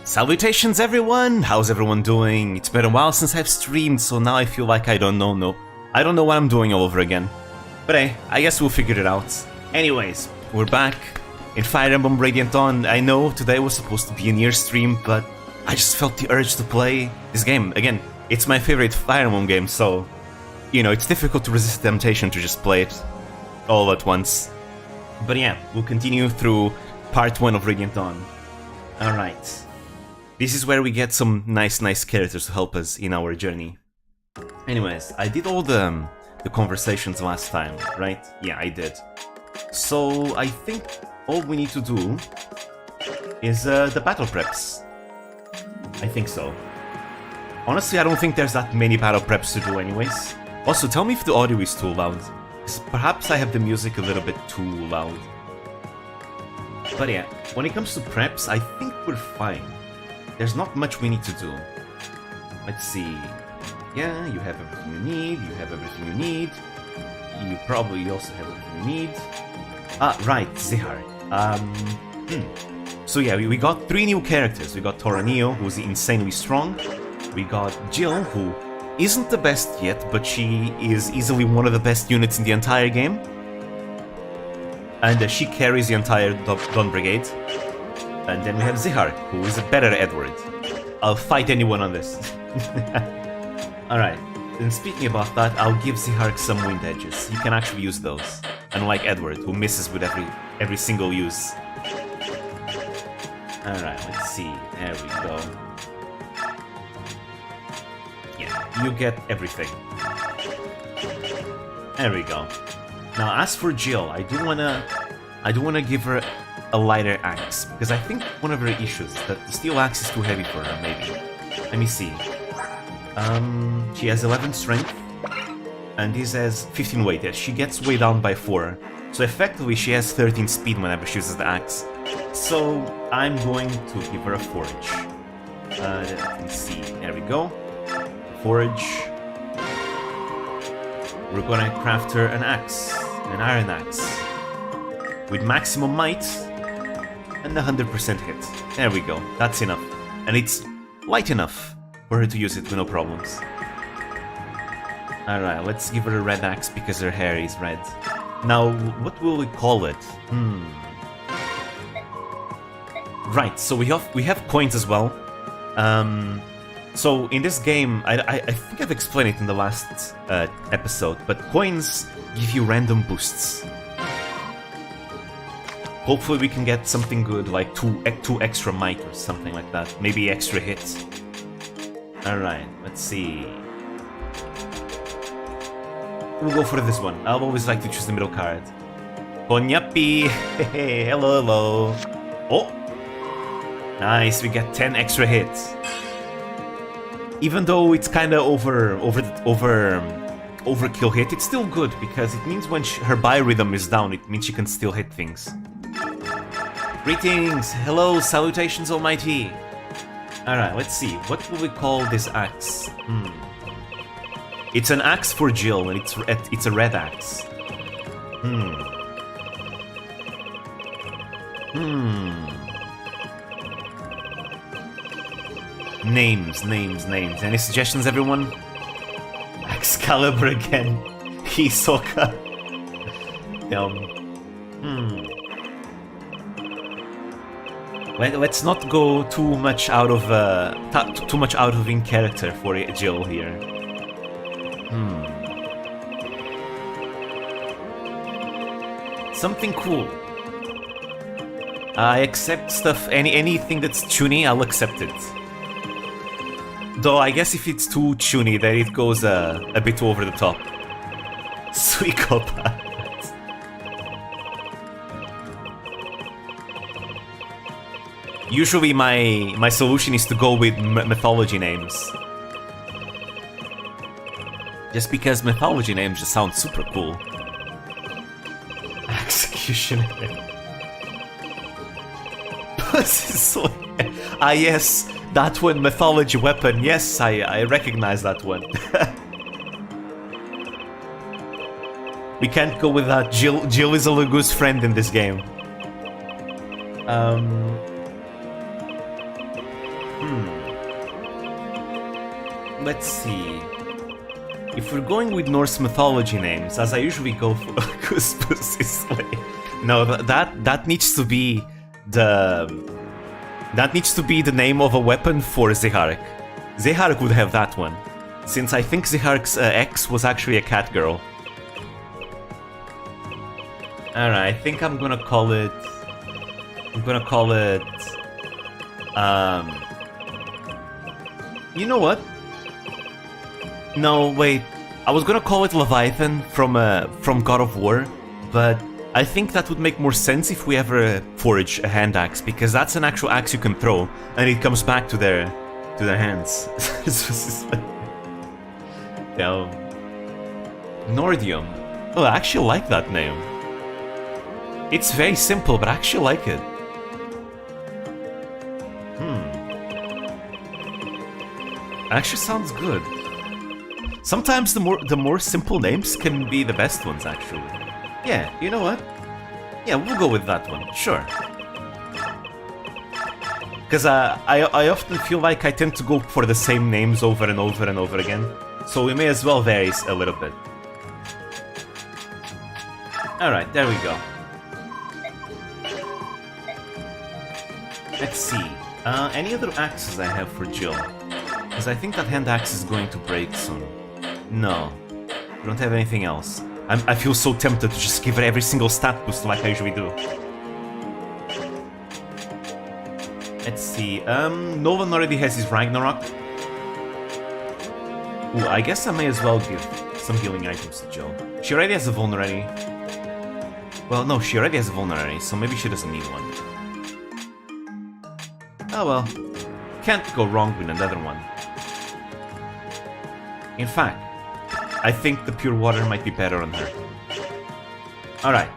Salutations everyone! How's everyone doing? It's been a while since I've streamed, so now I feel like I don't know what I'm doing all over again. But hey, I guess we'll figure it out. Anyways, we're back in Fire Emblem Radiant Dawn. I know today was supposed to be a near stream, but I just felt the urge to play this game. Again, it's my favorite Fire Emblem game, so, you know, it's difficult to resist the temptation to just play it all at once. But yeah, we'll continue through part 1 of Radiant Dawn. Alright. This is where we get some nice characters to help us in our journey. Anyways, I did all the conversations last time, right? Yeah, I did. So I think all we need to do is the battle preps. I think so. Honestly, I don't think there's that many battle preps to do anyways. Also, tell me if the audio is too loud. Perhaps I have the music a little bit too loud. But yeah, when it comes to preps, I think we're fine. There's not much we need to do. Let's see. Yeah, you have everything you need, you have everything you need. You probably also have everything you need. Ah, right, Zihar. So yeah, we got 3 new characters. We got Toranio, who's insanely strong. We got Jill, who isn't the best yet, but she is easily one of the best units in the entire game. And she carries the entire Dawn Brigade. And then we have Zihar, who is a better Edward. I'll fight anyone on this. Alright, and speaking about that, I'll give Zihar some wind edges. You can actually use those. Unlike Edward, who misses with every single use. Alright, let's see. There we go. Yeah, you get everything. There we go. Now, as for Jill, I do wanna give her a lighter axe, because I think one of her issues is that the steel axe is too heavy for her, maybe. Let me see. She has 11 strength, and this has 15 weight. She gets weighed down by 4, so effectively she has 13 speed whenever she uses the axe. So I'm going to give her a forge. Let me see. There we go. Forge. We're gonna craft her an axe, an iron axe, with maximum might and 100% hit. There we go. That's enough, and it's light enough for her to use it with no problems. Alright, let's give her a red axe because her hair is red. Now, what will we call it? Right, so we have coins as well. So in this game, I think I've explained it in the last episode, but coins give you random boosts. Hopefully we can get something good, like two extra might or something like that. Maybe extra hits. Alright, let's see. We'll go for this one. I'll always like to choose the middle card. Ponyapi! Hey, hello. Oh! Nice, we get 10 extra hits. Even though it's kinda overkill hit, it's still good, because it means when her biorhythm is down, it means she can still hit things. Greetings! Hello, salutations almighty! Alright, let's see. What will we call this axe? It's an axe for Jill, and it's a red axe. Names. Any suggestions, everyone? Excalibur again. Hisoka. Let's not go too much out of in character for Jill here. Something cool. I accept stuff. Anything that's chuny, I'll accept it. Though I guess if it's too chuny, then it goes a bit over the top. Suikopa. Usually my solution is to go with mythology names. Just because mythology names just sound super cool. Executioner. Ah yes, that one, mythology weapon. Yes, I recognize that one. We can't go with that. Jill is a Lagu's friend in this game. Let's see. If we're going with Norse mythology names, as I usually go for Cuspus this way. No, that needs to be the name of a weapon for Zehark. Zehark would have that one, since I think Zehark's ex was actually a cat girl. Alright, I think I'm gonna call it... You know what? No, wait. I was gonna call it Leviathan from God of War, but I think that would make more sense if we ever forge a hand axe, because that's an actual axe you can throw, and it comes back to their hands. Yeah. Nordium. Oh, I actually like that name. It's very simple, but I actually like it. Actually sounds good. Sometimes the more simple names can be the best ones, actually. Yeah, you know what? Yeah, we'll go with that one, sure. Because I often feel like I tend to go for the same names over and over and over again. So we may as well vary a little bit. Alright, there we go. Let's see. Any other axes I have for Jill? Because I think that hand axe is going to break soon. No. I don't have anything else. I feel so tempted to just give her every single stat boost like I usually do. Let's see. Nolan already has his Ragnarok. Ooh, I guess I may as well give some healing items to Jill. She already has a vulnerary. Well, no, she already has a vulnerary, so maybe she doesn't need one. Oh well. Can't go wrong with another one. In fact, I think the pure water might be better on her. Alright,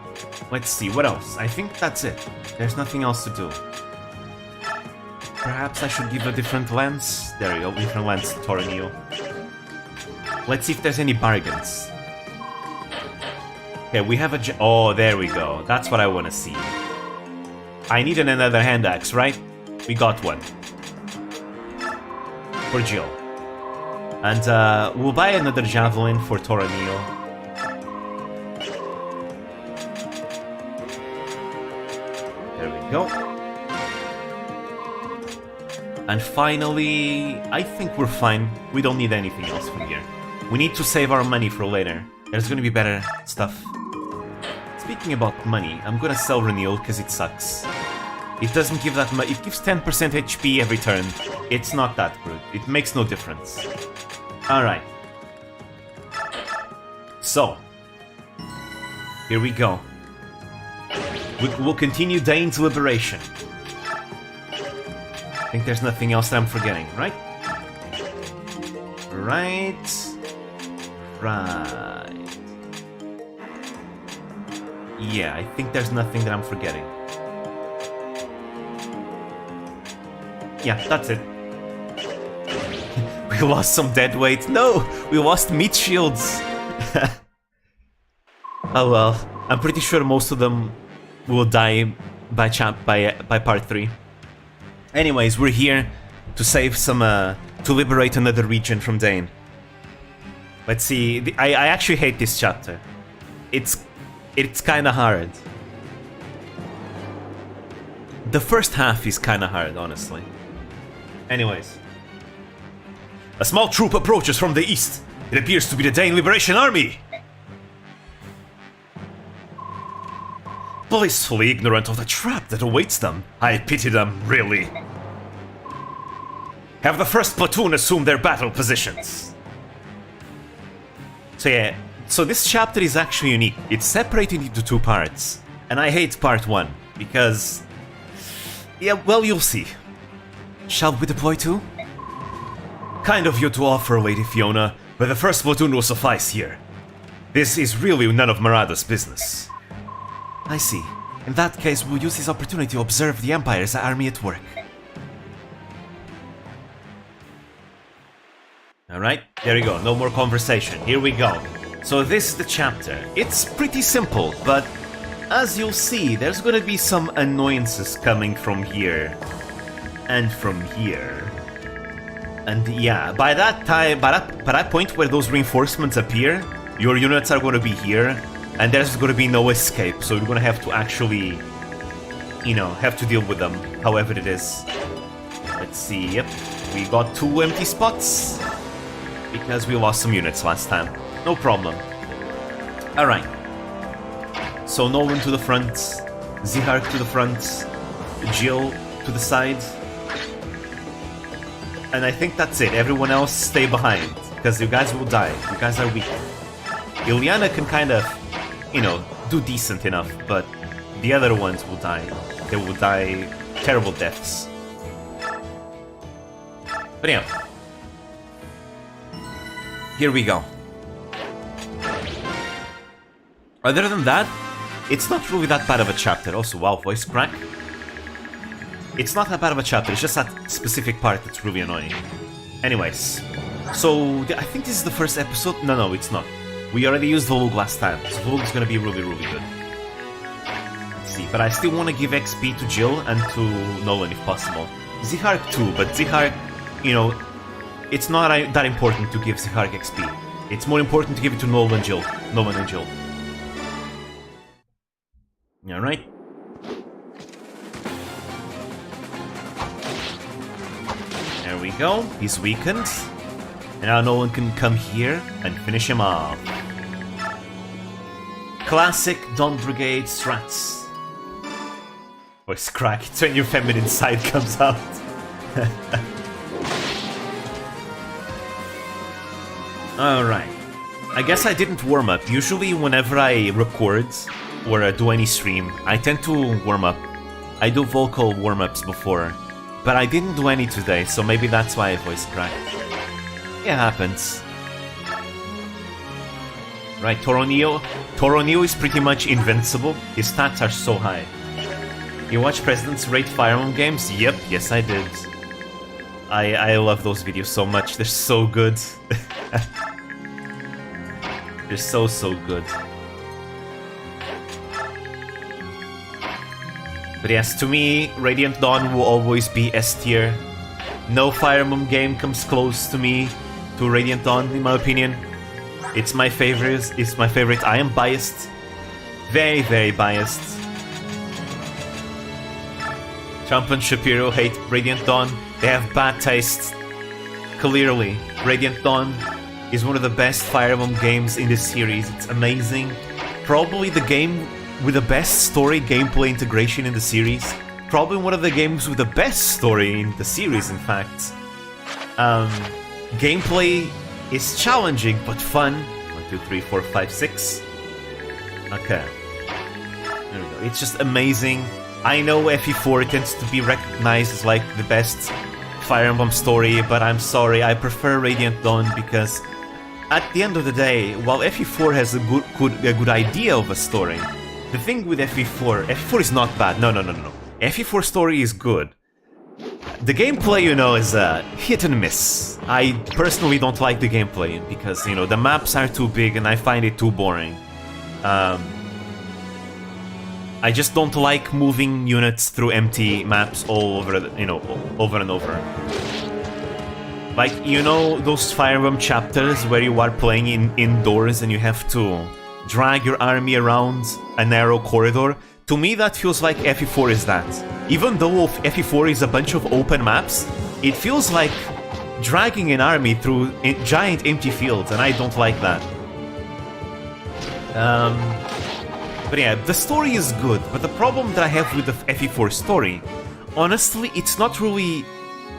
let's see, what else? I think that's it. There's nothing else to do. Perhaps I should give a different lens? There we go, different lens to Toranil. Let's see if there's any bargains. Okay, we have a... Oh, there we go. That's what I want to see. I need another hand axe, right? We got one. For Jill. And we'll buy another javelin for Toranil. There we go. And finally, I think we're fine. We don't need anything else from here. We need to save our money for later. There's gonna be better stuff. Speaking about money, I'm gonna sell Renil because it sucks. It doesn't give that much. It gives 10% HP every turn. It's not that good. It makes no difference. Alright. So. Here we go. We'll continue Daein's liberation. I think there's nothing else that I'm forgetting, right? Right. Yeah, I think there's nothing that I'm forgetting. Yeah, that's it. We lost some dead weight. No! We lost meat shields! Oh well. I'm pretty sure most of them will die by part 3. Anyways, we're here to save some... to liberate another region from Daein. Let's see. I actually hate this chapter. It's kinda hard. The first half is kinda hard, honestly. Anyways. A small troop approaches from the east. It appears to be the Daein Liberation Army! Blissfully ignorant of the trap that awaits them. I pity them, really. Have the first platoon assume their battle positions. So yeah, so this chapter is actually unique. It's separated into 2 parts. And I hate part 1, because... yeah, well, you'll see. Shall we deploy too? Kind of you to offer, Lady Fiona, but the first platoon will suffice here. This is really none of Marada's business. I see. In that case, we'll use this opportunity to observe the Empire's army at work. Alright, there we go, no more conversation, here we go. So this is the chapter. It's pretty simple, but as you'll see, there's gonna be some annoyances coming from here. And from here. And yeah, by that point where those reinforcements appear, your units are going to be here, and there's going to be no escape, so you're going to have to actually, you know, have to deal with them, however it is. Let's see, yep, we got 2 empty spots, because we lost some units last time. No problem. Alright. So Nolan to the front, Zihark to the front, Jill to the side. And I think that's it. Everyone else stay behind, because you guys will die. You guys are weak. Ilyana can kind of, you know, do decent enough, but the other ones will die. They will die terrible deaths. But yeah. Here we go. Other than that, it's not really that bad of a chapter. Also, wow, voice crack. It's not that bad of a chapter, it's just that specific part that's really annoying. Anyways, so I think this is the first episode. No, it's not. We already used Volug last time, so Volug is gonna be really, really good. Let's see, but I still want to give XP to Jill and to Nolan if possible. Zihark too, but Zihark, you know, it's not that important to give Zihark XP. It's more important to give it to Nolan and Jill. Alright. There we go, he's weakened. And now Nolan can come here and finish him off. Classic Dawn Brigade strats. Voice crack, it's when your feminine side comes out. Alright. I guess I didn't warm up. Usually whenever I record or do any stream, I tend to warm up. I do vocal warm-ups before. But I didn't do any today, so maybe that's why I voice cracked. It happens. Right, Toro Neo is pretty much invincible. His stats are so high. You watch President's Rate Fire Emblem games? Yep, yes I did. I love those videos so much, they're so good. They're so good. But yes, to me, Radiant Dawn will always be S tier. No Fire Emblem game comes close to me, to Radiant Dawn, in my opinion. It's my favorite. I am biased. Very, very biased. Trump and Shapiro hate Radiant Dawn. They have bad taste. Clearly, Radiant Dawn is one of the best Fire Emblem games in this series. It's amazing. Probably the game with the best story gameplay integration in the series. Probably one of the games with the best story in the series, in fact. Gameplay is challenging, but fun. 1, 2, 3, 4, 5, 6. Okay. There we go. It's just amazing. I know FE4 tends to be recognized as like the best Fire Emblem story, but I'm sorry, I prefer Radiant Dawn because at the end of the day, while FE4 has a good idea of a story, the thing with FE4 is not bad. No. FE4 story is good. The gameplay, you know, is hit and miss. I personally don't like the gameplay because, you know, the maps are too big and I find it too boring. I just don't like moving units through empty maps all over, you know, over and over. Like, you know, those Fire Emblem chapters where you are playing indoors and you have to drag your army around a narrow corridor? To me, that feels like FE4 is that. Even though FE4 is a bunch of open maps, it feels like dragging an army through giant empty fields, and I don't like that. But yeah, the story is good, but the problem that I have with the FE4 story, honestly, it's not really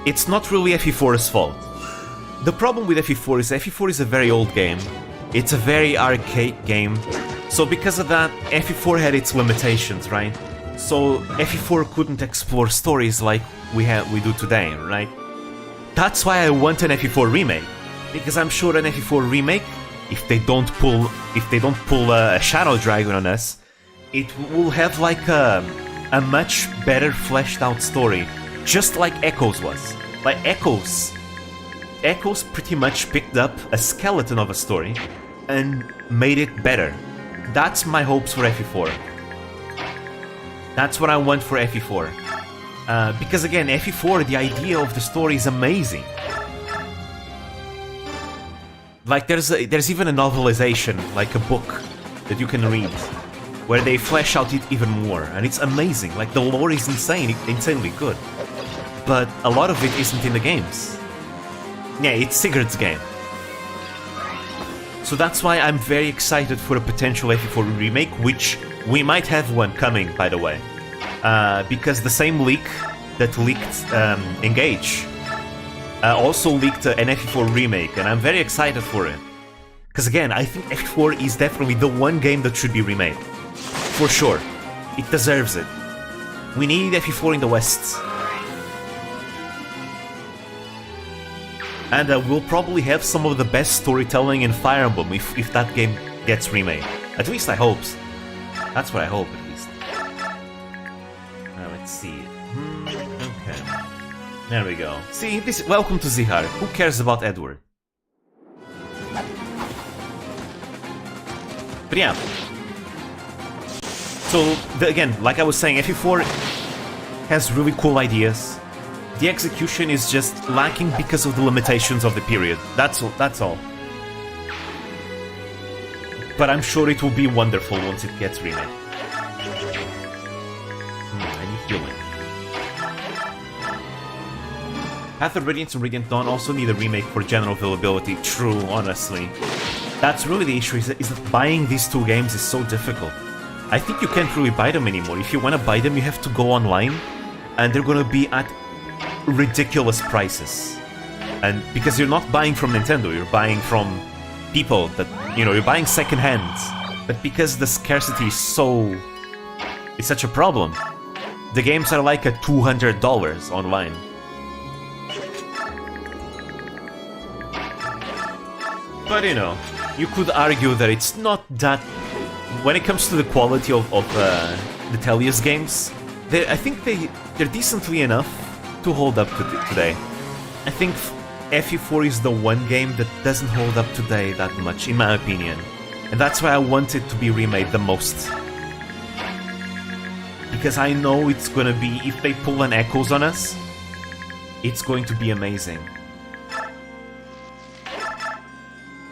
FE4's fault. The problem with FE4 is a very old game. It's a very archaic game. So because of that, FE4 had its limitations, right? So FE4 couldn't explore stories like we do today, right? That's why I want an FE4 remake, because I'm sure an FE4 remake, if they don't pull a Shadow Dragon on us, it will have like a much better fleshed out story, just like Echoes was. Like Echoes pretty much picked up a skeleton of a story and made it better. That's my hopes for FE4. That's what I want for FE4. Because again, FE4, the idea of the story is amazing. Like, there's even a novelization, like a book, that you can read, where they flesh out it even more, and it's amazing. Like, the lore is insanely good. But a lot of it isn't in the games. Yeah, it's Sigurd's game. So that's why I'm very excited for a potential FE4 remake, which we might have one coming, by the way. Because the same leak that leaked Engage also leaked an FE4 remake, and I'm very excited for it. Because again, I think FE4 is definitely the one game that should be remade. For sure. It deserves it. We need FE4 in the West. And we'll probably have some of the best storytelling in Fire Emblem if that game gets remade. At least I hope. That's what I hope, at least. Let's see. Okay. There we go. See, this. Welcome to Zihar. Who cares about Edward? But yeah. So, again, like I was saying, FE4 has really cool ideas. The execution is just lacking because of the limitations of the period. That's all. But I'm sure it will be wonderful once it gets remade. I need healing. Path of Radiance and Radiant Dawn also need a remake for general availability. True, honestly. That's really the issue, is that buying these two games is so difficult. I think you can't really buy them anymore. If you want to buy them, you have to go online, and they're gonna be at ridiculous prices. And because you're not buying from Nintendo, you're buying from people that, you know, you're buying second hands. But because the scarcity is it's such a problem, the games are like at $200 online. But you know, you could argue that it's not that... When it comes to the quality of the Tellius games, I think they're decently enough to hold up to today. I think FE4 is the one game that doesn't hold up today that much, in my opinion. And that's why I want it to be remade the most. Because I know it's gonna be, if they pull an Echoes on us, it's going to be amazing.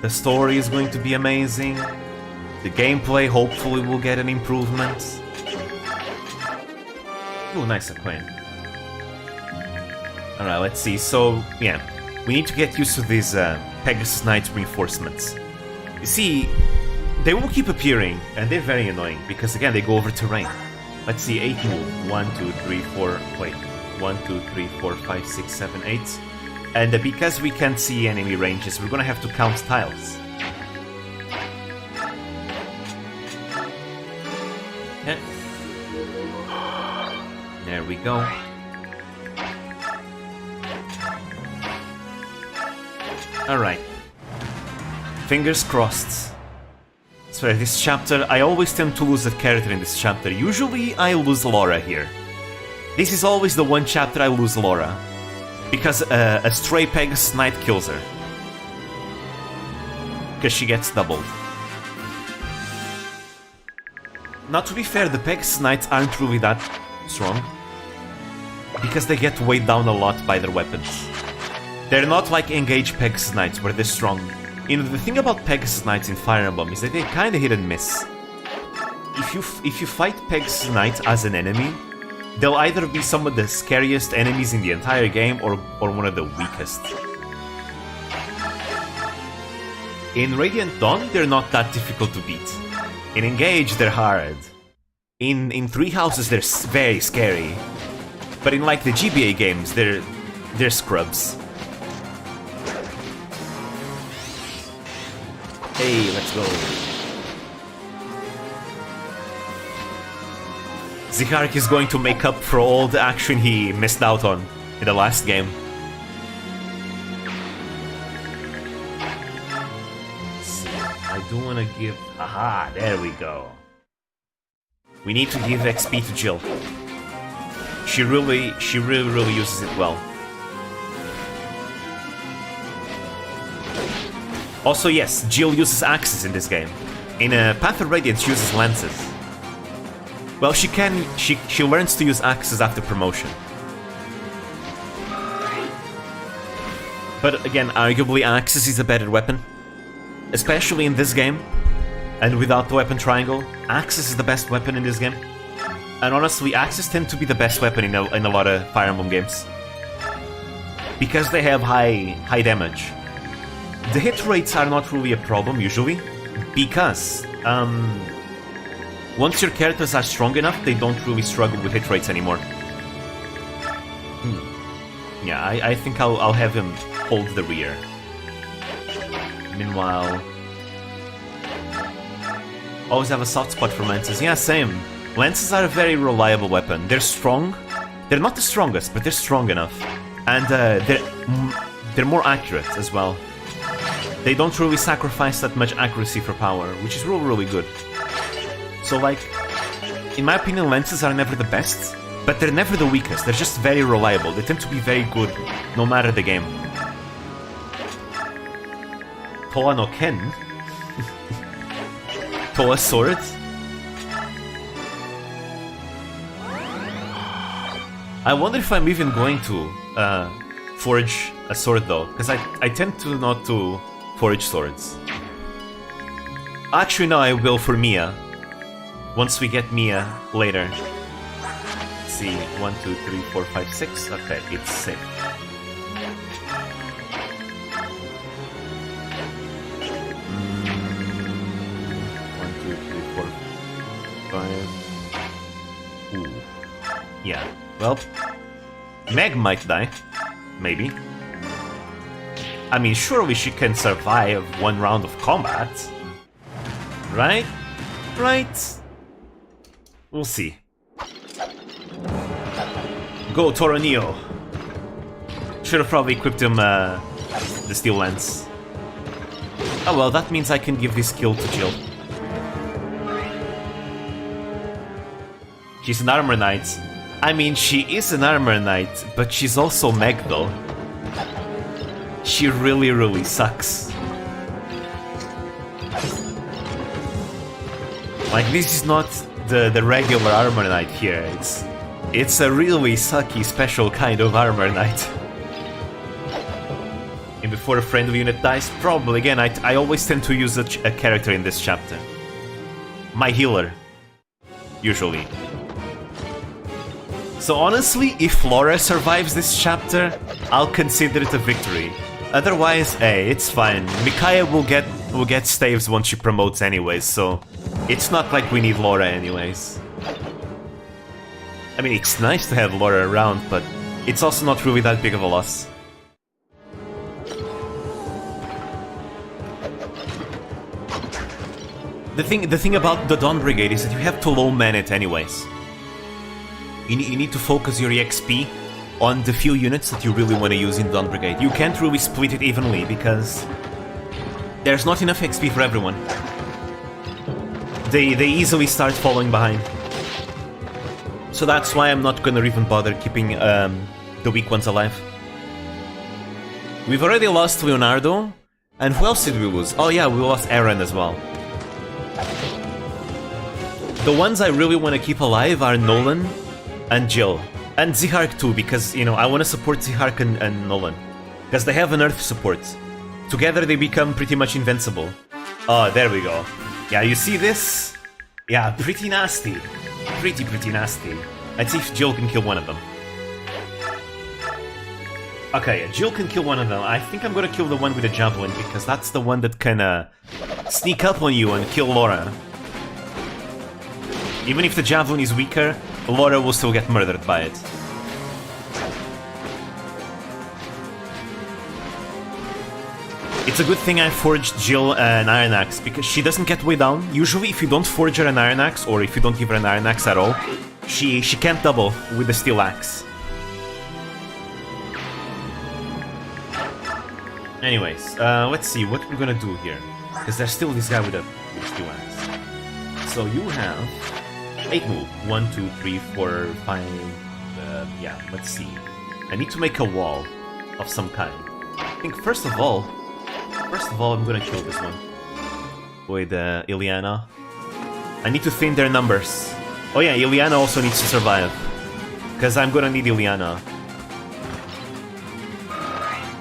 The story is going to be amazing. The gameplay hopefully will get an improvement. Ooh, nice acclaim. Alright, let's see. So, yeah, we need to get used to these Pegasus Knights reinforcements. You see, they will keep appearing, and they're very annoying, because again, they go over terrain. Let's see, 8 move. 1, 2, 3, 4, wait. 1, 2, 3, 4, 5, 6, 7, 8. And because we can't see enemy ranges, we're gonna have to count tiles. Okay. There we go. Alright. Fingers crossed. So this chapter, I always tend to lose a character in this chapter. Usually I lose Laura here. This is always the one chapter I lose Laura. Because a stray Pegasus Knight kills her. Because she gets doubled. Now, to be fair, the Pegasus Knights aren't really that strong. Because they get weighed down a lot by their weapons. They're not like Engage Pegasus Knights, where they're strong. You know, the thing about Pegasus Knights in Fire Emblem is that they're kinda hit and miss. If you fight Pegasus Knights as an enemy, they'll either be some of the scariest enemies in the entire game, or one of the weakest. In Radiant Dawn, they're not that difficult to beat. In Engage, they're hard. In Three Houses, they're very scary. But in like the GBA games, they're scrubs. Hey, let's go. Zihar is going to make up for all the action he missed out on in the last game. Let's see. I do want to give... Aha, there we go. We need to give XP to Jill. She really uses it well. Also, yes, Jill uses axes in this game. In Path of Radiance, she uses lances. Well, she learns to use axes after promotion. But again, arguably axes is a better weapon. especially in this game, and without the weapon triangle. Axes is the best weapon in this game. And honestly, axes tend to be the best weapon in a lot of Fire Emblem games. Because they have high damage. The hit rates are not really a problem, usually, because once your characters are strong enough, they don't really struggle with hit rates anymore. Yeah, I think I'll have him hold the rear. Meanwhile... always have a soft spot for lances. Yeah, same. Lances are a very reliable weapon. They're strong. They're not the strongest, but they're strong enough. And they're more accurate as well. They don't really sacrifice that much accuracy for power, which is really, really good. So, like, in my opinion, lances are never the best, but they're never the weakest. They're just very reliable. They tend to be very good, no matter the game. Toa no Ken? Toa sword? I wonder if I'm even going to forge a sword though, because I tend to not to forge swords. Actually, no, I will for Mia. Once we get Mia later. Let's see, 1, 2, 3, 4, 5, 6. Okay, it's 6. Ooh. Yeah. Well, Meg might die. Maybe. I mean, surely she can survive one round of combat. Right? Right? We'll see. Go, Toronio! Should have probably equipped him the steel lance. Oh well, that means I can give this skill to Jill. She's an armor knight. I mean, she is an armor knight, but she's also Meg though. She really, really sucks. Like, this is not the regular armor knight here. It's a really sucky special kind of armor knight. And before a friendly unit dies, probably again, I always tend to use a character in this chapter. My healer. Usually. So honestly, if Laura survives this chapter, I'll consider it a victory. Otherwise, hey, it's fine. Micaiah will get staves once she promotes anyways, so it's not like we need Laura anyways. I mean, it's nice to have Laura around, but it's also not really that big of a loss. The thing about the Dawn Brigade is that you have to low man it anyways. You need to focus your EXP on the few units that you really want to use in Dawn Brigade. You can't really split it evenly because there's not enough XP for everyone. They easily start falling behind. So that's why I'm not gonna even bother keeping the weak ones alive. We've already lost Leonardo, and who else did we lose? Oh yeah, we lost Aaron as well. The ones I really want to keep alive are Nolan and Jill. And Zihark too, because, you know, I want to support Zihark and Nolan. Because they have an earth support. Together they become pretty much invincible. Oh, there we go. Yeah, you see this? Yeah, pretty nasty. Pretty nasty. Let's see if Jill can kill one of them. Okay, Jill can kill one of them. I think I'm gonna kill the one with the javelin, because that's the one that can sneak up on you and kill Laura. Even if the javelin is weaker, Laura will still get murdered by it. It's a good thing I forged Jill an Iron Axe, because she doesn't get way down. Usually if you don't forge her an Iron Axe, or if you don't give her an Iron Axe at all, she can't double with the Steel Axe. Anyways, let's see what we're gonna do here. Because there's still this guy with a Steel Axe. So you have 8 move. 1, 2, 3, 4, 5... yeah, let's see. I need to make a wall of some kind. I think first of all, I'm gonna kill this one. With Ileana. I need to thin their numbers. Oh yeah, Ileana also needs to survive. Because I'm gonna need Ileana.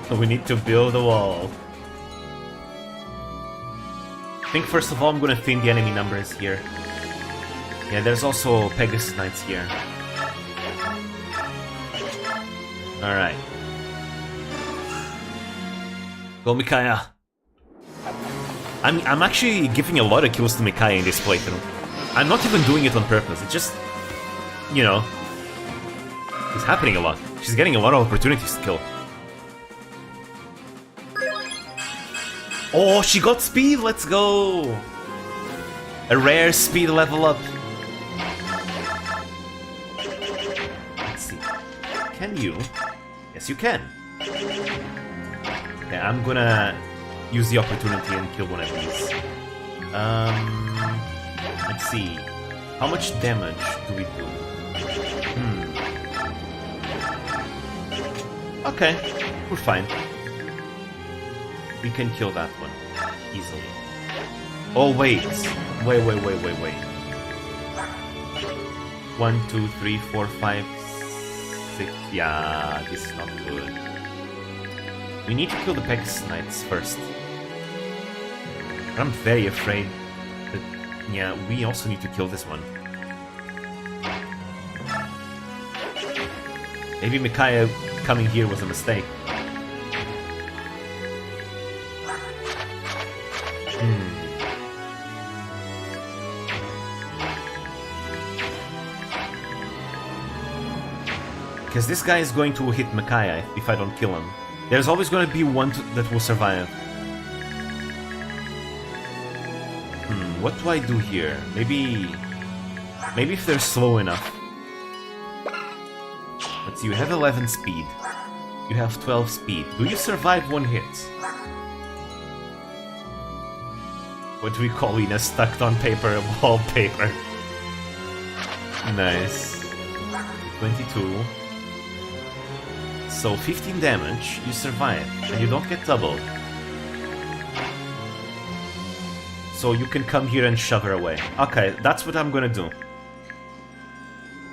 So we need to build a wall. think first of all I'm gonna thin the enemy numbers here. Yeah, there's also Pegasus Knights here. Alright. Go Micaiah. I'm actually giving a lot of kills to Micaiah in this playthrough. I'm not even doing it on purpose, it's just... You know... It's happening a lot. She's getting a lot of opportunities to kill. Oh, she got speed! Let's go! A rare speed level up. Let's see. Can you? Yes, you can. Okay, I'm gonna use the opportunity and kill one of these. Let's see. How much damage do we do? Okay, we're fine. We can kill that one easily. Oh wait, wait. 1, 2, 3, 4, 5, 6. Yeah, this is not good. We need to kill the Pegasus Knights first. But I'm very afraid that, yeah, we also need to kill this one. Maybe Micaiah coming here was a mistake. Because this guy is going to hit Micaiah if I don't kill him. There's always going to be one that will survive. What do I do here? Maybe if they're slow enough. Let's see, you have 11 speed. You have 12 speed. Do you survive one hit? What do we call Ina stuck on paper? Wallpaper. Nice. 22. So 15 damage, you survive, and you don't get doubled. So you can come here and shove her away. Okay, that's what I'm gonna do.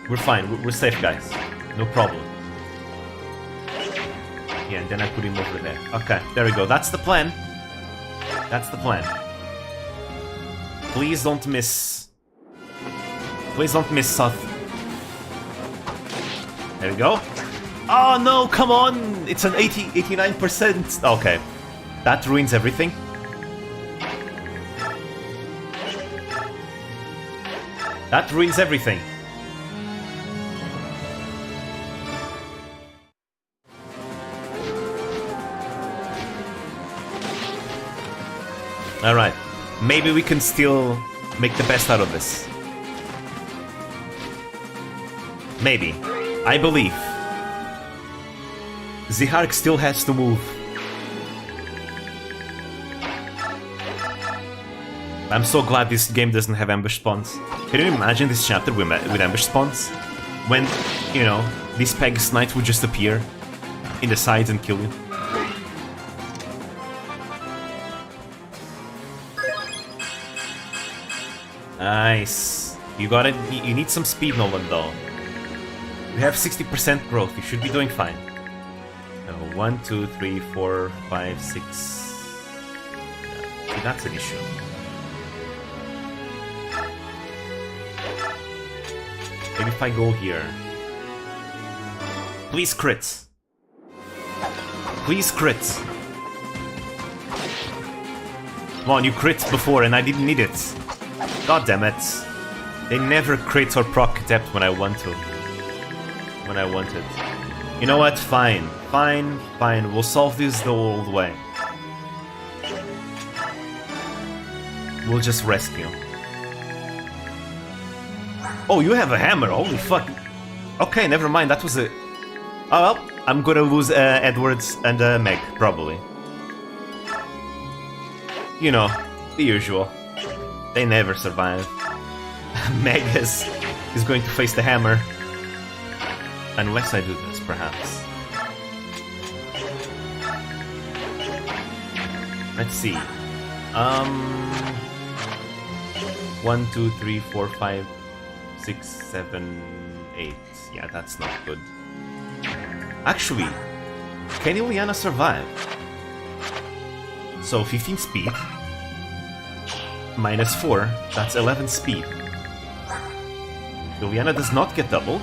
We're fine, we're safe, guys. No problem. Yeah, and then I put him over there. Okay, there we go. That's the plan. That's the plan. Please don't miss. Please don't miss Seth. There we go. Oh no, come on! It's an 89%! Okay. That ruins everything. That ruins everything. Alright. Maybe we can still make the best out of this. Maybe. I believe. Zihark still has to move. I'm so glad this game doesn't have ambush spawns. Can you imagine this chapter with ambush spawns? When, you know, these Pegasus Knights would just appear in the sides and kill you. Nice. You got it. You need some speed, Nolan, though. You have 60% growth. You should be doing fine. 1, 2, 3, 4, 5, 6. Yeah, that's an issue. Maybe if I go here. Please crit. Please crit. Come on, you crit before and I didn't need it. God damn it. They never crit or proc adept when I want to. When I want it. You know what? Fine. Fine. We'll solve this the old way. We'll just rescue. Oh, you have a hammer. Holy fuck. Okay, never mind. That was a... Oh, well. I'm gonna lose Edwards and Meg, probably. You know, the usual. They never survive. Meg is going to face the hammer. Unless I do this, perhaps. Let's see. 1, 2, 3, 4, 5, 6, 7, 8. Yeah, that's not good. Actually, can Ileana survive? So 15 speed. -4. That's 11 speed. Juliana does not get doubled.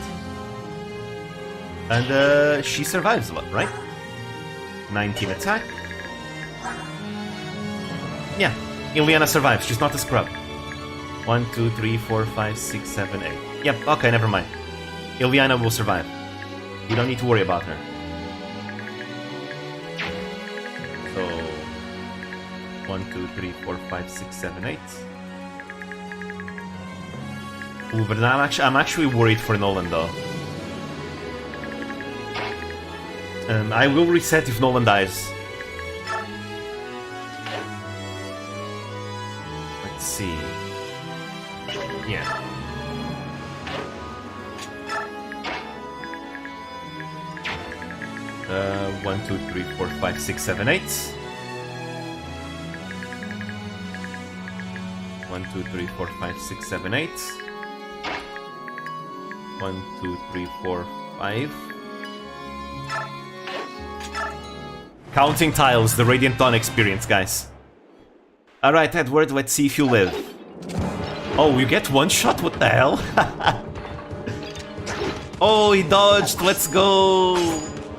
And she survives a lot, right? 19 attack. Yeah, Ileana survives. She's not a scrub. 1, 2, 3, 4, 5, 6, 7, 8. Yep, okay, never mind. Ileana will survive. You don't need to worry about her. So 1, 2, 3, 4, 5, 6, 7, 8. Ooh, but I'm actually worried for Nolan though. I will reset if Nolan dies. Let's see. Yeah. Uh, 1, 2, 3, 4, 5, 6, 7, 8. 1, 2, 3, 4, 5, 6, 7, 8. 1, 2, 3, 4, 5. Counting tiles, the Radiant Dawn experience, guys. Alright, Edward, let's see if you live. Oh, you get one shot? What the hell? Oh, he dodged, let's go!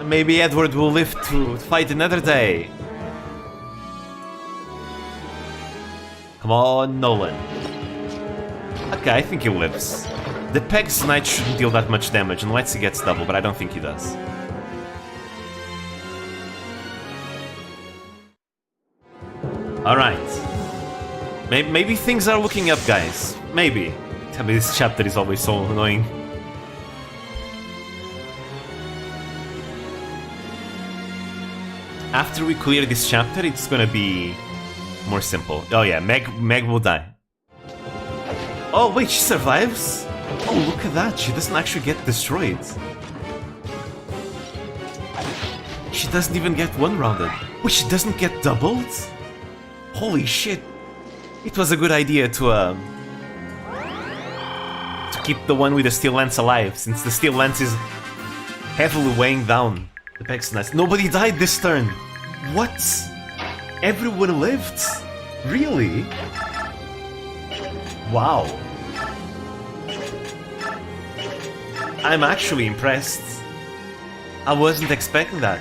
Maybe Edward will live to fight another day. Come on, Nolan. Okay, I think he lives. The Peg's Knight shouldn't deal that much damage unless he gets double, but I don't think he does. Alright. Maybe things are looking up, guys. Maybe. Tell me, this chapter is always so annoying. After we clear this chapter, it's gonna be more simple. Oh yeah, Meg will die. Oh wait, she survives? Oh, look at that, she doesn't actually get destroyed. She doesn't even get one-rounded. Wait, she doesn't get doubled? Holy shit. It was a good idea to keep the one with the steel lance alive, since the steel lance is heavily weighing down the Peg's Knight. Nobody died this turn. What? Everyone lived? Really? Wow. I'm actually impressed. I wasn't expecting that.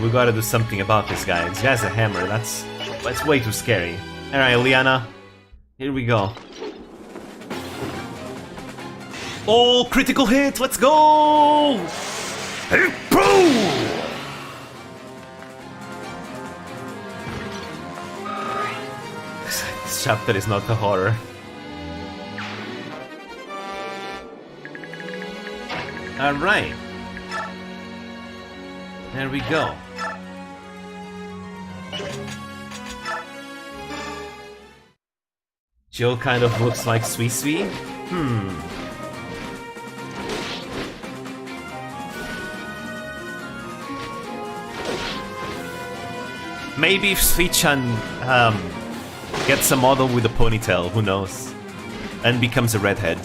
We gotta do something about this guy. He has a hammer, that's way too scary. Alright, Liana. Here we go. Oh, critical hit! Let's go! Hey, boom! This chapter is not a horror. Alright. There we go. Jill kind of looks like Sui. Maybe if Sui-chan gets a model with a ponytail, who knows? And becomes a redhead.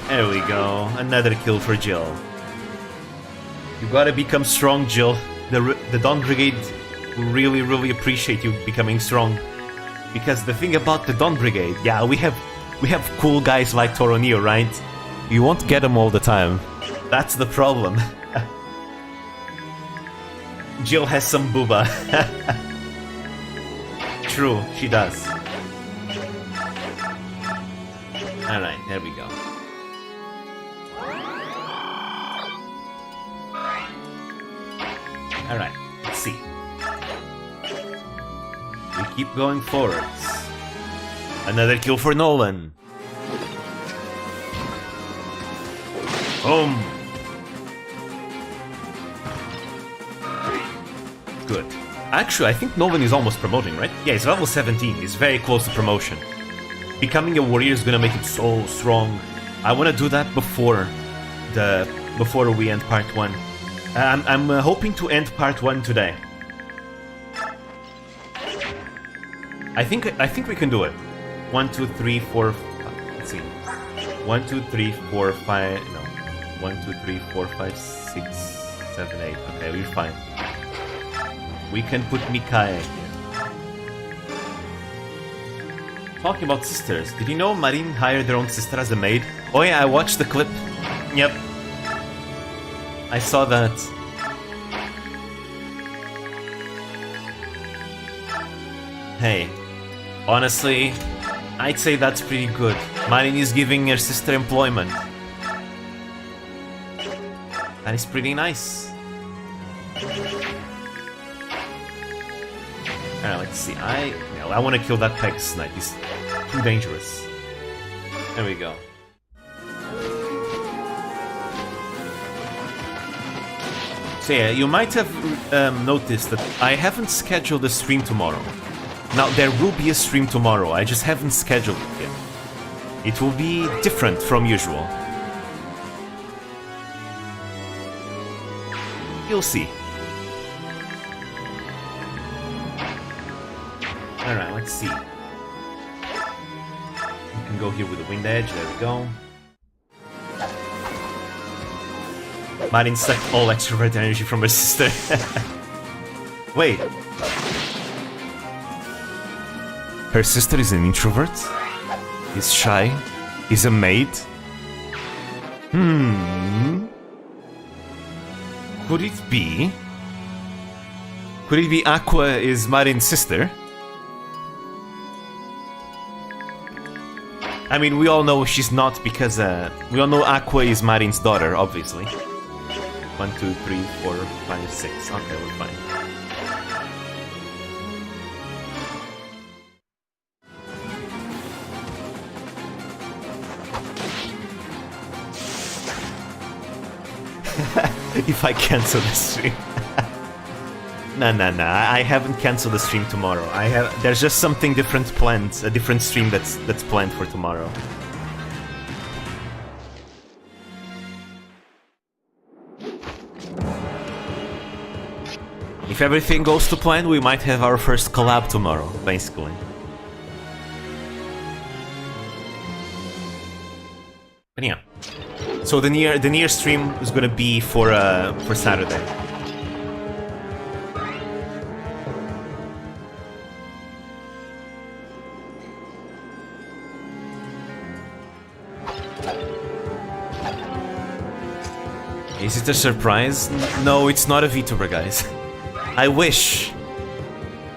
There we go, another kill for Jill. You gotta become strong, Jill. The Dawn Brigade will really appreciate you becoming strong. Because the thing about the Dawn Brigade, yeah, we have cool guys like Toronio, right? You won't get them all the time. That's the problem. Jill has some booba. True, she does. Alright, there we go. Alright, let's see. We keep going forwards. Another kill for Nolan. Boom! Good. Actually, I think Nolan is almost promoting, right? Yeah, he's level 17. He's very close to promotion. Becoming a warrior is gonna make him so strong. I wanna do that before we end part 1. I'm hoping to end part 1 today. I think we can do it. 1, 2, 3, 4. Let's see. 1, 2, 3, 4, 5. No. 1, 2, 3, 4, 5, 6. 7, 8. Okay, we're fine. We can put Mikaya here. Talking about sisters, did you know Marin hired their own sister as a maid? Oh yeah, I watched the clip. Yep. I saw that. Hey, honestly, I'd say that's pretty good. Marin is giving her sister employment. That is pretty nice. Alright, let's see. I want to kill that Peg Snipe. He's too dangerous. There we go. So yeah, you might have noticed that I haven't scheduled a stream tomorrow. Now, there will be a stream tomorrow, I just haven't scheduled it yet. It will be different from usual. You'll see. Alright, let's see. We can go here with the Wind Edge, there we go. Marin sucked all extrovert energy from her sister. Wait. Her sister is an introvert? Is shy? Is a maid? Could it be? Could it be Aqua is Marin's sister? I mean, we all know she's not because we all know Aqua is Marin's daughter, obviously. 1, 2, 3, 4, 5, 6. Okay, we're fine. If I cancel the stream. Nah, I haven't canceled the stream tomorrow. There's just something different planned, a different stream that's planned for tomorrow. If everything goes to plan, we might have our first collab tomorrow, basically. But yeah. So the near stream is gonna be for Saturday. Is it a surprise? No, it's not a VTuber, guys. I wish.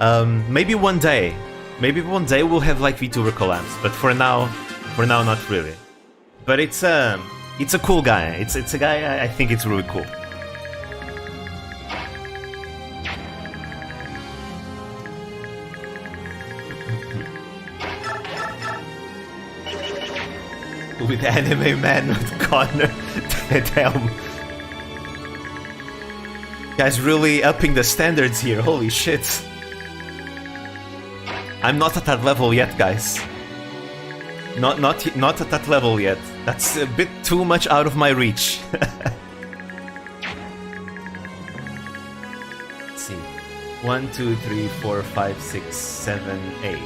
Maybe one day. Maybe one day we'll have like VTuber collabs, but for now, not really. But it's a cool guy. It's a guy I think it's really cool. With Anime Man with Connor. Damn. Guys, really upping the standards here. Holy shit. I'm not at that level yet, guys. Not at that level yet. That's a bit too much out of my reach. Let's see. 1, 2, 3, 4, 5, 6, 7, 8.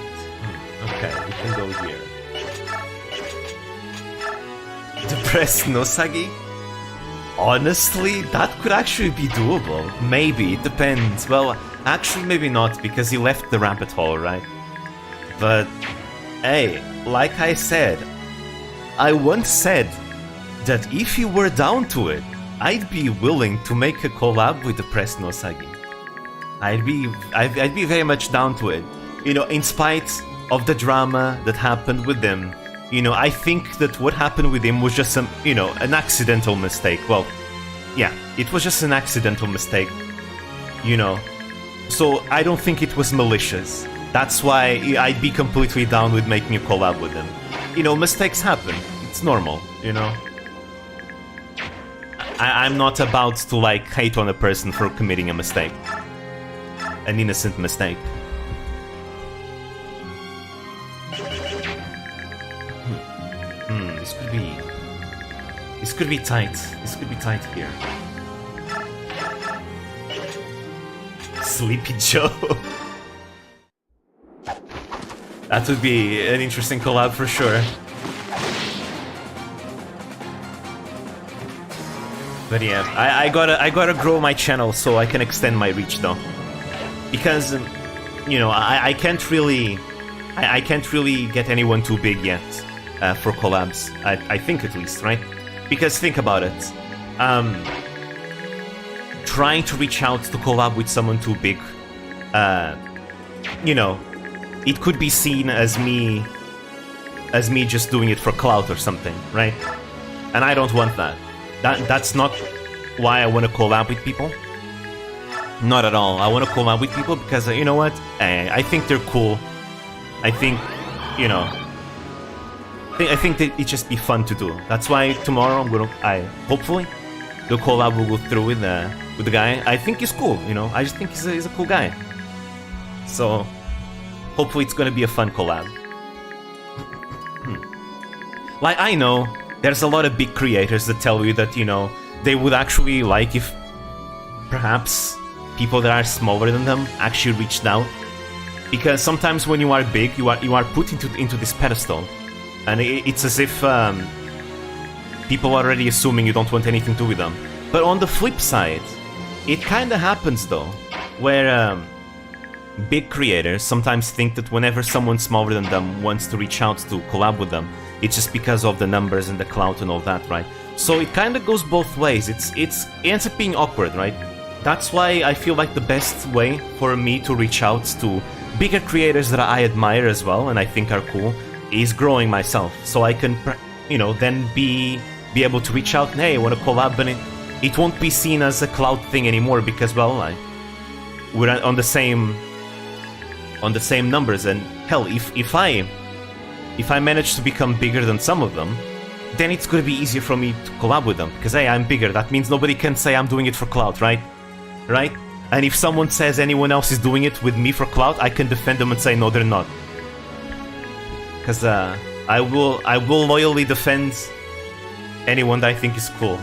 Okay, we can go here. Depressed Nosagi? Honestly, that could actually be doable. Maybe, it depends. Well, actually maybe not, because he left the rabbit hole, right? But, hey, like I said, I once said that if you were down to it, I'd be willing to make a collab with Depressed Nosagi. I'd be very much down to it. You know, in spite of the drama that happened with them, you know, I think that what happened with him was just some, you know, an accidental mistake. Well, yeah, it was just an accidental mistake, you know. So I don't think it was malicious. That's why I'd be completely down with making a collab with him. You know, mistakes happen. It's normal, you know. I'm not about to, like, hate on a person for committing a mistake. An innocent mistake. This could be tight. This could be tight here. Sleepy Joe. That would be an interesting collab for sure. But yeah, I gotta grow my channel so I can extend my reach though, because you know I can't really get anyone too big yet for collabs. I think at least, right? Because think about it, trying to reach out to collab with someone too big, you know, it could be seen as me just doing it for clout or something, right? And I don't want that. That's not why I want to collab with people. Not at all. I want to collab with people because, you know what? I think they're cool. I think, you know, I think that it'd just be fun to do. That's why tomorrow hopefully, the collab will go through with the guy. I think he's cool, you know. I just think he's a cool guy. So, hopefully it's gonna be a fun collab. Like, I know there's a lot of big creators that tell you that, you know, they would actually like if perhaps people that are smaller than them actually reached out. Because sometimes when you are big, you are put into this pedestal. And it's as if people are already assuming you don't want anything to do with them. But on the flip side, it kinda happens though, where big creators sometimes think that whenever someone smaller than them wants to reach out to collab with them, it's just because of the numbers and the clout and all that, right? So it kind of goes both ways. It ends up being awkward, right? That's why I feel like the best way for me to reach out to bigger creators that I admire as well and I think are cool is growing myself, so I can, you know, then be able to reach out and, hey, I want to collab, and it won't be seen as a clout thing anymore because, well, we're on the same numbers, and hell, if I manage to become bigger than some of them, then it's gonna be easier for me to collab with them, because hey, I'm bigger, that means nobody can say I'm doing it for clout, right? Right? And if someone says anyone else is doing it with me for clout, I can defend them and say no, they're not. Because I will loyally defend anyone that I think is cool.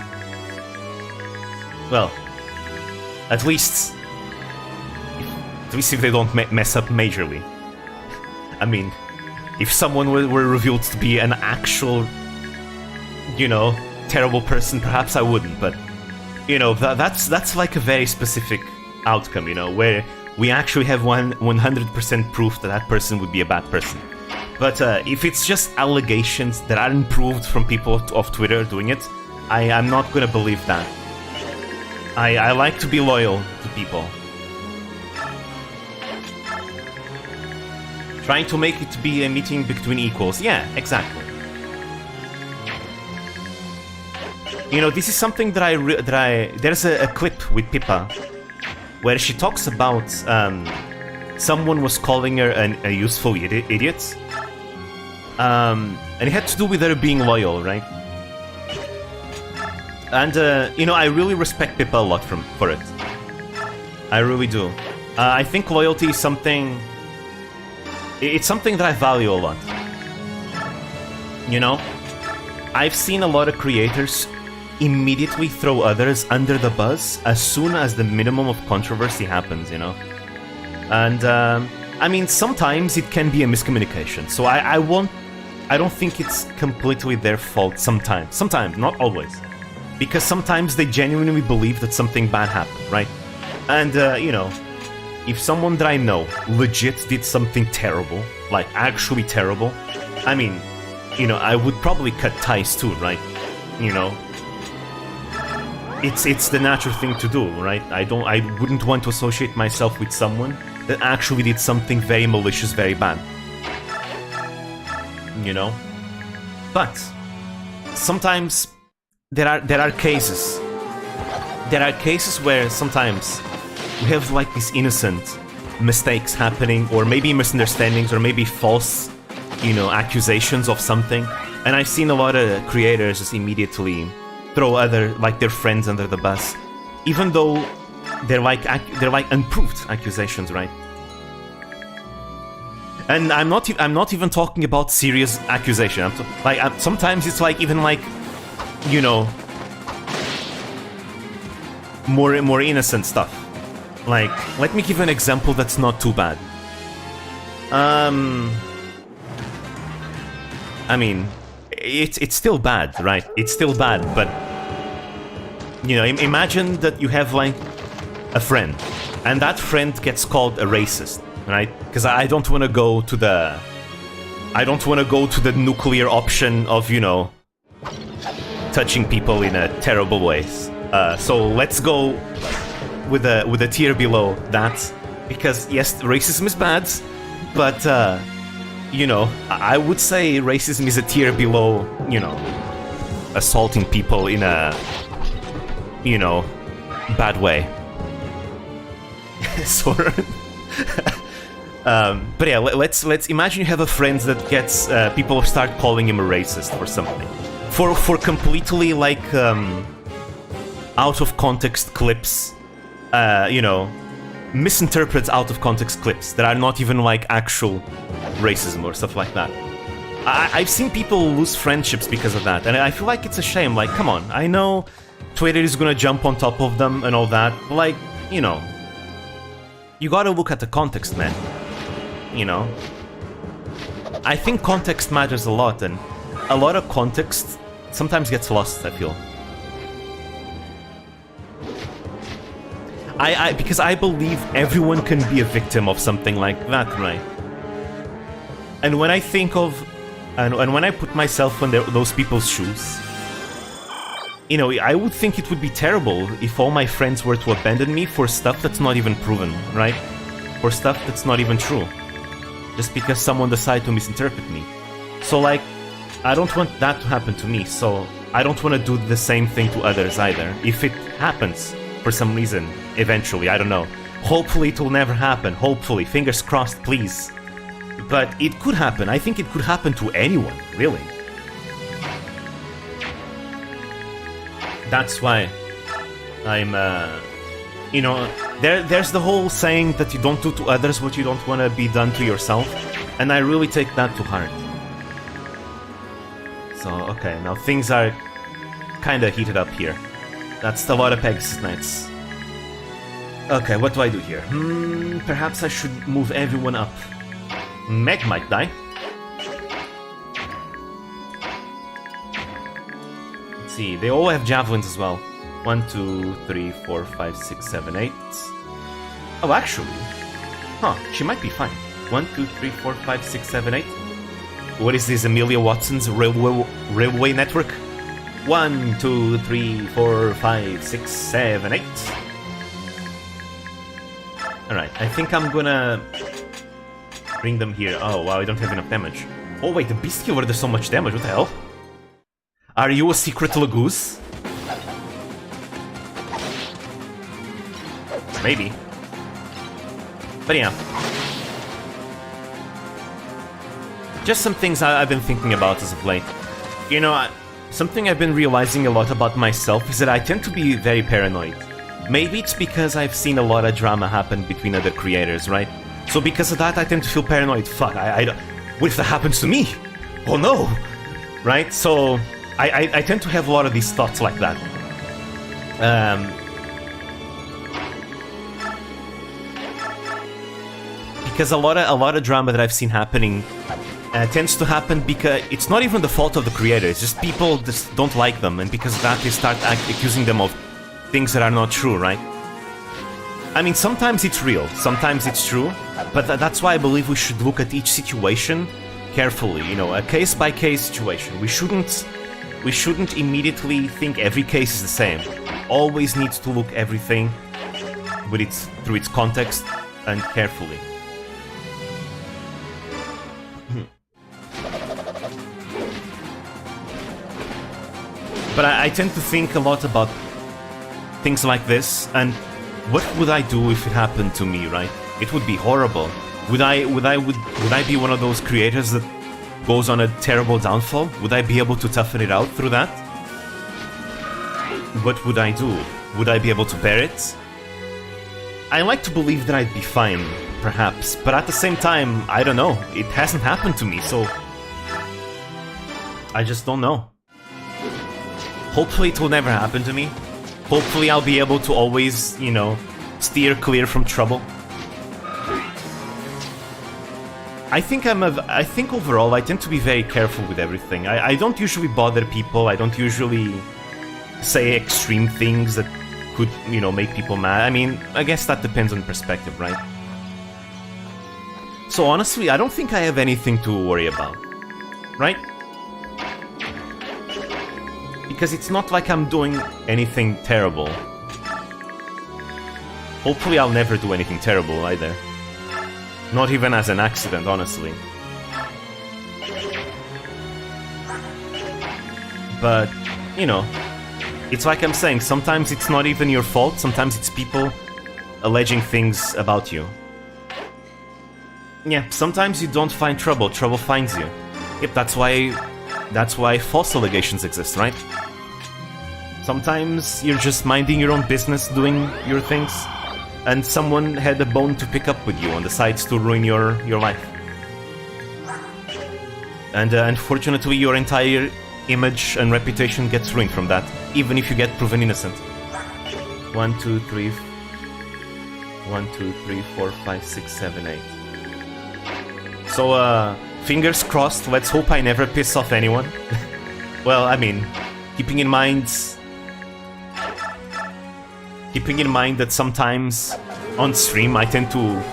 Well, at least if they don't mess up majorly. I mean, if someone were revealed to be an actual, you know, terrible person, perhaps I wouldn't, but, you know, that's like a very specific outcome, you know, where we actually have 100% proof that that person would be a bad person. But if it's just allegations that aren't proved from people off Twitter doing it, I'm not gonna believe that. I like to be loyal to people. Trying to make it to be a meeting between equals. Yeah, exactly. You know, this is something that there's a clip with Pippa where she talks about someone was calling her a useful idiot. And it had to do with her being loyal, right? And, you know, I really respect Pippa a lot for it. I really do. I think loyalty is something... It's something that I value a lot. You know? I've seen a lot of creators immediately throw others under the bus as soon as the minimum of controversy happens, you know? And, I mean, sometimes it can be a miscommunication, so I don't think it's completely their fault sometimes. Sometimes, not always. Because sometimes they genuinely believe that something bad happened, right? And, you know, if someone that I know legit did something terrible, like actually terrible, I mean, you know, I would probably cut ties too, right? You know? It's the natural thing to do, right? I wouldn't want to associate myself with someone that actually did something very malicious, very bad. You know? But sometimes there are cases where sometimes we have like these innocent mistakes happening, or maybe misunderstandings, or maybe false, you know, accusations of something, and I've seen a lot of creators just immediately throw their friends under the bus, even though they're like unproved accusations, right? And I'm not even talking about serious accusation. Sometimes it's like even like, you know, more innocent stuff. Like, let me give you an example that's not too bad. I mean, it's still bad, right? It's still bad, but You know, imagine that you have like a friend, and that friend gets called a racist, right? Because I don't want to go to the... I don't want to go to the nuclear option of, you know, touching people in a terrible ways. So let's go with a tier below that, because yes, racism is bad, but you know, I would say racism is a tier below, you know, assaulting people in a, you know, bad way. Sort of. But yeah, let's imagine you have a friend that gets people start calling him a racist or something for completely like out of context clips, you know, misinterprets out of context clips that are not even like actual racism or stuff like that. I've seen people lose friendships because of that, and I feel like it's a shame. Like, come on, I know Twitter is gonna jump on top of them and all that, but like, you know, you gotta look at the context, man. You know, I think context matters a lot, and a lot of context sometimes gets lost, I feel. Because I believe everyone can be a victim of something like that, right? And when I think of, and when I put myself in those people's shoes, you know, I would think it would be terrible if all my friends were to abandon me for stuff that's not even proven, right? For stuff that's not even true. Just because someone decided to misinterpret me. So like, I don't want that to happen to me, so I don't want to do the same thing to others either. If it happens, for some reason, eventually, I don't know. Hopefully it will never happen, hopefully, fingers crossed, please. But it could happen, I think it could happen to anyone, really. That's why I'm, you know, there's the whole saying that you don't do to others what you don't want to be done to yourself, and I really take that to heart. So, okay, now things are kinda heated up here. That's a lot of Pegasus Knights. Okay, what do I do here? Perhaps I should move everyone up. Meg might die. Let's see, they all have javelins as well. 1, 2, 3, 4, 5, 6, 7, 8. Oh, actually. Huh, she might be fine. 1, 2, 3, 4, 5, 6, 7, 8. What is this, Amelia Watson's railway network? 1, 2, 3, 4, 5, 6, 7, 8. Alright, I think I'm gonna bring them here. Oh, wow, I don't have enough damage. Oh, wait, the beast killer does so much damage. What the hell? Are you a secret Lagoose? Maybe. But yeah. Just some things I've been thinking about as of late. You know, something I've been realizing a lot about myself is that I tend to be very paranoid. Maybe it's because I've seen a lot of drama happen between other creators, right? So because of that, I tend to feel paranoid. Fuck, I don't... What if that happens to me? Oh no! Right? So, I tend to have a lot of these thoughts like that. Because a lot of drama that I've seen happening tends to happen because it's not even the fault of the creator, it's just people just don't like them, and because of that they start accusing them of things that are not true, right? I mean, sometimes it's real, sometimes it's true, but that's why I believe we should look at each situation carefully, you know, a case-by-case situation. We shouldn't immediately think every case is the same. Always needs to look everything with through its context and carefully. But I tend to think a lot about things like this, and what would I do if it happened to me, right? It would be horrible. Would I be one of those creators that goes on a terrible downfall? Would I be able to toughen it out through that? What would I do? Would I be able to bear it? I like to believe that I'd be fine, perhaps, but at the same time, I don't know. It hasn't happened to me, so I just don't know. Hopefully it will never happen to me. Hopefully I'll be able to always, you know, steer clear from trouble. I think overall I tend to be very careful with everything. I don't usually bother people, I don't usually say extreme things that could, you know, make people mad. I mean, I guess that depends on perspective, right? So honestly, I don't think I have anything to worry about, right? Because it's not like I'm doing anything terrible. Hopefully I'll never do anything terrible either. Not even as an accident, honestly. But, you know, it's like I'm saying, sometimes it's not even your fault, sometimes it's people alleging things about you. Yeah, sometimes you don't find trouble, trouble finds you. Yep, that's why false allegations exist, right? Sometimes you're just minding your own business, doing your things, and someone had a bone to pick up with you and decides to ruin your life. And unfortunately, your entire image and reputation gets ruined from that, even if you get proven innocent. 1, 2, 3... 1, 2, 3, 4, 5, 6, 7, 8. So, fingers crossed, let's hope I never piss off anyone. Well, I mean, keeping in mind that sometimes on stream I tend to,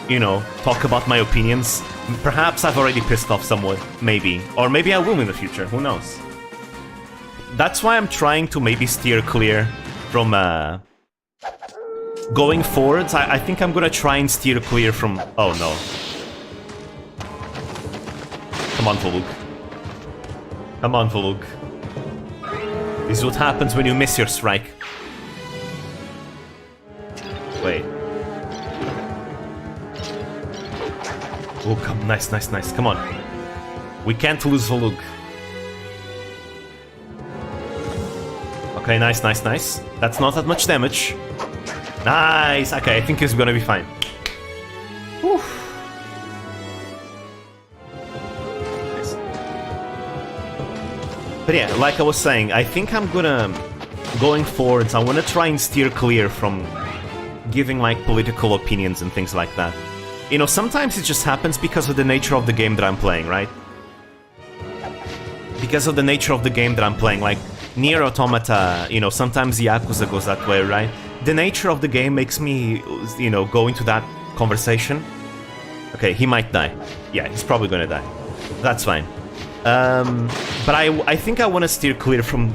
you know, talk about my opinions. Perhaps I've already pissed off someone, maybe. Or maybe I will in the future, who knows. That's why I'm trying to maybe steer clear from, going forwards. I think I'm gonna try and steer clear from... Oh no. Come on, Volug. Come on, Volug. This is what happens when you miss your strike. Wait. Oh, come, nice, nice, nice. Come on. We can't lose Volug. Okay, nice, nice, nice. That's not that much damage. Nice. Okay, I think he's gonna be fine. Whew. Nice. But yeah, like I was saying, I think I'm gonna... Going forwards, I wanna try and steer clear from giving like political opinions and things like that. You know, sometimes it just happens because of the nature of the game that I'm playing, right? Because of the nature of the game that I'm playing, like Nier Automata, you know, sometimes Yakuza goes that way, right? The nature of the game makes me, you know, go into that conversation. Okay, he might die. Yeah, he's probably gonna die. That's fine. But I think I want to steer clear from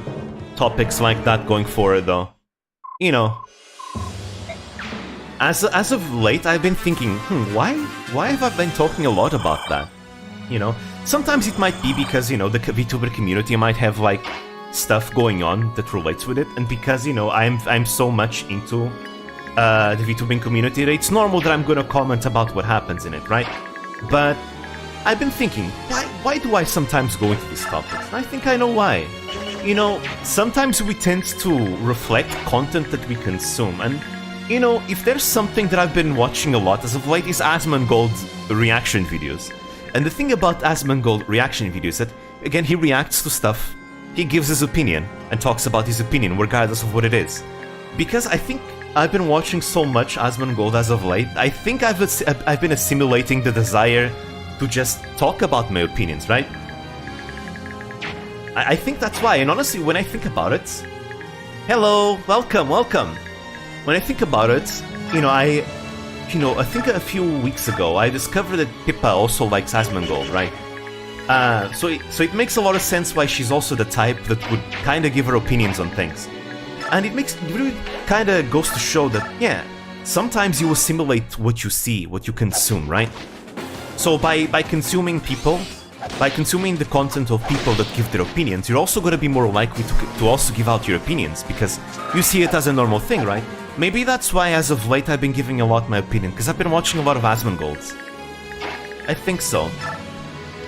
topics like that going forward, though. You know, as of late, I've been thinking, why have I been talking a lot about that? You know, sometimes it might be because, you know, the VTuber community might have like stuff going on that relates with it, and because, you know, I'm so much into the VTubing community, it's normal that I'm gonna comment about what happens in it, right? But I've been thinking, why do I sometimes go into these topics? And I think I know why. You know, sometimes we tend to reflect content that we consume, and you know, if there's something that I've been watching a lot as of late is Asmongold's reaction videos. And the thing about Asmongold reaction videos is that, again, he reacts to stuff, he gives his opinion, and talks about his opinion, regardless of what it is. Because I think I've been watching so much Asmongold as of late, I think I've been assimilating the desire to just talk about my opinions, right? I think that's why, and honestly, when I think about it... Hello, welcome, welcome! When I think about it, you know, I think a few weeks ago, I discovered that Pippa also likes Asmongold, right? So it makes a lot of sense why she's also the type that would kind of give her opinions on things. And it really kind of goes to show that, yeah, sometimes you assimilate what you see, what you consume, right? So by consuming people, by consuming the content of people that give their opinions, you're also going to be more likely to also give out your opinions, because you see it as a normal thing, right? Maybe that's why as of late I've been giving a lot my opinion, because I've been watching a lot of Asmongolds. I think so.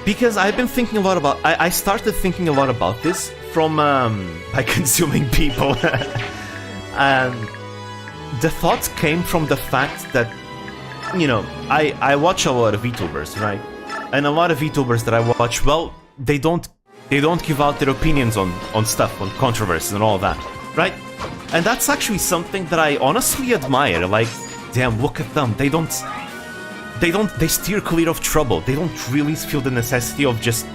Because I've been thinking a lot about... I started thinking a lot about this from, by consuming people. And the thoughts came from the fact that, you know, I watch a lot of VTubers, right? And a lot of VTubers that I watch, well, they don't give out their opinions on stuff, on controversies and all that, right? And that's actually something that I honestly admire. Like, damn, look at them. They steer clear of trouble. They don't really feel the necessity of just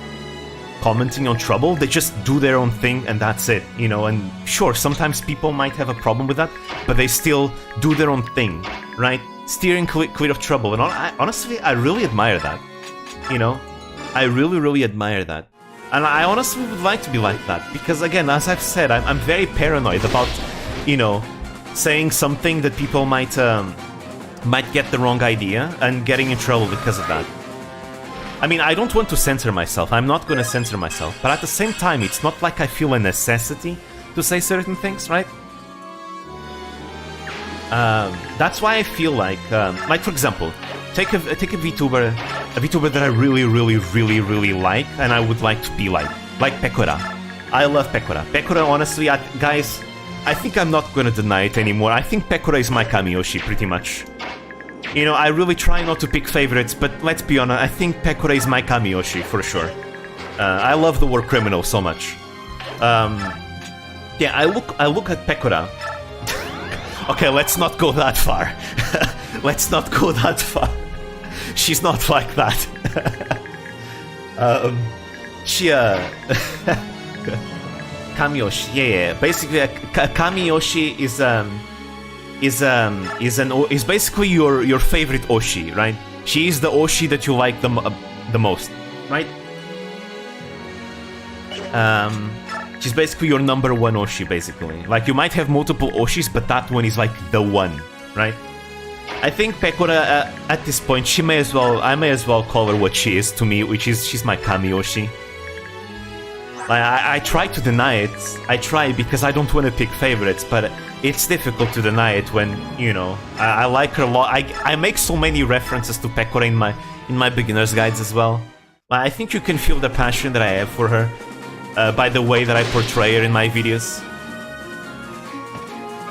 commenting on Trouble. They just do their own thing and that's it, you know. And sure, sometimes people might have a problem with that, but they still do their own thing, right? Steering clear of Trouble. And honestly, I really admire that, you know. I really admire that. And I honestly would like to be like that, because again, as I've said, I'm very paranoid about, you know, saying something that people might get the wrong idea and getting in trouble because of that. I mean, I don't want to censor myself, I'm not gonna censor myself, but at the same time, it's not like I feel a necessity to say certain things, right? That's why I feel like for example, take a VTuber that I really like, and I would like to be like Pekora. I love Pekora. Pekora, honestly, guys, I think I'm not gonna deny it anymore. I think Pekora is my Kamiyoshi, pretty much. You know, I really try not to pick favorites, but let's be honest, I think Pekora is my Kamiyoshi, for sure. I love the word criminal so much. Yeah, I look at Pekora. Okay, let's not go that far. Let's not go that far. She's not like that. Kamiyoshi, yeah. Basically, Kamiyoshi is basically your favorite Oshi, right? She is the Oshi that you like the most, right? She's basically your number one Oshi, basically. Like, you might have multiple Oshis, but that one is like the one, right? I think Pekora, at this point, I may as well call her what she is to me, which is, she's my Kamiyoshi. I try to deny it. I try because I don't want to pick favorites, but it's difficult to deny it when, you know, I like her a lot. I make so many references to Pekora in my beginner's guides as well. I think you can feel the passion that I have for her by the way that I portray her in my videos.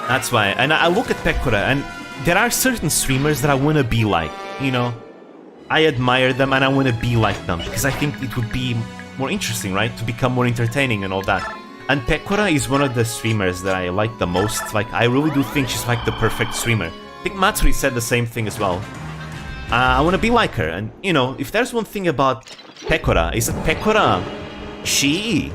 That's why. And I look at Pekora, and there are certain streamers that I want to be like, you know. I admire them and I want to be like them, because I think it would be more interesting, right? To become more entertaining and all that. And Pekora is one of the streamers that I like the most. Like, I really do think she's like the perfect streamer. I think Matsuri said the same thing as well. I want to be like her, and you know, if there's one thing about Pekora, is that Pekora, she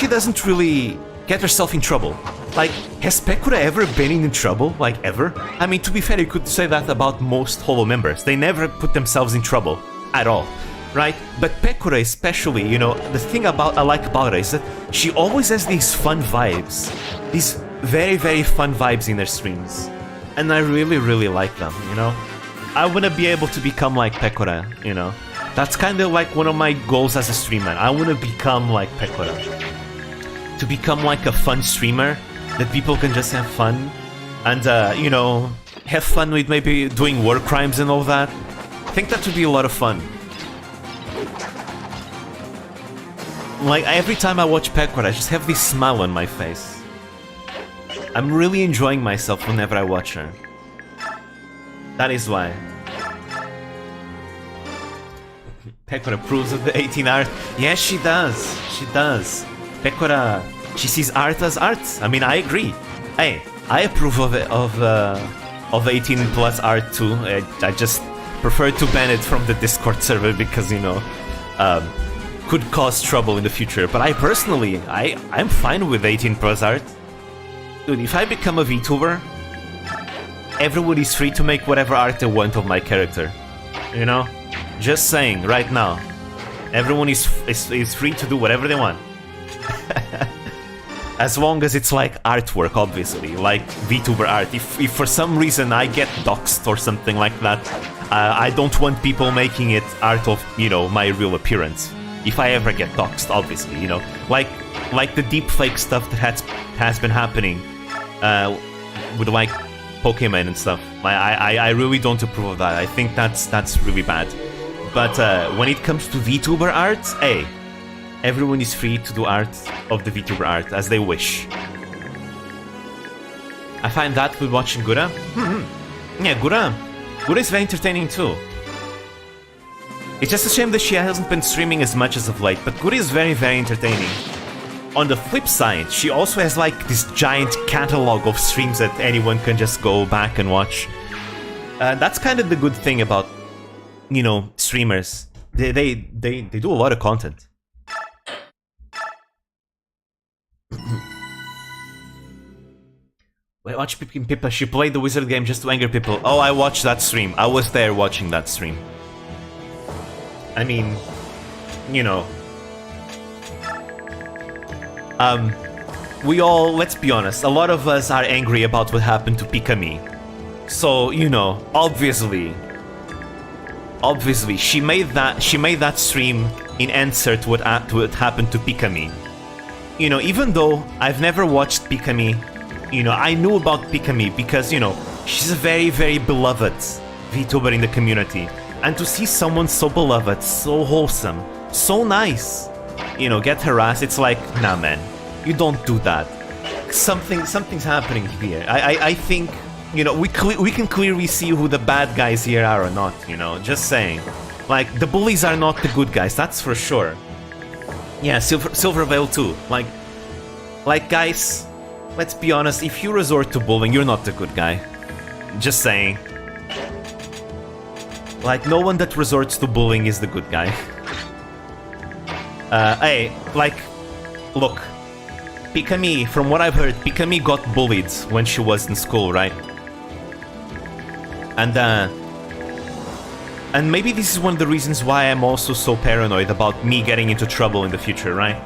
doesn't really get herself in trouble. Like, has Pekora ever been in trouble? Like, ever? I mean, to be fair, you could say that about most Holo members. They never put themselves in trouble. At all. Right? But Pekora especially, you know, the thing I like about her is that she always has these fun vibes. These very fun vibes in her streams. And I really like them, you know? I want to be able to become like Pekora, you know? That's kind of like one of my goals as a streamer. I want to become like Pekora. To become like a fun streamer that people can just have fun. And, you know, have fun with maybe doing war crimes and all that. I think that would be a lot of fun. Like, every time I watch Pekora, I just have this smile on my face. I'm really enjoying myself whenever I watch her. That is why. Pekora approves of the 18 art. Yes, she does. She does. Pekora, she sees art as art. I mean, I agree. Hey, I approve of 18 plus art too. I just prefer to ban it from the Discord server because, you know, could cause trouble in the future. But I personally, I'm fine with 18 plus art. Dude, if I become a VTuber, everyone is free to make whatever art they want of my character. You know? Just saying, right now. Everyone is free to do whatever they want. As long as it's like artwork, obviously, like VTuber art. If for some reason I get doxxed or something like that, I don't want people making it art of, you know, my real appearance. If I ever get doxxed, obviously, you know, like the deepfake stuff that has been happening with like Pokemon and stuff. I really don't approve of that. I think that's really bad. But when it comes to VTuber art, hey, everyone is free to do art of the VTuber art as they wish. I find that with watching Gura. Yeah, Gura is very entertaining too. It's just a shame that she hasn't been streaming as much as of late, but Gura is very entertaining. On the flip side, she also has like this giant catalog of streams that anyone can just go back and watch. That's kind of the good thing about, you know, streamers. They do a lot of content. Wait, watch Pippa. She played the wizard game just to anger people. Oh, I watched that stream. I was there watching that stream. I mean, you know. We all, let's be honest, a lot of us are angry about what happened to Pikami. So, you know, obviously, she made that stream in answer to what happened to Pikami. You know, even though I've never watched Pikami, you know, I knew about Pikami because, you know, she's a very, very beloved VTuber in the community. And to see someone so beloved, so wholesome, so nice, you know, get harassed, it's like, nah, man, you don't do that. Something's happening here. I think, you know, we can clearly see who the bad guys here are or not, you know, just saying. Like, the bullies are not the good guys, that's for sure. Yeah, Silver Veil too. Like guys, let's be honest, if you resort to bullying, you're not the good guy. Just saying. Like, no one that resorts to bullying is the good guy. Hey, like, look. Pikami, from what I've heard, Pikami got bullied when she was in school, right? And maybe this is one of the reasons why I'm also so paranoid about me getting into trouble in the future, right?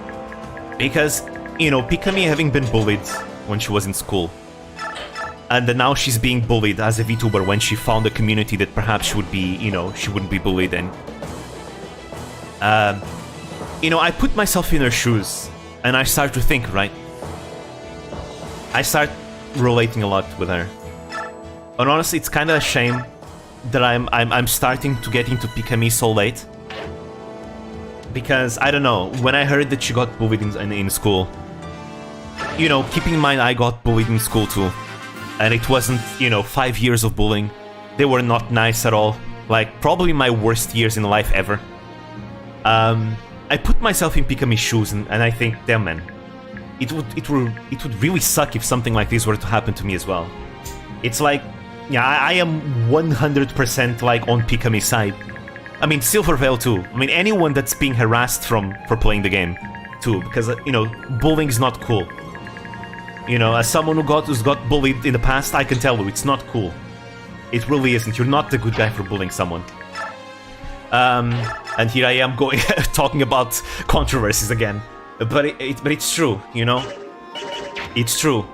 Because, you know, Pikami having been bullied when she was in school, and now she's being bullied as a VTuber when she found a community that perhaps she would be, you know, she wouldn't be bullied in. You know, I put myself in her shoes, and I start to think, right? I start relating a lot with her. And honestly, it's kind of a shame that I'm starting to get into Pikami so late. Because, I don't know, when I heard that she got bullied in school, you know, keeping in mind I got bullied in school too. And it wasn't, you know, 5 years of bullying. They were not nice at all. Like, probably my worst years in life ever. I put myself in Pikami's shoes and I think, damn man, it would really suck if something like this were to happen to me as well. It's like, yeah, I am 100% like on Pikami's side. I mean, Silver Veil too. I mean, anyone that's being harassed for playing the game too, because, you know, bullying is not cool. You know, as someone who's got bullied in the past, I can tell you, it's not cool. It really isn't. You're not the good guy for bullying someone. And here I am going talking about controversies again. But it's true, you know? It's true.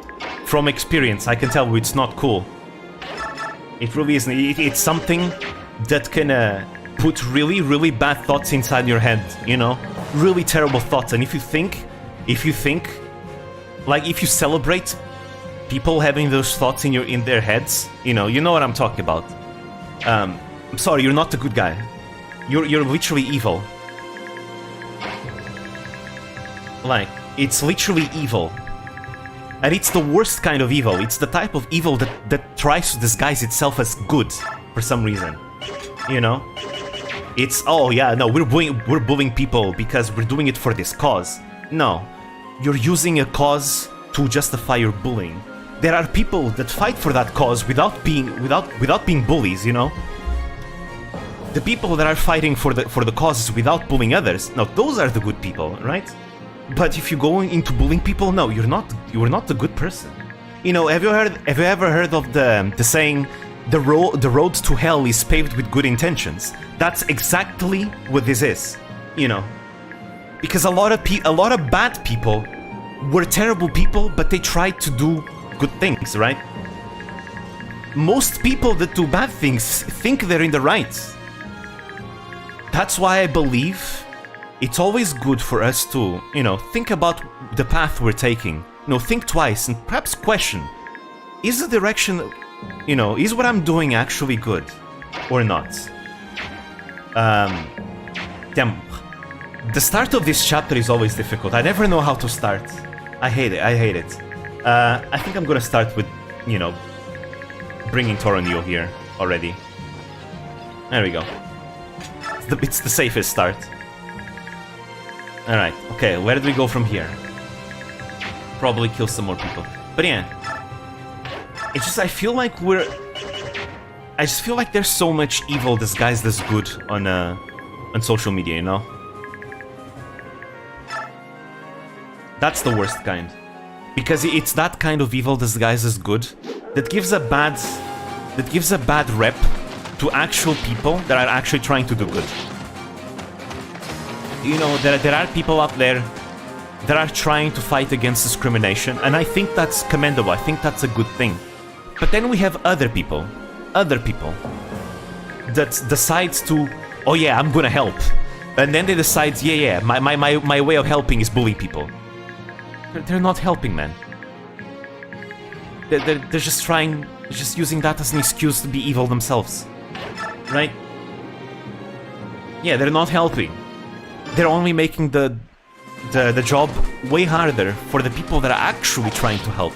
From experience, I can tell you it's not cool. It really isn't. It's something that can put really, really bad thoughts inside your head, you know? Really terrible thoughts. And if you think, like, if you celebrate people having those thoughts in their heads, you know what I'm talking about. I'm sorry, you're not a good guy. You're literally evil. Like, it's literally evil. And it's the worst kind of evil. It's the type of evil that tries to disguise itself as good for some reason. You know? It's, oh yeah, no, we're bullying people because we're doing it for this cause. No. You're using a cause to justify your bullying. There are people that fight for that cause without being bullies, you know? The people that are fighting for the causes without bullying others, no, those are the good people, right? But if you go into bullying people, no, you're not a good person. You know, have you ever heard of the saying, the road to hell is paved with good intentions? That's exactly what this is, you know. Because a lot of bad people were terrible people, but they tried to do good things, right? Most people that do bad things think they're in the right. That's why I believe it's always good for us to, you know, think about the path we're taking. You know, think twice and perhaps question, is the direction, you know, is what I'm doing actually good or not? Damn. The start of this chapter is always difficult. I never know how to start. I hate it. I think I'm gonna start with, you know, bringing Toronio here already. There we go. It's the safest start. Alright, okay, where do we go from here? Probably kill some more people. But yeah. It's just, I just feel like there's so much evil disguised as good on social media, you know? That's the worst kind. Because it's that kind of evil disguised as good that gives a bad rep to actual people that are actually trying to do good. You know, there are people out there that are trying to fight against discrimination, and I think that's commendable. I think that's a good thing. But then we have other people that decides to, oh yeah, I'm gonna help, and then they decide, yeah, my way of helping is bullying people. They're not helping, man. They're just trying, just using that as an excuse to be evil themselves, right? Yeah, they're not helping. They're only making the job way harder for the people that are actually trying to help.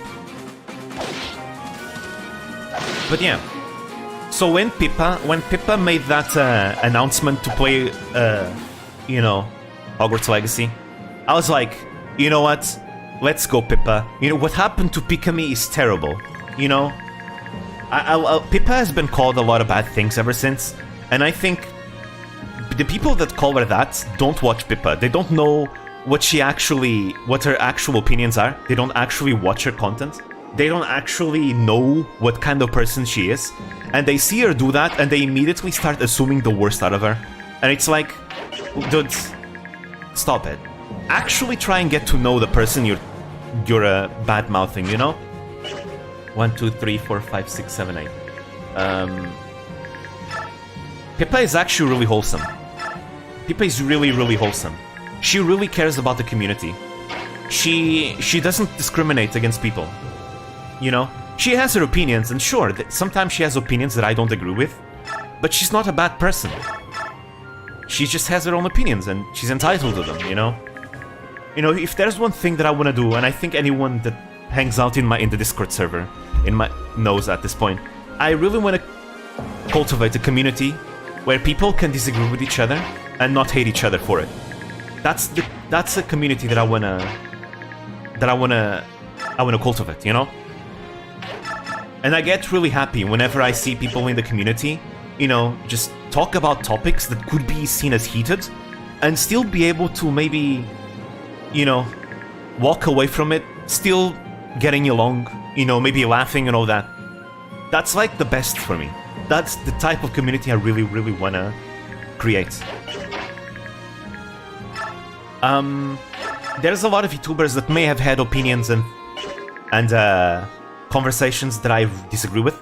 But yeah, so when Pippa made that announcement to play, you know, Hogwarts Legacy, I was like, you know what? Let's go, Pippa. You know, what happened to Pikami is terrible. You know, Pippa has been called a lot of bad things ever since, and I think the people that call her that don't watch Pippa. They don't know what her actual opinions are. They don't actually watch her content. They don't actually know what kind of person she is, and they see her do that, and they immediately start assuming the worst out of her. And it's like, dude, stop it. Actually try and get to know the person you're bad-mouthing, you know? 1, 2, 3, 4, 5, 6, 7, 8. Pippa is actually really wholesome. Pippa is really, really wholesome. She really cares about the community. She doesn't discriminate against people. You know? She has her opinions, and sure, sometimes she has opinions that I don't agree with, but she's not a bad person. She just has her own opinions, and she's entitled to them, you know? You know, if there's one thing that I want to do, and I think anyone that hangs out in the Discord server knows at this point, I really want to cultivate a community where people can disagree with each other and not hate each other for it. That's a community that I wanna cultivate, you know? And I get really happy whenever I see people in the community, you know, just talk about topics that could be seen as heated and still be able to maybe, you know, walk away from it, still getting along, you know, maybe laughing and all that. That's like the best for me. That's the type of community I really, really wanna create. There's a lot of YouTubers that may have had opinions and conversations that I disagree with,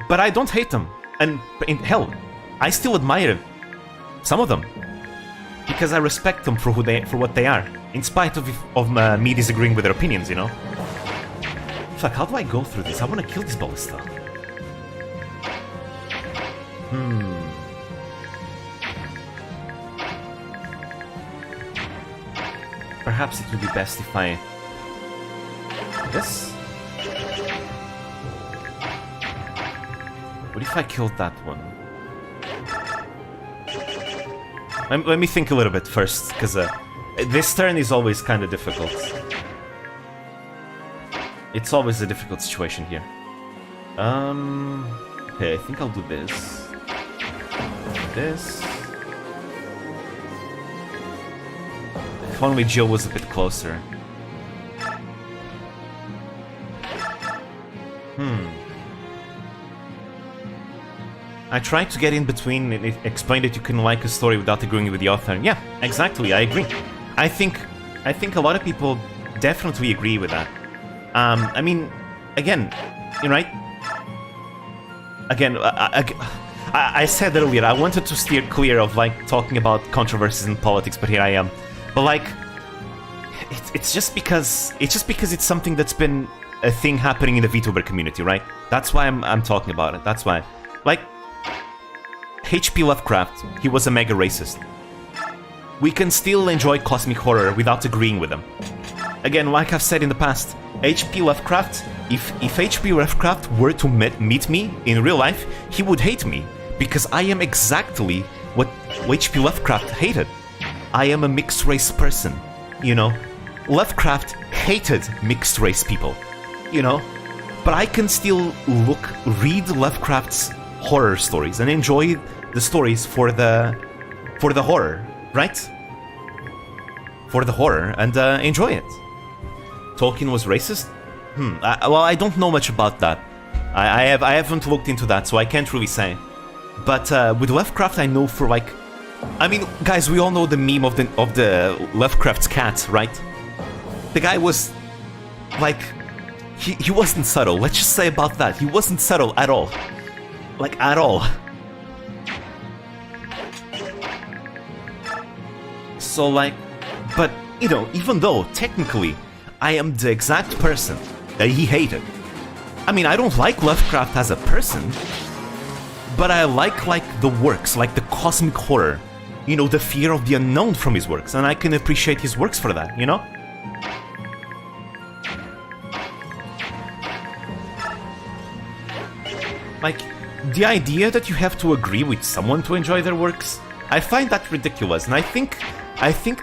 but I don't hate them. And hell, I still admire some of them because I respect them for what they are, in spite of me disagreeing with their opinions, you know? Fuck, how do I go through this? I want to kill this ballista. Perhaps it would be best if I... This? What if I killed that one? Let me think a little bit first, because this turn is always kind of difficult. It's always a difficult situation here. Okay, I think I'll do this. This. If only Jill was a bit closer. I tried to get in between and explain that you can like a story without agreeing with the author. Yeah, exactly, I agree. I think a lot of people definitely agree with that. I mean, again, you're right. Again, I said earlier, I wanted to steer clear of, like, talking about controversies in politics, but here I am. But, like, it's just because it's something that's been a thing happening in the VTuber community, right? That's why I'm talking about it. That's why. Like, H.P. Lovecraft, he was a mega racist. We can still enjoy cosmic horror without agreeing with him. Again, like I've said in the past, H.P. Lovecraft, if H.P. Lovecraft were to meet me in real life, he would hate me, because I am exactly what H.P. Lovecraft hated. I am a mixed race person, you know? Lovecraft hated mixed race people, you know? But I can still read Lovecraft's horror stories and enjoy the stories for the horror, right? For the horror, and enjoy it. Tolkien was racist? Well, I don't know much about that. I haven't looked into that, so I can't really say. But with Lovecraft, I know for like, I mean, guys, we all know the meme of the Lovecraft's cat, right? The guy was like, he wasn't subtle. Let's just say about that, he wasn't subtle at all, like at all. So like, but you know, even though technically I am the exact person that he hated. I mean, I don't like Lovecraft as a person, but I like the works, like the cosmic horror, you know, the fear of the unknown from his works, and I can appreciate his works for that, you know? Like, the idea that you have to agree with someone to enjoy their works, I find that ridiculous, and I think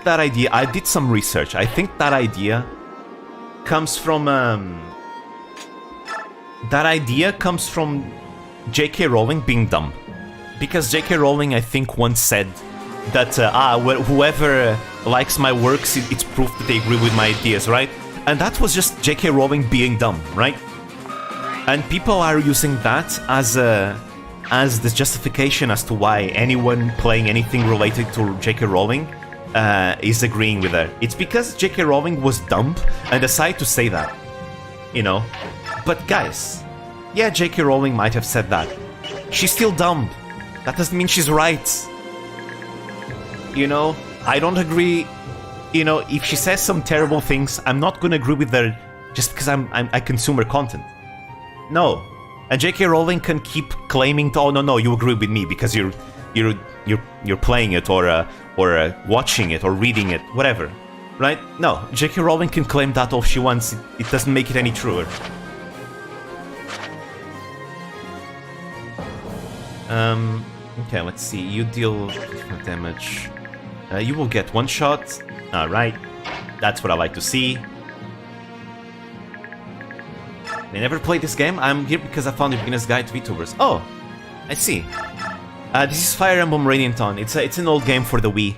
that idea, I did some research, I think that idea comes from, J.K. Rowling being dumb. Because J.K. Rowling, I think, once said that, whoever likes my works, it's proof that they agree with my ideas, right? And that was just J.K. Rowling being dumb, right? And people are using that as the justification as to why anyone playing anything related to J.K. Rowling is agreeing with her. It's because J.K. Rowling was dumb and decided to say that, you know? But guys, yeah, J.K. Rowling might have said that. She's still dumb. That doesn't mean she's right. You know, I don't agree. You know, if she says some terrible things, I'm not gonna agree with her just because I consume her content. No. And J.K. Rowling can keep claiming, oh no, you agree with me because you're playing it or watching it or reading it, whatever, right? No, J.K. Rowling can claim that all she wants. It doesn't make it any truer. Okay, let's see. You deal damage. You will get one shot. Alright. That's what I like to see. They never played this game. I'm here because I found the beginner's guide to Vtubers. Oh, I see. This is Fire Emblem Radiant Dawn. It's an old game for the Wii.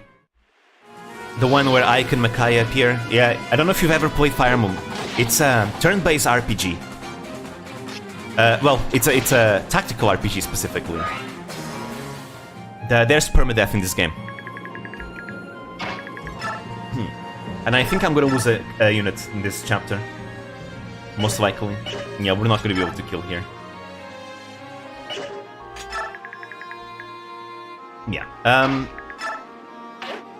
The one where Ike and Micaiah appear. Yeah, I don't know if you've ever played Fire Emblem. It's a turn-based RPG. Well, it's a tactical RPG specifically. There's permadeath in this game. And I think I'm gonna lose a unit in this chapter. Most likely. Yeah, we're not gonna be able to kill here. Yeah.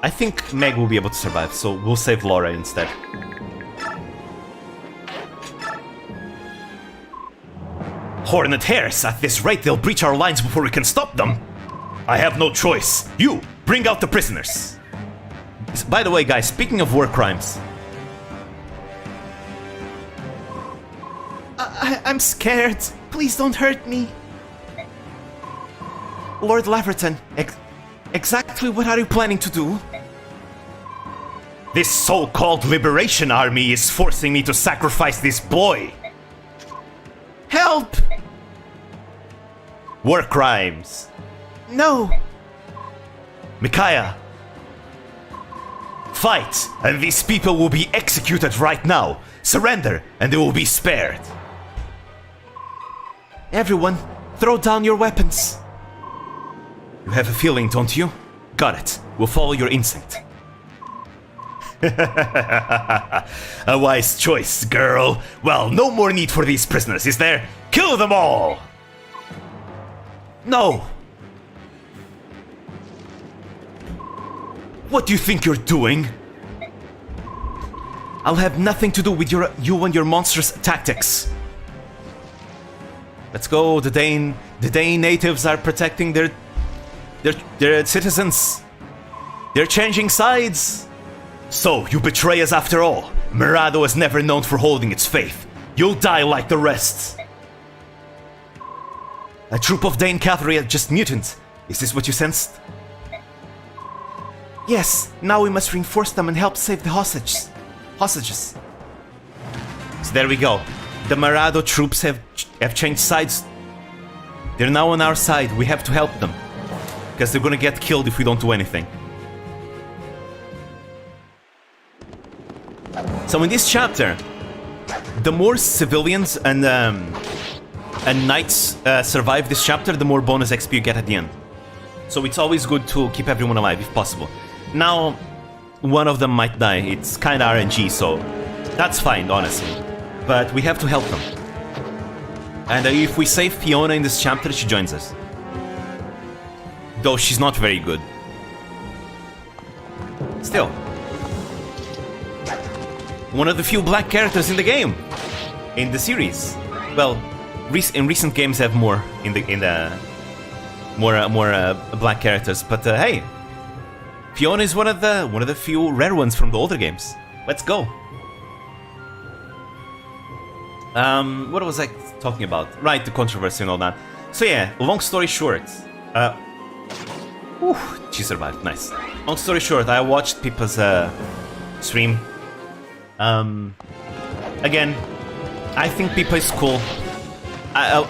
I think Meg will be able to survive, so we'll save Laura instead. Hornet hares! At this rate, they'll breach our lines before we can stop them! I have no choice. You, bring out the prisoners! By the way, guys, speaking of war crimes... I'm scared. Please don't hurt me. Lord Laverton, exactly what are you planning to do? This so-called Liberation Army is forcing me to sacrifice this boy. Help! War crimes. No. Micaiah. Fight, and these people will be executed right now. Surrender, and they will be spared. Everyone, throw down your weapons. You have a feeling, don't you? Got it. We'll follow your instinct. A wise choice, girl. Well, no more need for these prisoners, is there? Kill them all! No! What do you think you're doing? I'll have nothing to do with you and your monstrous tactics. Let's go. The Daein natives are protecting their citizens. They're changing sides. So, you betray us after all. Mirado is never known for holding its faith. You'll die like the rest. A troop of Daein cavalry are just mutants. Is this what you sensed? Yes, now we must reinforce them and help save the hostages. So there we go. The Mirado troops have changed sides. They're now on our side. We have to help them. Because they're gonna get killed if we don't do anything. So in this chapter, the more civilians and knights survive this chapter, the more bonus XP you get at the end. So it's always good to keep everyone alive if possible. Now, one of them might die. It's kinda RNG, so that's fine, honestly. But we have to help them. And if we save Fiona in this chapter, she joins us. Though she's not very good. Still. One of the few black characters in the game. In the series. Well, in recent games have more more black characters, but hey, Fiona is one of the few rare ones from the older games. Let's go. What was I talking about? Right, the controversy and all that. So yeah, long story short, she survived. Nice. Long story short, I watched Pippa's stream. Again, I think Pippa is cool.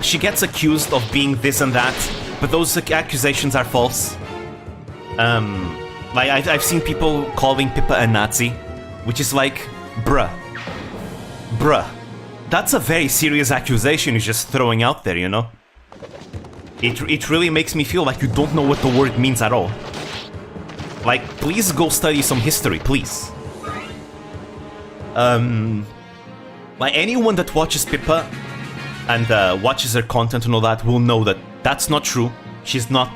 She gets accused of being this and that, but those accusations are false. Like I've seen people calling Pippa a Nazi, which is like, bruh. That's a very serious accusation you're just throwing out there, you know? It really makes me feel like you don't know what the word means at all. Like, please go study some history, please. Like, anyone that watches Pippa and watches her content and all that will know that that's not true. She's not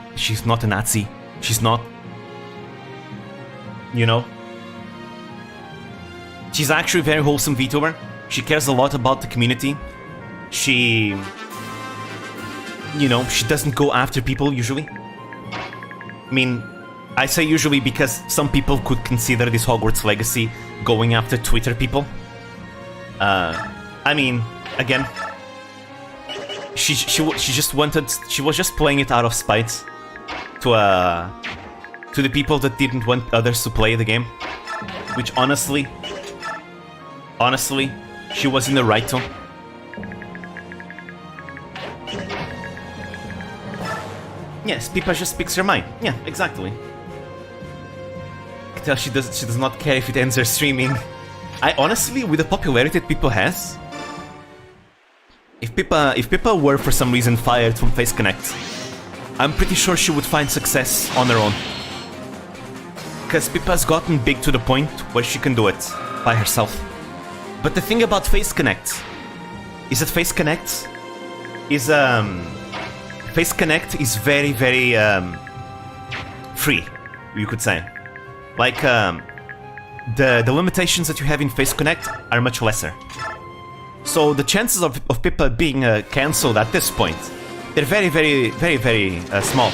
a Nazi. She's not... You know? She's actually a very wholesome VTuber. She cares a lot about the community. She... You know, she doesn't go after people, usually. I mean, I say usually because some people could consider this Hogwarts Legacy going after Twitter people. I mean, again... She just wanted... She was just playing it out of spite. To the people that didn't want others to play the game. Which, honestly... Honestly, she was in the right to. Yes, Pippa just speaks her mind. Yeah, exactly. I can tell she does not care if it ends her streaming. I honestly, with the popularity that Pippa has, if Pippa were for some reason fired from Face Connect, I'm pretty sure she would find success on her own. Because Pippa's gotten big to the point where she can do it by herself. But the thing about Face Connect is that Face Connect is very, very free, you could say. Like the limitations that you have in Face Connect are much lesser. So the chances of Pippa being cancelled at this point, they're very, very, very, very small.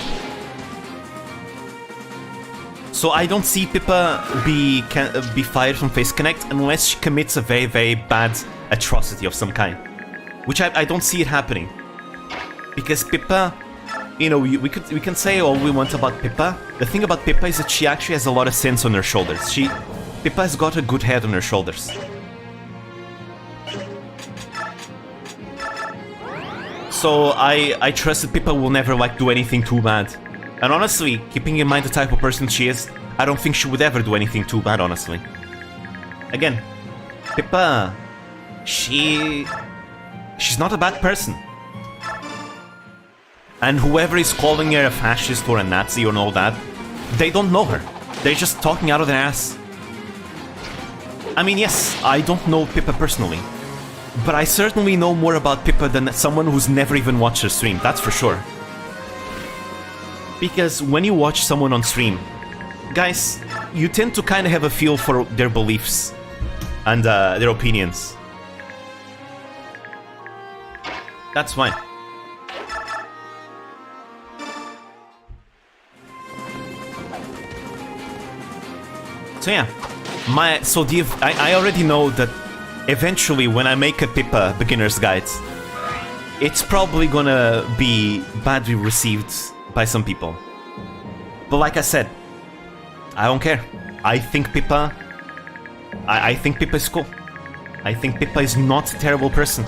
So I don't see Pippa be fired from Face Connect unless she commits a very, very bad atrocity of some kind. Which I don't see it happening. Because Pippa, you know, we can say all we want about Pippa. The thing about Pippa is that she actually has a lot of sense on her shoulders. Pippa has got a good head on her shoulders. So I trust that Pippa will never like do anything too bad. And honestly, keeping in mind the type of person she is, I don't think she would ever do anything too bad, honestly. Again, Pippa, she's not a bad person. And whoever is calling her a fascist or a Nazi or all that, they don't know her. They're just talking out of their ass. I mean, yes, I don't know Pippa personally. But I certainly know more about Pippa than someone who's never even watched her stream, that's for sure. Because when you watch someone on stream, guys, you tend to kind of have a feel for their beliefs and their opinions. That's fine. So yeah, I already know that eventually when I make a Pippa beginner's guide, it's probably gonna be badly received by some people. But like I said, I don't care. I think Pippa... I think Pippa is cool. I think Pippa is not a terrible person.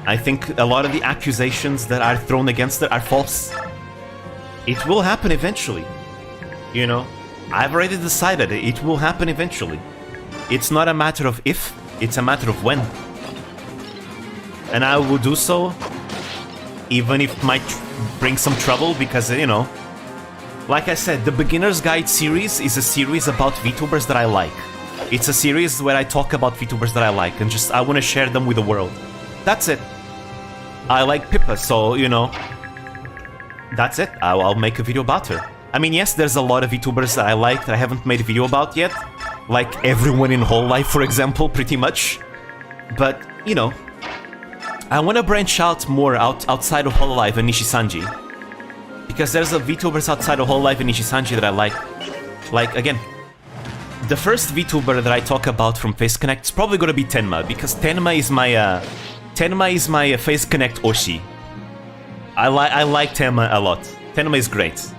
I think a lot of the accusations that are thrown against her are false. It will happen eventually. You know? I've already decided it will happen eventually. It's not a matter of if, it's a matter of when. and I will do so, even if it might bring some trouble, because, you know, like I said, the Beginner's Guide series is a series about VTubers that I like. It's a series where I talk about VTubers that I like, and just I want to share them with the world. That's it. I like Pippa, so, you know, that's it. I'll make a video about her. I mean, yes, there's a lot of VTubers that I like that I haven't made a video about yet. Like everyone in Whole Life, for example, pretty much. But, you know, I want to branch out more outside of Whole Life and Nishisanji. Because there's a VTubers outside of Whole Life and Nishisanji that I like. Like, again, the first VTuber that I talk about from Face Connect is probably gonna be Tenma, because Tenma is my Face Connect Oshi. I like Tenma a lot. Tenma is great.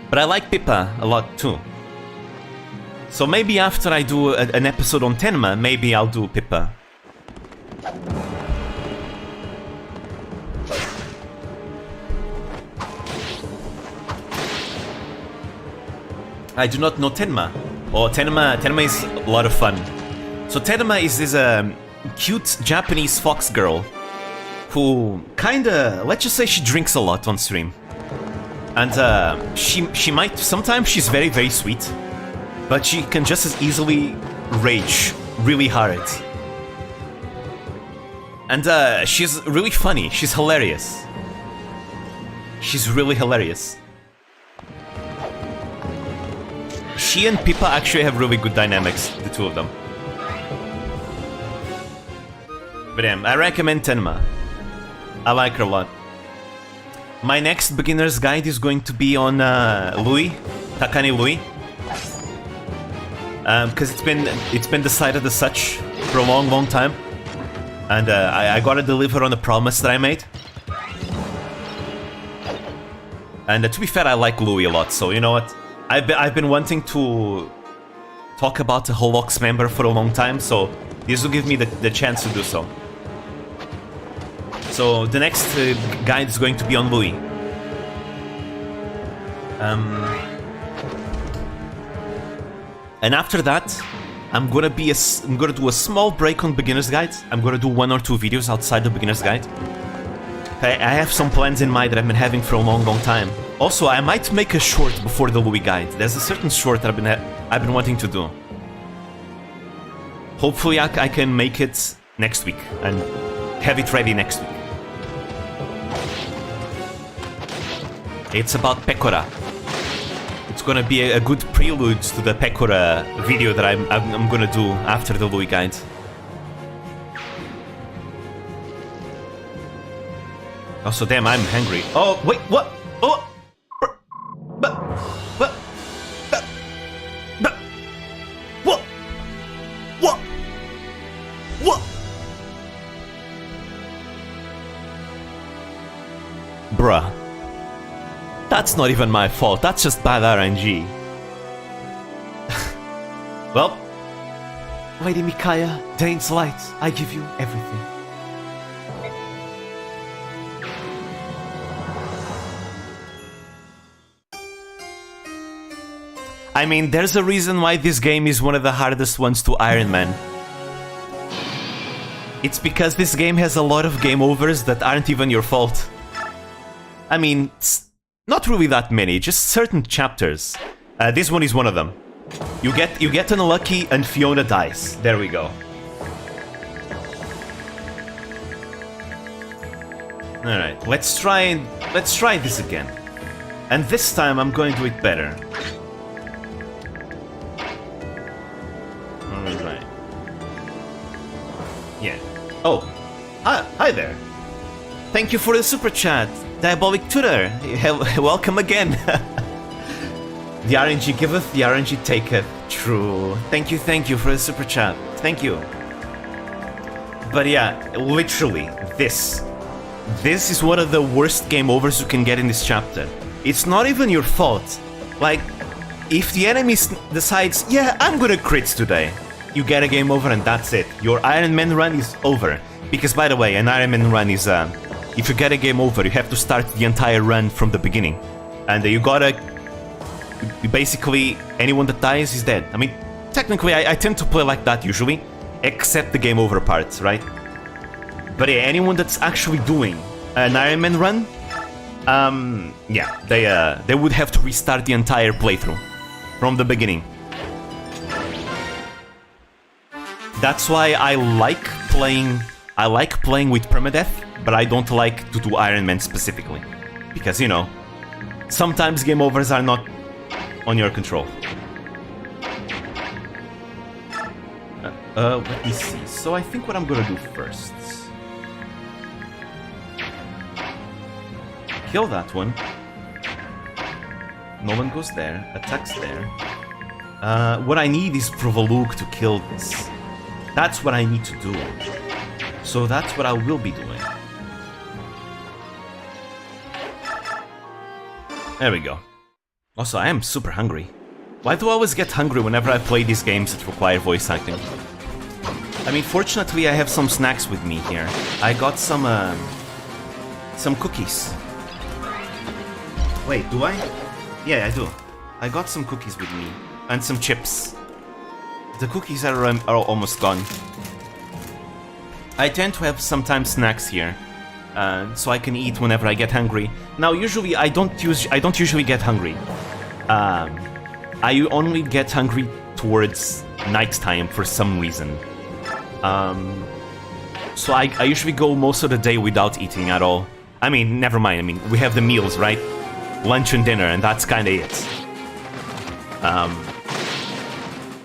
But I like Pippa a lot too. So maybe after I do an episode on Tenma, maybe I'll do Pippa. I do not know Tenma. Oh, Tenma is a lot of fun. So Tenma is this cute Japanese fox girl who kinda, let's just say she drinks a lot on stream. And she might, sometimes she's very, very sweet, but she can just as easily rage really hard. And she's really funny, she's hilarious. She's really hilarious. She and Pippa actually have really good dynamics, the two of them. But yeah, I recommend Tenma. I like her a lot. My next beginner's guide is going to be on Louis, Takane Louis. Because it's been decided as such for a long time. And I gotta deliver on the promise that I made. And to be fair, I like Louis a lot, so you know what? I've been wanting to talk about a Holox member for a long time, so this will give me the chance to do so. So the next guide is going to be on Louis. And after that, I'm gonna do a small break on Beginner's Guide. I'm gonna do 1 or 2 videos outside the Beginner's Guide. I have some plans in mind that I've been having for a long time. Also, I might make a short before the Louis guide. There's a certain short that I've been wanting to do. Hopefully I can make it next week and have it ready next week. It's about Pecora. It's gonna be a good prelude to the Pecora video that I'm gonna do after the Louis guide. Also, damn, I'm hungry. Oh, wait, what? Oh! Bruh. That's not even my fault, that's just bad RNG. Well, Lady Micaiah, Daein's light, I give you everything. I mean, there's a reason why this game is one of the hardest ones to Iron Man. It's because this game has a lot of game overs that aren't even your fault. I mean, not really that many, just certain chapters. This one is one of them. You get unlucky and Fiona dies. There we go. Alright, let's try this again. And this time I'm going to do it better. Alright. Yeah. Oh. Hi there. Thank you for the super chat. Diabolic Tutor, welcome again. The RNG giveth, the RNG taketh. True. Thank you for the super chat. Thank you. But yeah, literally, this is one of the worst game overs you can get in this chapter. It's not even your fault. Like, if the enemy decides, yeah, I'm gonna crit today, you get a game over and that's it. Your Iron Man run is over. Because by the way, an Iron Man run is if you get a game over, you have to start the entire run from the beginning. And you gotta... Basically, anyone that dies is dead. I mean, technically, I tend to play like that usually. except the game over parts, right? But yeah, anyone that's actually doing an Iron Man run, yeah, they would have to restart the entire playthrough from the beginning. That's why I like playing with permadeath, but I don't like to do Iron Man specifically. Because, you know, sometimes game overs are not on your control. Let me see. So I think what I'm gonna do first... kill that one. No one goes there. Attacks there. What I need is Provoluk to kill this. That's what I need to do. So that's what I will be doing. There we go. Also, I am super hungry. Why do I always get hungry whenever I play these games that require voice acting? I mean, fortunately I have some snacks with me here. I got some cookies. Wait, do I? Yeah, I do. I got some cookies with me. And some chips. The cookies are almost gone. I tend to have sometimes snacks here, so I can eat whenever I get hungry. Now, usually I don't usually get hungry. I only get hungry towards nighttime for some reason. So I usually go most of the day without eating at all. I mean, never mind. I mean, we have the meals, right? Lunch and dinner, and that's kind of it.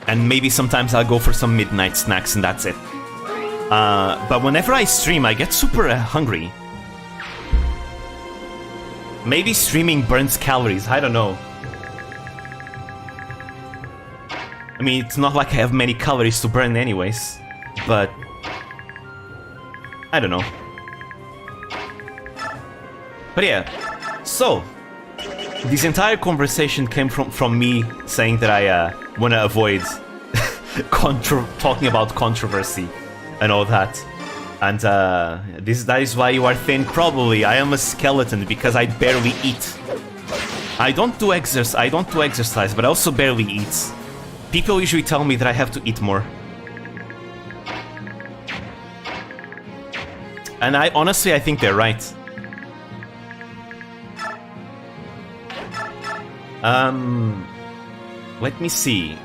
And maybe sometimes I'll go for some midnight snacks and that's it. But whenever I stream, I get super hungry. Maybe streaming burns calories, I don't know. I mean, it's not like I have many calories to burn anyways, but... I don't know. But yeah, so... this entire conversation came from me saying that I want to avoid talking about controversy and all that. And that is why you are thin, probably. I am a skeleton because I barely eat. I don't do exercise, but I also barely eat. People usually tell me that I have to eat more. And honestly, I think they're right. Let me see.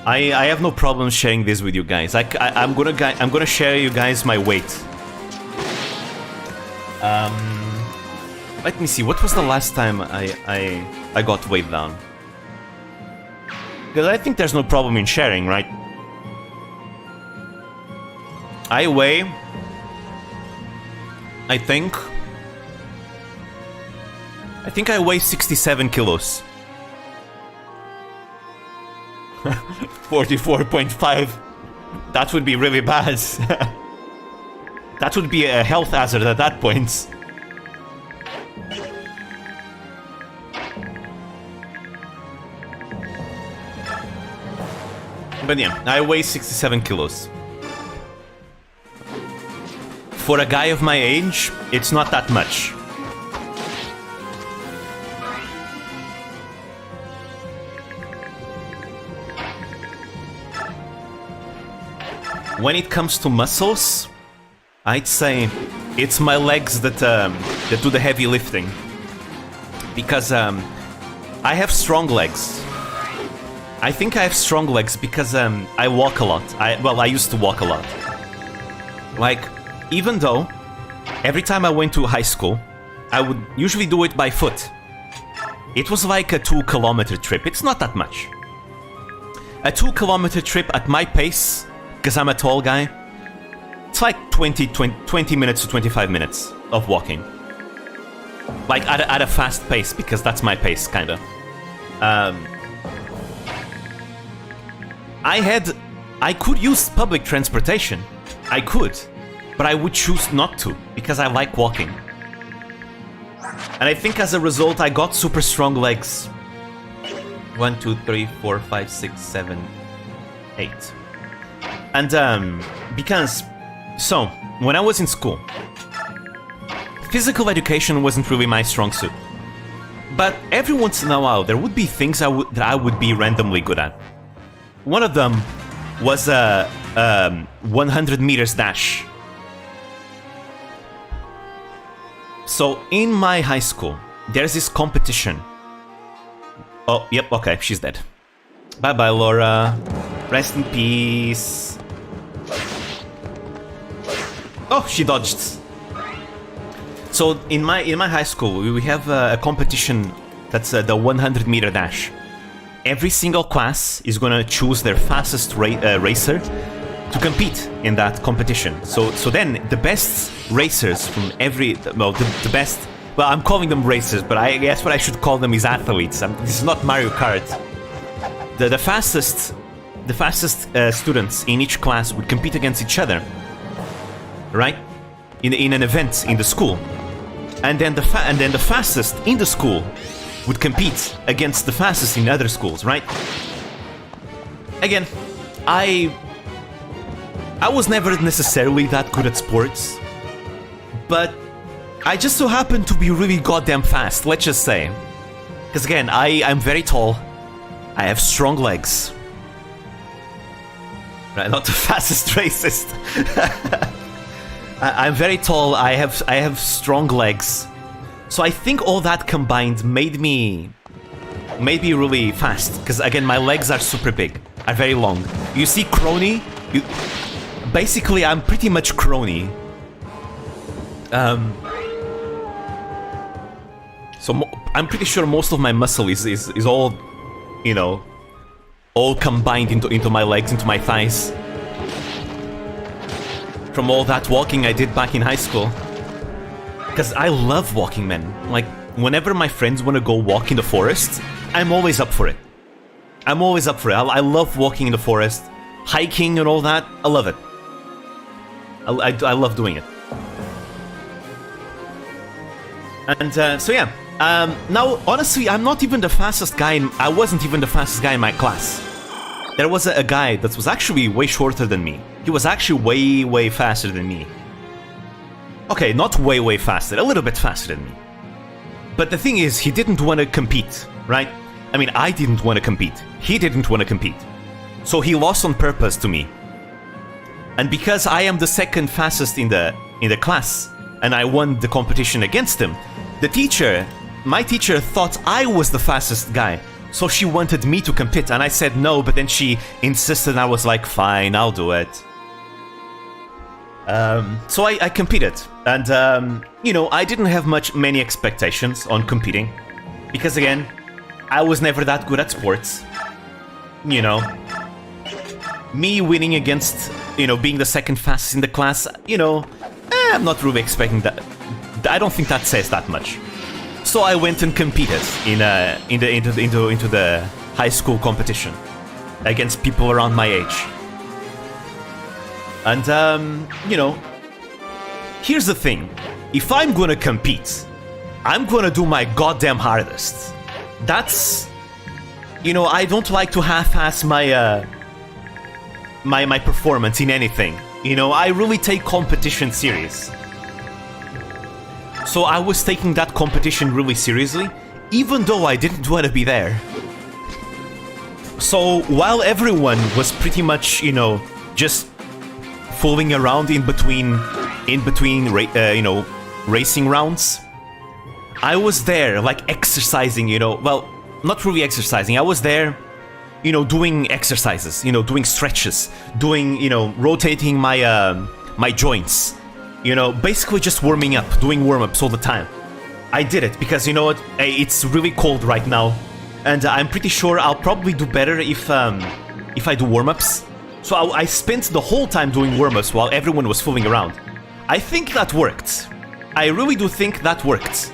I have no problem sharing this with you guys. I'm gonna share you guys my weight. Let me see. What was the last time I got weighed down? Because I think there's no problem in sharing, right? I weigh... I think I weigh 67 kilos. 44.5. That would be really bad. That would be a health hazard at that point. But yeah, I weigh 67 kilos. For a guy of my age, it's not that much. When it comes to muscles, I'd say it's my legs that do the heavy lifting. Because I have strong legs. I think I have strong legs because I walk a lot. I used to walk a lot. Like, even though every time I went to high school, I would usually do it by foot. It was like a 2-kilometer trip. It's not that much. A 2-kilometer trip at my pace, because I'm a tall guy, it's like 20 minutes to 25 minutes of walking. Like at a fast pace, because that's my pace, kinda. I could use public transportation. I could. But I would choose not to, because I like walking. And I think as a result, I got super strong legs. 1, 2, 3, 4, 5, 6, 7, 8. And, because... So, when I was in school, physical education wasn't really my strong suit. But every once in a while, there would be things that I would be randomly good at. One of them was 100 meters dash. So in my high school, there's this competition. Oh, yep, okay, she's dead. Bye-bye, Laura. Rest in peace. Oh, she dodged. So in my high school, we have a competition that's the 100-meter dash. Every single class is gonna choose their fastest racer to compete in that competition. So then the best racers from the best. Well, I'm calling them racers, but I guess what I should call them is athletes. This is not Mario Kart. The fastest students in each class would compete against each other, right? In an event in the school, and then the fastest in the school would compete against the fastest in other schools, right? Again, I was never necessarily that good at sports, but I just so happen to be really goddamn fast, let's just say. Because again, I'm very tall, I have strong legs. Right, not the fastest racist. I'm very tall, I have strong legs. So I think all that combined made me really fast. Because again, my legs are super big, are very long. You see Crony? Basically, I'm pretty much Crony. So I'm pretty sure most of my muscle is all, you know, all combined into my legs, into my thighs. From all that walking I did back in high school. Because I love walking, man. Like, whenever my friends want to go walk in the forest, I'm always up for it. I'm always up for it. I love walking in the forest, hiking and all that. I love it. I love doing it. And so yeah. Now, honestly, I'm not even the fastest guy. I wasn't even the fastest guy in my class. There was a guy that was actually way shorter than me. He was actually way faster than me. Okay, not way faster, a little bit faster than me. But the thing is, he didn't want to compete, right? I mean, I didn't want to compete. He didn't want to compete. So he lost on purpose to me. And because I am the second fastest in the class, and I won the competition against him, my teacher thought I was the fastest guy. So she wanted me to compete, and I said no, but then she insisted, and I was like, fine, I'll do it. So I competed, and you know, I didn't have many expectations on competing, because again, I was never that good at sports. You know, me winning against, you know, being the second fastest in the class, you know, I'm not really expecting that. I don't think that says that much. So I went and competed into the high school competition against people around my age. And, you know, here's the thing. If I'm gonna compete, I'm gonna do my goddamn hardest. That's... You know, I don't like to half-ass my performance in anything. You know, I really take competition serious. So I was taking that competition really seriously, even though I didn't want to be there. So while everyone was pretty much, you know, just fooling around in between, you know, racing rounds, I was there, like, exercising, you know, well, not really exercising, I was there, you know, doing exercises, you know, doing stretches, doing, you know, rotating my joints, you know, basically just warming up, doing warm-ups all the time. I did it because, you know what, it's really cold right now, and I'm pretty sure I'll probably do better if I do warm-ups. So I spent the whole time doing warm-ups while everyone was fooling around. I think that worked. I really do think that worked.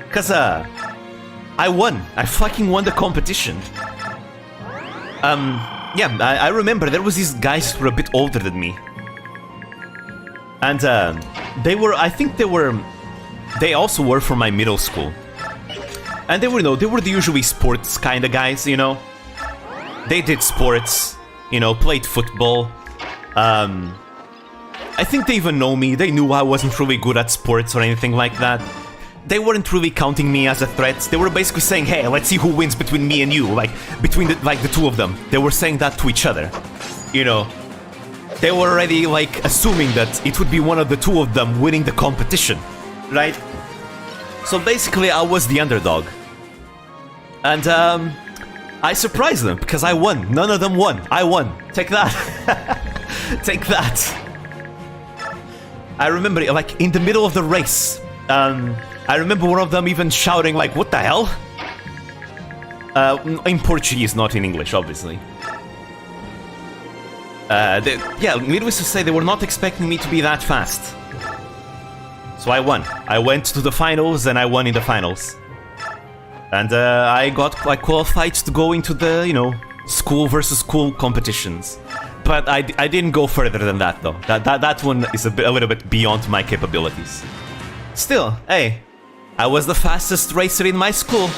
Because, I won. I fucking won the competition. Yeah, I remember there was these guys who were a bit older than me. And, they also were from my middle school. And they were the usually sports kind of guys, you know? They did sports, you know, played football. I think they even know me. They knew I wasn't really good at sports or anything like that. They weren't really counting me as a threat. They were basically saying, hey, let's see who wins between me and you. Like, between the two of them. They were saying that to each other, you know? they were already like assuming that it would be one of the two of them winning the competition, right? So basically I was the underdog. And I surprised them because I won. None of them won. I won. Take that. Take that. I remember, like, in the middle of the race, I remember one of them even shouting, like, what the hell? In Portuguese, not in English, obviously. Yeah, needless to say, they were not expecting me to be that fast. So I won. I went to the finals, and I won in the finals. And I got, like, qualified to go into the, you know, school versus school competitions. But I didn't go further than that, though. That one is a little bit beyond my capabilities. Still, hey, I was the fastest racer in my school.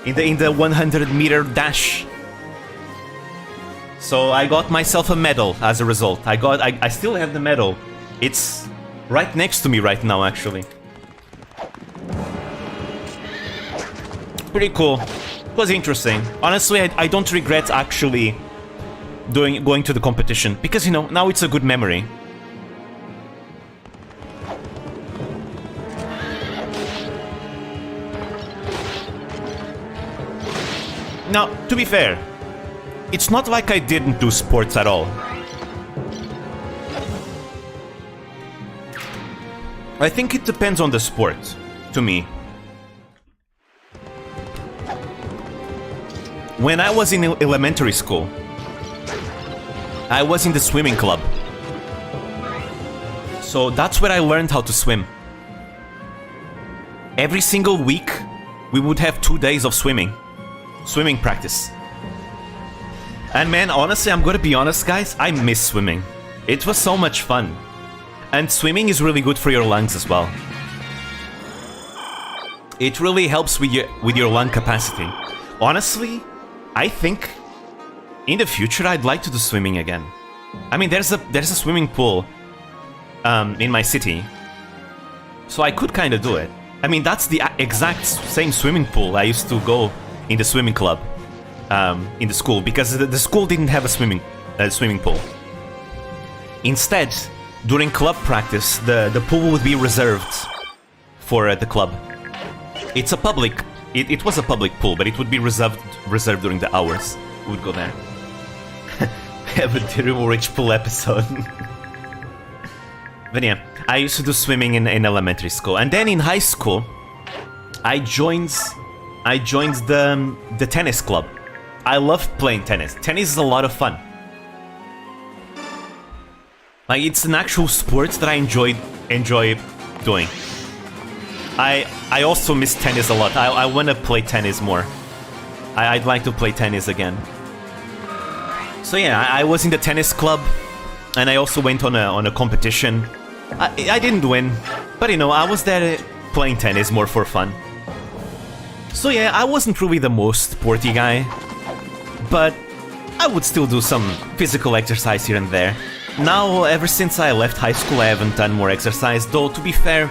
In the 100-meter dash. So I got myself a medal as a result. I still have the medal. It's right next to me right now, actually. Pretty cool. It was interesting. Honestly, I don't regret actually going to the competition because, you know, now it's a good memory. Now, to be fair, it's not like I didn't do sports at all. I think it depends on the sport, to me. When I was in elementary school, I was in the swimming club. So that's where I learned how to swim. Every single week, we would have 2 days of swimming practice. And man, honestly, I'm gonna be honest, guys, I miss swimming. It was so much fun. And swimming is really good for your lungs as well. It really helps with your lung capacity. Honestly, I think in the future I'd like to do swimming again. I mean, there's a swimming pool in my city, so I could kind of do it. I mean, that's the exact same swimming pool I used to go in the swimming club in the school, because the school didn't have a swimming pool. Instead, during club practice, the pool would be reserved for the club. It's a public. It was a public pool, but it would be reserved during the hours. We would go there. Have a terrible rich pool episode. But yeah, I used to do swimming in elementary school, and then in high school, I joined the tennis club. I loved playing tennis. Tennis is a lot of fun. Like, it's an actual sport that I enjoy doing. I also miss tennis a lot. I want to play tennis more. I'd like to play tennis again. So yeah, I was in the tennis club, and I also went on a competition. I didn't win, but you know, I was there playing tennis more for fun. So yeah, I wasn't really the most sporty guy, but I would still do some physical exercise here and there. Now, ever since I left high school, I haven't done more exercise, though to be fair,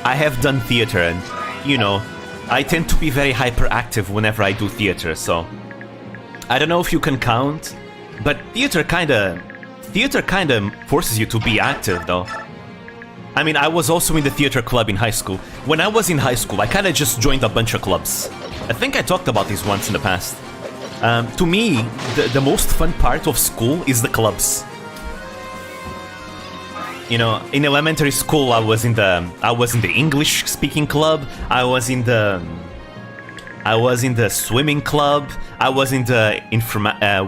I have done theater, and, you know, I tend to be very hyperactive whenever I do theater, so I don't know if you can count, but theater kinda forces you to be active, though. I mean, I was also in the theater club in high school. When I was in high school, I kinda just joined a bunch of clubs. I think I talked about this once in the past. To me, the most fun part of school is the clubs. You know, in elementary school, I was in the English speaking club. I was in the swimming club. I was in the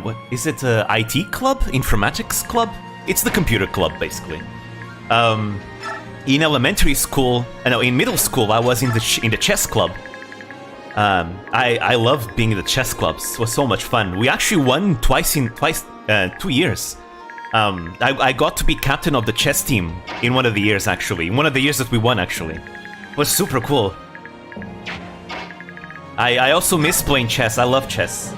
what is it? IT club? Informatics club? It's the computer club, basically. In elementary school, no, in middle school, I was in the chess club. I loved being in the chess clubs. It was so much fun. We actually won twice 2 years. I got to be captain of the chess team in one of the years, actually. One of the years that we won, actually. It was super cool. I also miss playing chess. I love chess.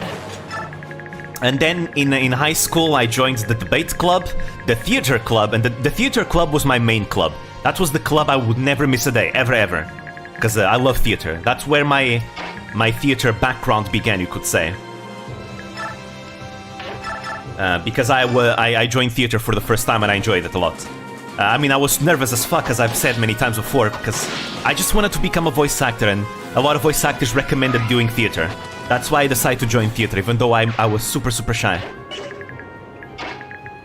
And then in high school, I joined the debate club, the theater club, and the theater club was my main club. That was the club I would never miss a day, ever. Because I love theater. That's where my theater background began, you could say. because I joined theater for the first time and I enjoyed it a lot. I mean, I was nervous as fuck, as I've said many times before, because I just wanted to become a voice actor, and a lot of voice actors recommended doing theater. That's why I decided to join theater, even though I was super, super shy.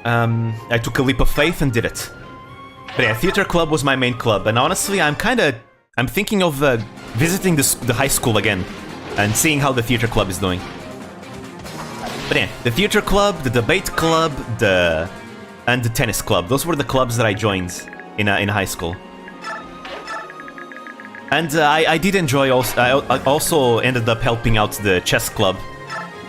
I took a leap of faith and did it. But yeah, theater club was my main club, and honestly, I'm thinking of visiting the high school again, and seeing how the theater club is doing. But yeah, the theater club, the debate club, and the tennis club. Those were the clubs that I joined in high school. And I did enjoy also. I also ended up helping out the chess club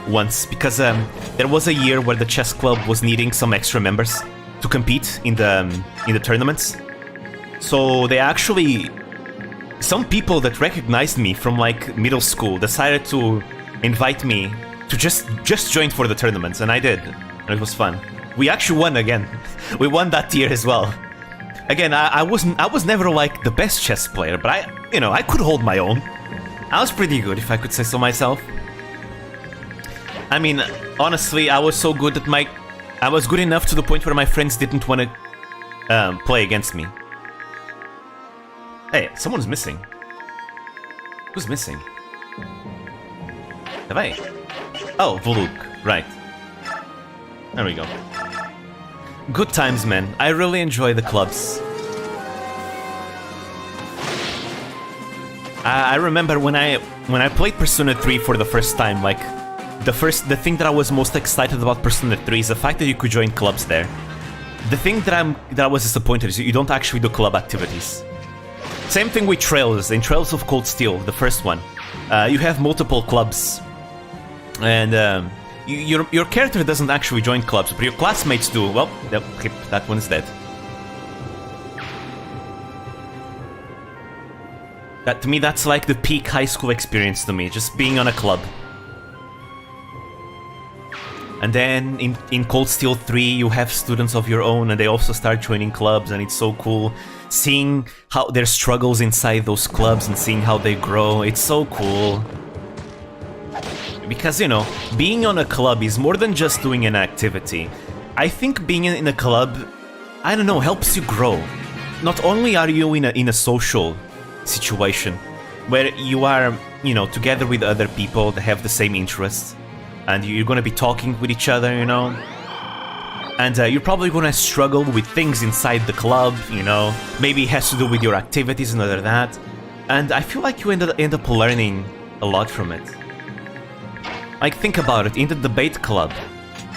once, because there was a year where the chess club was needing some extra members to compete in the tournaments. So they actually, some people that recognized me from like middle school decided to invite me to just join for the tournaments, and I did, and it was fun. We actually won again. We won that year as well. Again, I was never like the best chess player, but I could hold my own. I was pretty good, if I could say so myself. I mean, honestly, I was so good that I was good enough to the point where my friends didn't want to play against me. Hey, someone's missing. Who's missing? Have I? Oh, Voluk, right. There we go. Good times, man. I really enjoy the clubs. I remember when I played Persona 3 for the first time, like the thing that I was most excited about Persona 3 is the fact that you could join clubs there. The thing that I was disappointed is you don't actually do club activities. Same thing with Trails. In Trails of Cold Steel, the first one, you have multiple clubs, and your character doesn't actually join clubs, but your classmates do. Well, that one's dead. To me, that's like the peak high school experience to me, just being on a club. And then in Cold Steel 3, you have students of your own, and they also start joining clubs, and it's so cool. Seeing how their struggles inside those clubs and seeing how they grow, it's so cool. Because, being on a club is more than just doing an activity. I think being in a club, I don't know, helps you grow. Not only are you in a social situation where you are, together with other people that have the same interests, and you're gonna be talking with each other, and you're probably gonna struggle with things inside the club, maybe it has to do with your activities and other that, and I feel like you end up learning a lot from it. Like, think about it, in the debate club,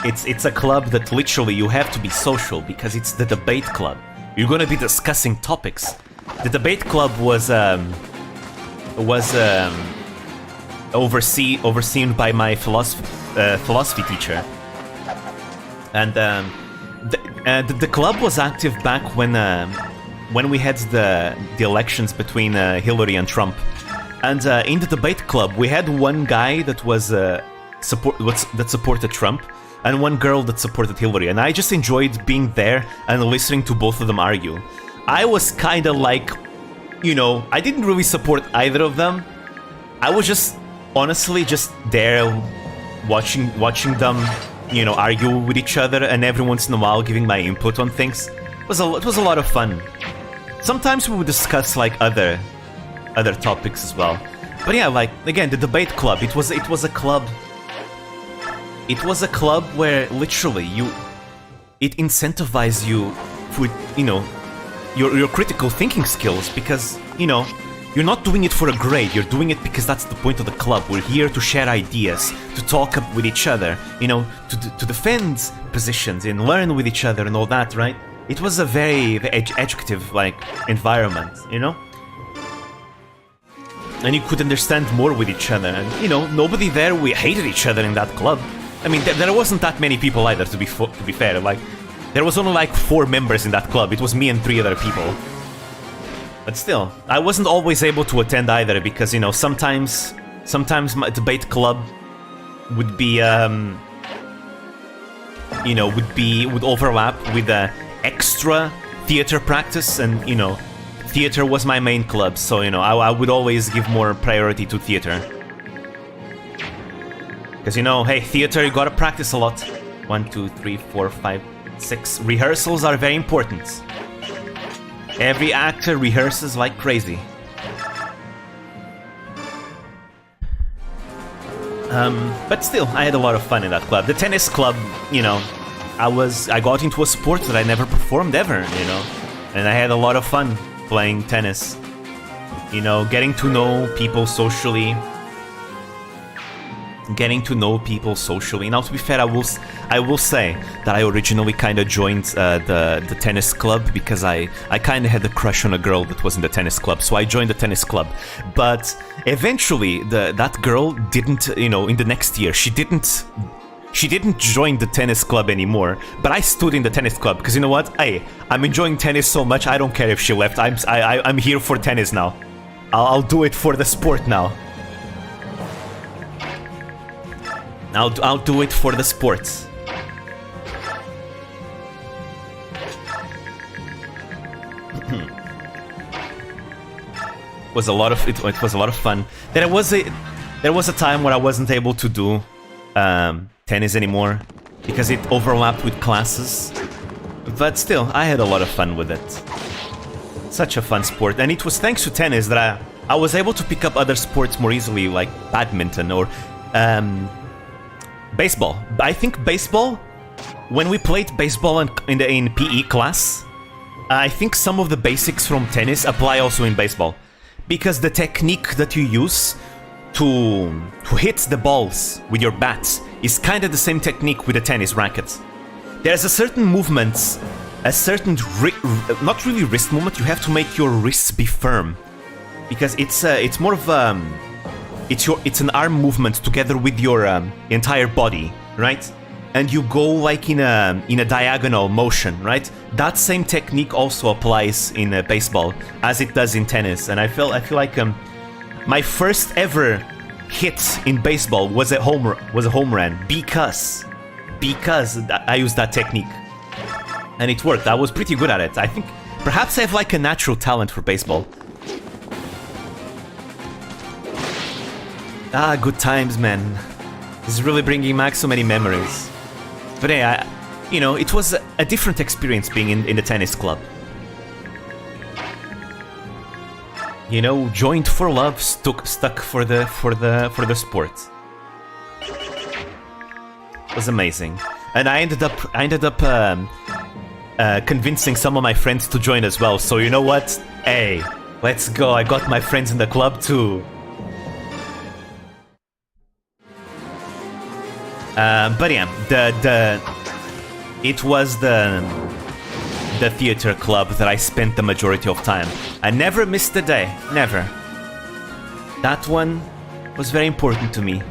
it's a club that literally you have to be social, because it's the debate club. You're gonna be discussing topics. The debate club was overseen by my philosophy teacher, and the club was active back when we had the elections between Hillary and Trump, and in the debate club we had one guy that was that supported Trump, and one girl that supported Hillary, and I just enjoyed being there and listening to both of them argue. I was kind of like, I didn't really support either of them. I was just, honestly, just there watching them, argue with each other, and every once in a while giving my input on things. It was a lot of fun. Sometimes we would discuss like other topics as well. But yeah, like, again, the debate club, it was a club. It was a club where literally it incentivized you for, your critical thinking skills, because, you're not doing it for a grade, you're doing it because that's the point of the club. We're here to share ideas, to talk with each other, to defend positions and learn with each other and all that, right? It was a very educative, like, environment, And you could understand more with each other, and, nobody there, we hated each other in that club. I mean, there wasn't that many people either, to be fair, like, there was only like 4 members in that club. It was me and 3 other people. But still, I wasn't always able to attend either, because, sometimes my debate club would be, would overlap with extra theater practice, and, theater was my main club, so, I would always give more priority to theater. Because, hey, theater, you gotta practice a lot. 1, 2, 3, 4, 5, 6. Rehearsals are very important. Every actor rehearses like crazy. But still, I had a lot of fun in that club. The tennis club, you know, I got into a sport that I never performed ever, you know, and I had a lot of fun playing tennis. You know, getting to know people socially. Now, to be fair, I will say that I originally kind of joined the tennis club because I kind of had a crush on a girl that was in the tennis club, so I joined the tennis club. But eventually, that girl didn't, you know, in the next year, she didn't join the tennis club anymore. But I stood in the tennis club because, you know what? Hey, I'm enjoying tennis so much. I don't care if she left. I'm here for tennis now. I'll do it for the sport now. I'll do it for the sports. It was a lot of fun. There was a time where I wasn't able to do tennis anymore because it overlapped with classes. But still, I had a lot of fun with it. Such a fun sport, and it was thanks to tennis that I was able to pick up other sports more easily, like badminton or baseball. I think baseball, when we played baseball in PE class, I think some of the basics from tennis apply also in baseball, because the technique that you use to hit the balls with your bats is kind of the same technique with a tennis racket. There's a certain movement, a certain not really wrist movement. You have to make your wrists be firm, because it's more of it's an arm movement together with your entire body, right? And you go like in a diagonal motion, right? That same technique also applies in baseball as it does in tennis. And I feel like my first ever hit in baseball was a home run because I used that technique, and it worked. I was pretty good at it. I think perhaps I have like a natural talent for baseball. Ah, good times, man. This is really bringing back so many memories. But hey, you know, it was a different experience being in the tennis club. You know, joined for love, stuck for the sport. It was amazing, and I ended up convincing some of my friends to join as well. So you know what? Hey, let's go! I got my friends in the club too. But yeah, it was the theater club that I spent the majority of time. I never missed a day, never. That one was very important to me.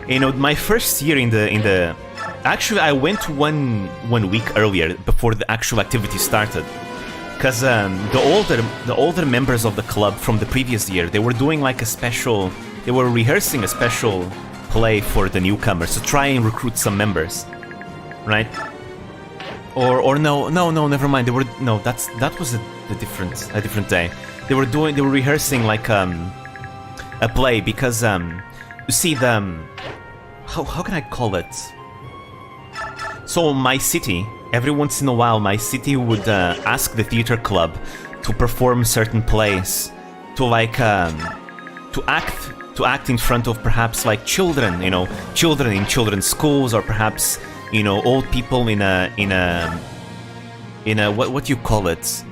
You know, my first year in the actually I went one week earlier before the actual activity started, because the older members of the club from the previous year, they were doing like they were rehearsing a special play for the newcomers to try and recruit some members, right? Or no, never mind. That was a different day. They were rehearsing like a play because you see how can I call it? So my city, every once in a while, my city would ask the theater club to perform certain plays, to like to act in front of perhaps like children, you know, children in children's schools, or perhaps, you know, old people in a what do you call it?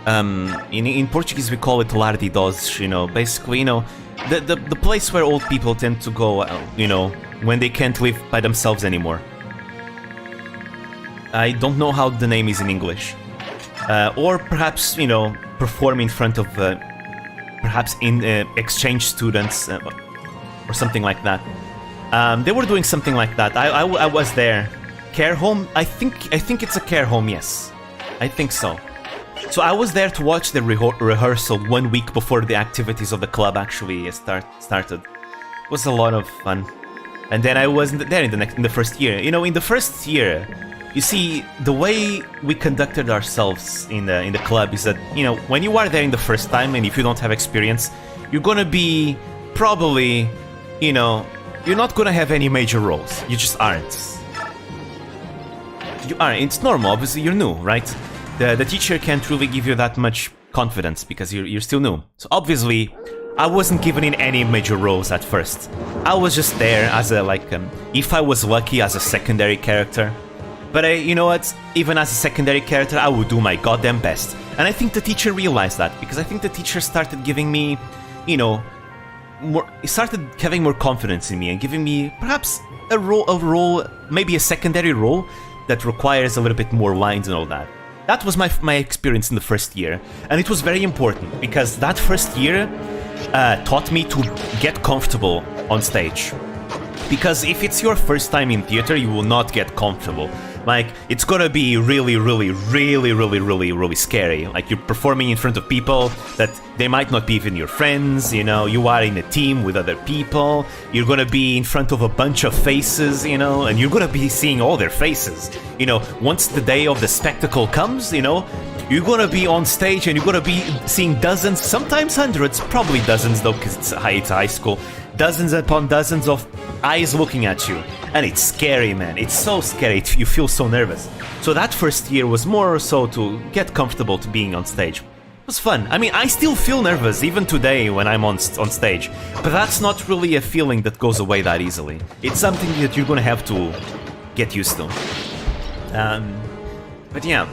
In Portuguese we call it lar de idosos, you know, basically, you know, the place where old people tend to go, you know, when they can't live by themselves anymore. I don't know how the name is in English. Or perhaps, you know, perform in front of perhaps in exchange students or something like that. They were doing something like that. I was there. Care home? I think it's a care home, yes. I think so. So I was there to watch the rehearsal 1 week before the activities of the club actually started. It was a lot of fun. And then I wasn't there in the first year. You know, in the first year, you see, the way we conducted ourselves in the club is that, you know, when you are there in the first time, and if you don't have experience, you're gonna be probably, you know, you're not gonna have any major roles. You just aren't. you are. It's normal. Obviously, you're new, right? The teacher can't really give you that much confidence because you're still new. So obviously, I wasn't given in any major roles at first. I was just there as a, like, if I was lucky, as a secondary character. But you know what? Even as a secondary character, I would do my goddamn best. And I think the teacher realized that, because I think the teacher started giving me, you know, started having more confidence in me and giving me perhaps a role, maybe a secondary role that requires a little bit more lines and all that. That was my experience in the first year, and it was very important because that first year taught me to get comfortable on stage. Because if it's your first time in theater, you will not get comfortable. Like, it's gonna be really scary. Like, you're performing in front of people that they might not be even your friends, you know, you are in a team with other people, you're gonna be in front of a bunch of faces, you know, and you're gonna be seeing all their faces. You know, once the day of the spectacle comes, you know, you're gonna be on stage and you're gonna be seeing dozens, sometimes hundreds, probably dozens though, because it's high school, dozens upon dozens of eyes looking at you. And it's scary, man. It's so scary. You feel so nervous. So that first year was more so to get comfortable to being on stage. It was fun. I mean, I still feel nervous even today when I'm on stage. But that's not really a feeling that goes away that easily. It's something that you're gonna have to get used to. But yeah.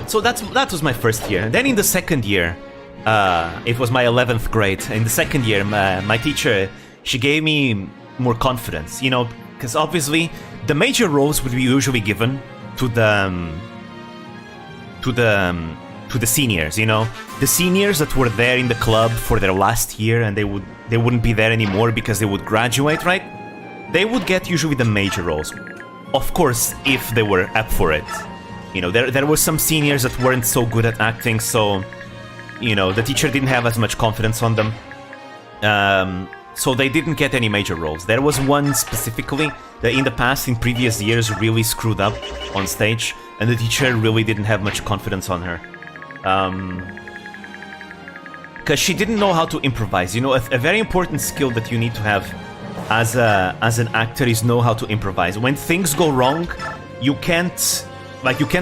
So that was my first year. And then in the second year, it was my 11th grade. In the second year, my teacher, she gave me more confidence, you know, because obviously the major roles would be usually given to the seniors, you know, the seniors that were there in the club for their last year and they wouldn't be there anymore because they would graduate, right? They would get usually the major roles, of course, if they were up for it. You know, there were some seniors that weren't so good at acting, so, you know, the teacher didn't have as much confidence on them. So they didn't get any major roles. There was one specifically that in the past, in previous years, really screwed up on stage, and the teacher really didn't have much confidence on her. Because she didn't know how to improvise. You know, a very important skill that you need to have as an actor is know how to improvise. When things go wrong, you can't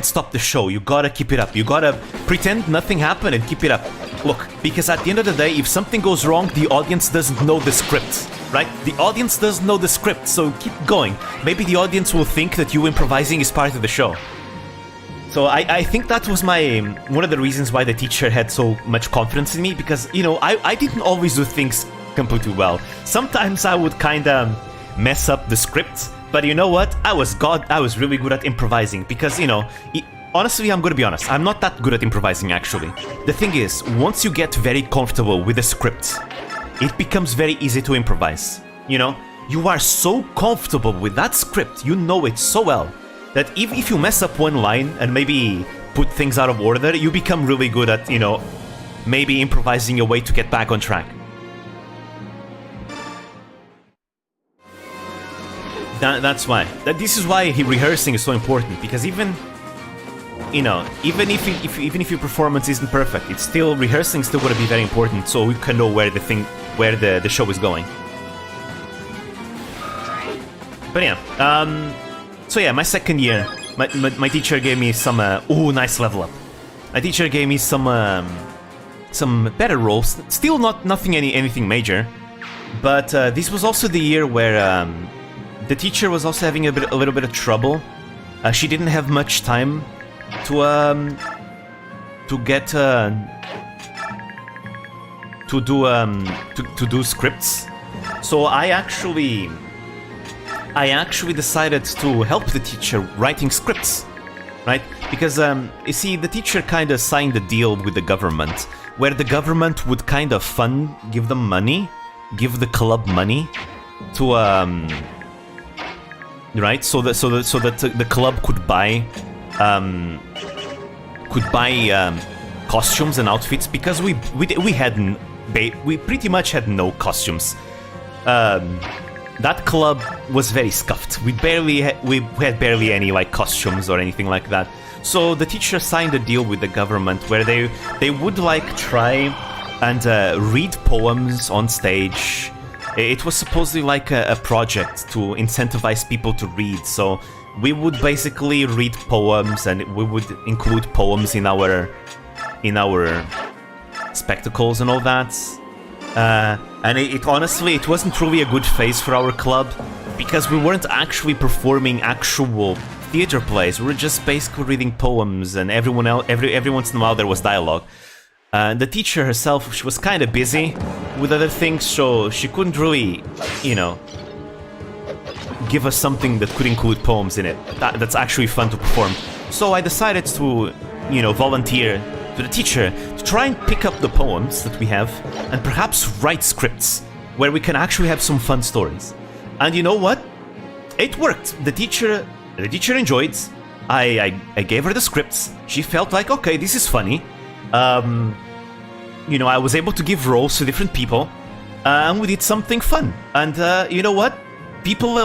stop the show. You gotta keep it up. You gotta pretend nothing happened and keep it up. Look, because at the end of the day, if something goes wrong, the audience doesn't know the script, right? The audience doesn't know the script, so keep going. Maybe the audience will think that you improvising is part of the show. So I think that was one of the reasons why the teacher had so much confidence in me, because, you know, I didn't always do things completely well. Sometimes I would kind of mess up the script, but you know what? I was really good at improvising, because, you know, honestly, I'm gonna be honest, I'm not that good at improvising, actually. The thing is, once you get very comfortable with the script, it becomes very easy to improvise, you know? You are so comfortable with that script, you know it so well, that if you mess up one line and maybe put things out of order, you become really good at, you know, maybe improvising a way to get back on track. That's why. This is why rehearsing is so important, because even, you know, even if your performance isn't perfect, it's still, rehearsing is still going to be very important, so we can know where the show is going. But yeah, so yeah, my second year, my teacher gave me some, nice level up. My teacher gave me some better roles, still nothing anything major, but this was also the year where the teacher was also having a little bit of trouble. She didn't have much time to do scripts, so I actually decided to help the teacher writing scripts, right? Because you see, the teacher kind of signed a deal with the government, where the government would kind of give them money, give the club money to right, so that the club could buy costumes and outfits, because we pretty much had no costumes. That club was very scuffed. We had barely any like costumes or anything like that. So the teacher signed a deal with the government where they would like try and read poems on stage, It was supposedly like a project to incentivize people to read, so we would basically read poems, and we would include poems in our spectacles and all that. And it honestly, it wasn't really a good phase for our club, because we weren't actually performing actual theater plays. We were just basically reading poems, and every once in a while there was dialogue. The teacher herself, she was kind of busy with other things, so she couldn't really, you know, give us something that could include poems in it. That's actually fun to perform. So I decided to, you know, volunteer to the teacher to try and pick up the poems that we have and perhaps write scripts where we can actually have some fun stories. And you know what? It worked. The teacher enjoyed. I gave her the scripts. She felt like, okay, this is funny. You know, I was able to give roles to different people, and we did something fun. And you know what? People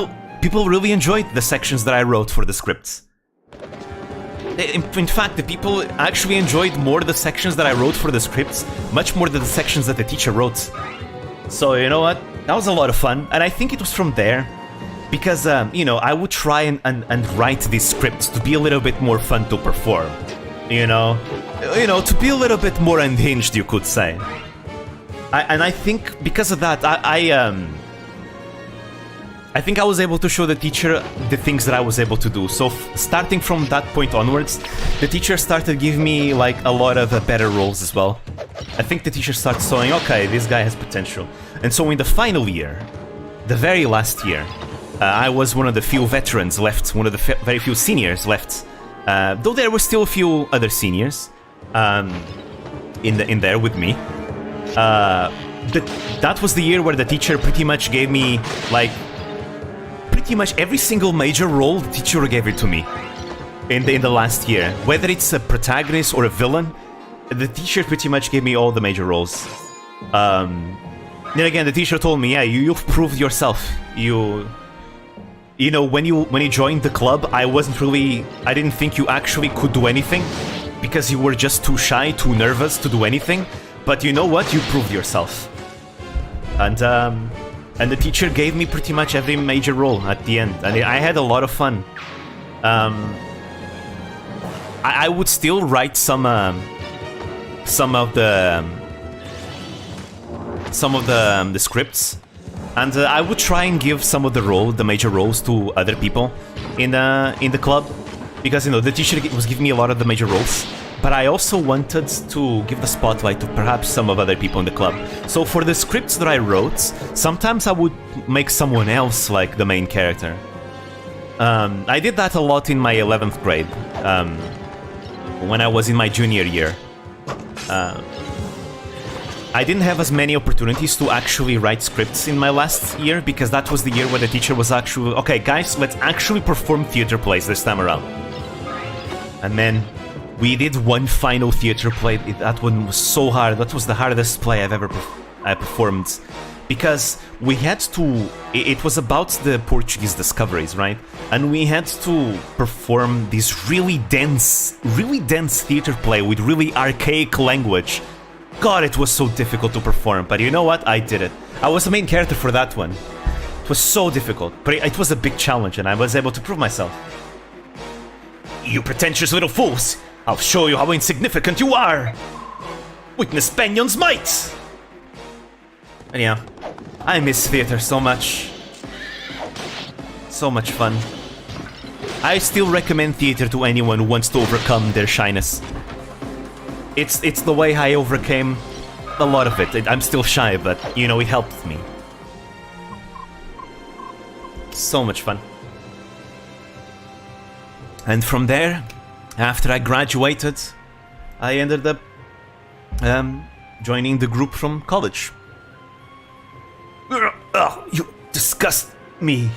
really enjoyed the sections that I wrote for the scripts. In fact, the people actually enjoyed more the sections that I wrote for the scripts, much more than the sections that the teacher wrote. So you know what? That was a lot of fun, and I think it was from there, because you know, I would try and write these scripts to be a little bit more fun to perform. You know, to be a little bit more unhinged, you could say. And I think because of that, I think I was able to show the teacher the things that I was able to do. So starting from that point onwards, the teacher started giving me like a lot of better roles as well. I think the teacher started saying, okay, this guy has potential. And so in the final year, the very last year, I was one of the few veterans left, one of the very few seniors left. Though there were still a few other seniors in there with me. That was the year where the teacher pretty much gave me, like, pretty much every single major role. The teacher gave it to me in the last year. Whether it's a protagonist or a villain, the teacher pretty much gave me all the major roles. Then again, the teacher told me, yeah, you've proved yourself. You know, when you joined the club, I didn't think you actually could do anything, because you were just too shy, too nervous to do anything. But you know what? You proved yourself. And the teacher gave me pretty much every major role at the end, and I had a lot of fun. I would still write some of the scripts. And I would try and give some of the major roles to other people in the club, because you know, the teacher was giving me a lot of the major roles, but I also wanted to give the spotlight to perhaps some of other people in the club. So for the scripts that I wrote, sometimes I would make someone else like the main character. I did that a lot in my 11th grade, when I was in my junior year. I didn't have as many opportunities to actually write scripts in my last year, because that was the year where the teacher was actually, okay guys, let's actually perform theater plays this time around. And then we did one final theater play. That one was so hard. That was the hardest play I've ever performed, because we had to, it was about the Portuguese discoveries, right? And we had to perform this really dense theater play with really archaic language. God, it was so difficult to perform, but you know what? I did it. I was the main character for that one. It was so difficult, but it was a big challenge, and I was able to prove myself. You pretentious little fools! I'll show you how insignificant you are! Witness Benion's might! And yeah, I miss theater so much. So much fun. I still recommend theater to anyone who wants to overcome their shyness. It's the way I overcame a lot of it. I'm still shy, but, you know, it helped me. So much fun. And from there, after I graduated, I ended up joining the group from college. Ugh, you disgust me.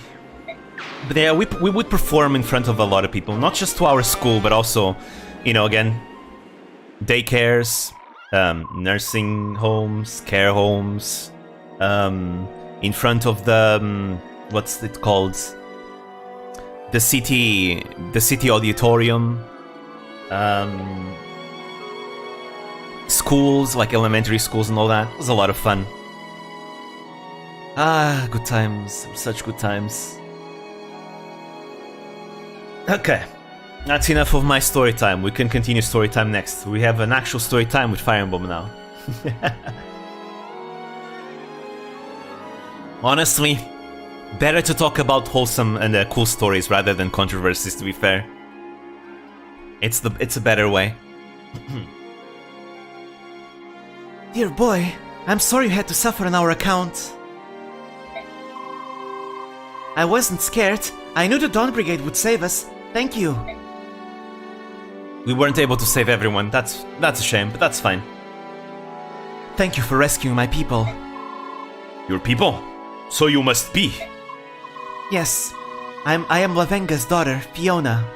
But yeah, we would perform in front of a lot of people, not just to our school, but also, you know, again, daycares, nursing homes, care homes, in front of the, what's it called? The city auditorium, schools, like elementary schools and all that. It was a lot of fun. Ah, good times. Such good times. Okay. That's enough of my story time. We can continue story time next. We have an actual story time with Fire Emblem now. Honestly, better to talk about wholesome and cool stories rather than controversies, to be fair. It's a better way. Dear boy, I'm sorry you had to suffer on our account. I wasn't scared. I knew the Dawn Brigade would save us. Thank you. We weren't able to save everyone. That's a shame, but that's fine. Thank you for rescuing my people. Your people? So you must be. Yes. I am Lavenga's daughter, Fiona.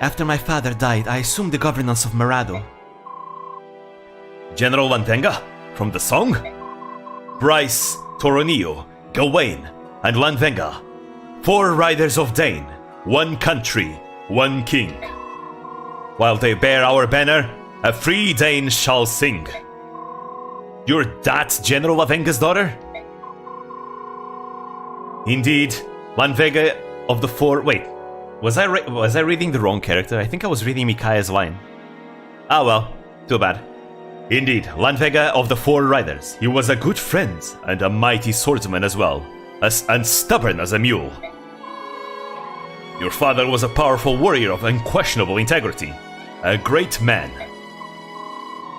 After my father died, I assumed the governance of Marado. General Lanvenga? From the song? Bryce, Toronio, Gawain, and Lanvenga. 4 riders of Daein. 1 country, 1 king. While they bear our banner, a free Daein shall sing. You're that General Lavenga's daughter? Indeed, Lanvenga of the 4... Wait, was I reading the wrong character? I think I was reading Mikaya's line. Ah well, too bad. Indeed, Lanvenga of the 4 riders. He was a good friend and a mighty swordsman as well, and stubborn as a mule. Your father was a powerful warrior of unquestionable integrity. A great man.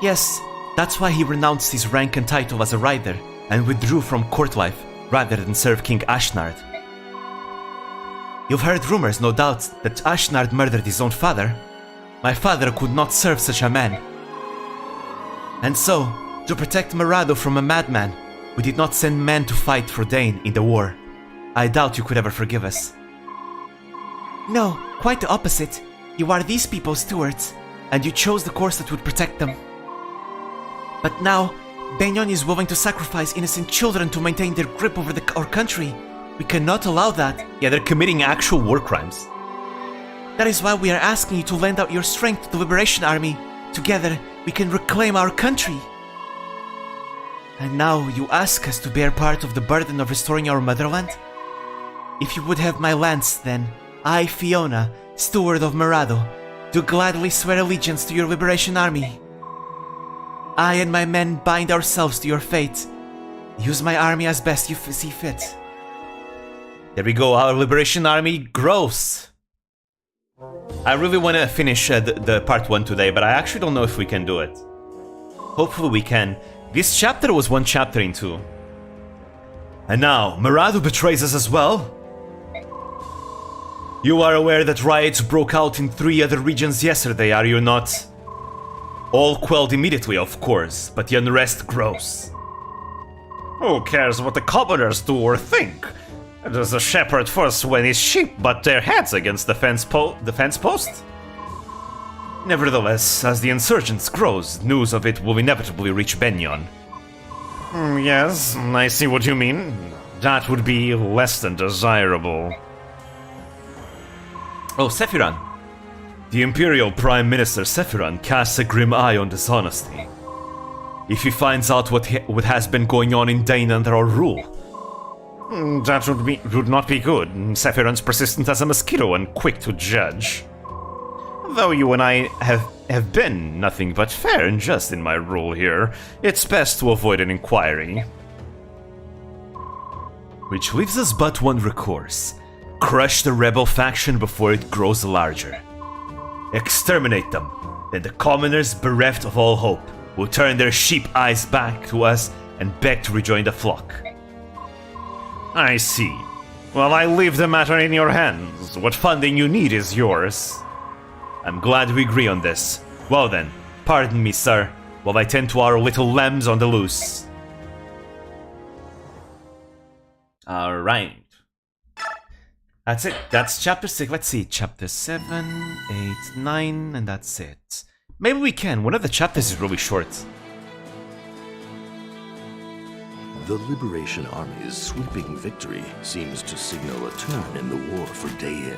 Yes, that's why he renounced his rank and title as a rider and withdrew from court life rather than serve King Ashnard. You've heard rumors, no doubt, that Ashnard murdered his own father. My father could not serve such a man. And so, to protect Marado from a madman, we did not send men to fight for Daein in the war. I doubt you could ever forgive us. No, quite the opposite. You are these people's stewards, and you chose the course that would protect them. But now, Daein is willing to sacrifice innocent children to maintain their grip over our country. We cannot allow that. Yeah, they're committing actual war crimes. That is why we are asking you to lend out your strength to the Liberation Army. Together, we can reclaim our country. And now you ask us to bear part of the burden of restoring our motherland? If you would have my lance, then I, Fiona, steward of Marado, do gladly swear allegiance to your Liberation Army. I and my men bind ourselves to your fate. Use my army as best you see fit. There we go, our Liberation Army grows. I really want to finish the part 1 today, but I actually don't know if we can do it. Hopefully we can. This chapter was 1 chapter in 2. And now, Marado betrays us as well? You are aware that riots broke out in 3 other regions yesterday, are you not? All quelled immediately, of course, but the unrest grows. Who cares what the commoners do or think? Does the shepherd first when his sheep butt their heads against the fence post? Nevertheless, as the insurgents grows, news of it will inevitably reach Benyon. Yes, I see what you mean. That would be less than desirable. Oh, Sephiron. The Imperial Prime Minister Sephiron casts a grim eye on dishonesty. If he finds out what has been going on in Daein under our rule, that would not be good. Sephiron's persistent as a mosquito and quick to judge. Though you and I have been nothing but fair and just in my rule here, it's best to avoid an inquiry. Which leaves us but one recourse. Crush the rebel faction before it grows larger. Exterminate them, then the commoners, bereft of all hope, will turn their sheep eyes back to us and beg to rejoin the flock. I see. Well, I leave the matter in your hands. What funding you need is yours. I'm glad we agree on this. Well then, pardon me, sir, while I tend to our little lambs on the loose. Alright. That's it. That's chapter 6. Let's see. Chapter 7, 8, 9, and that's it. Maybe we can. One of the chapters is really short. The Liberation Army's sweeping victory seems to signal a turn in the war for Daein.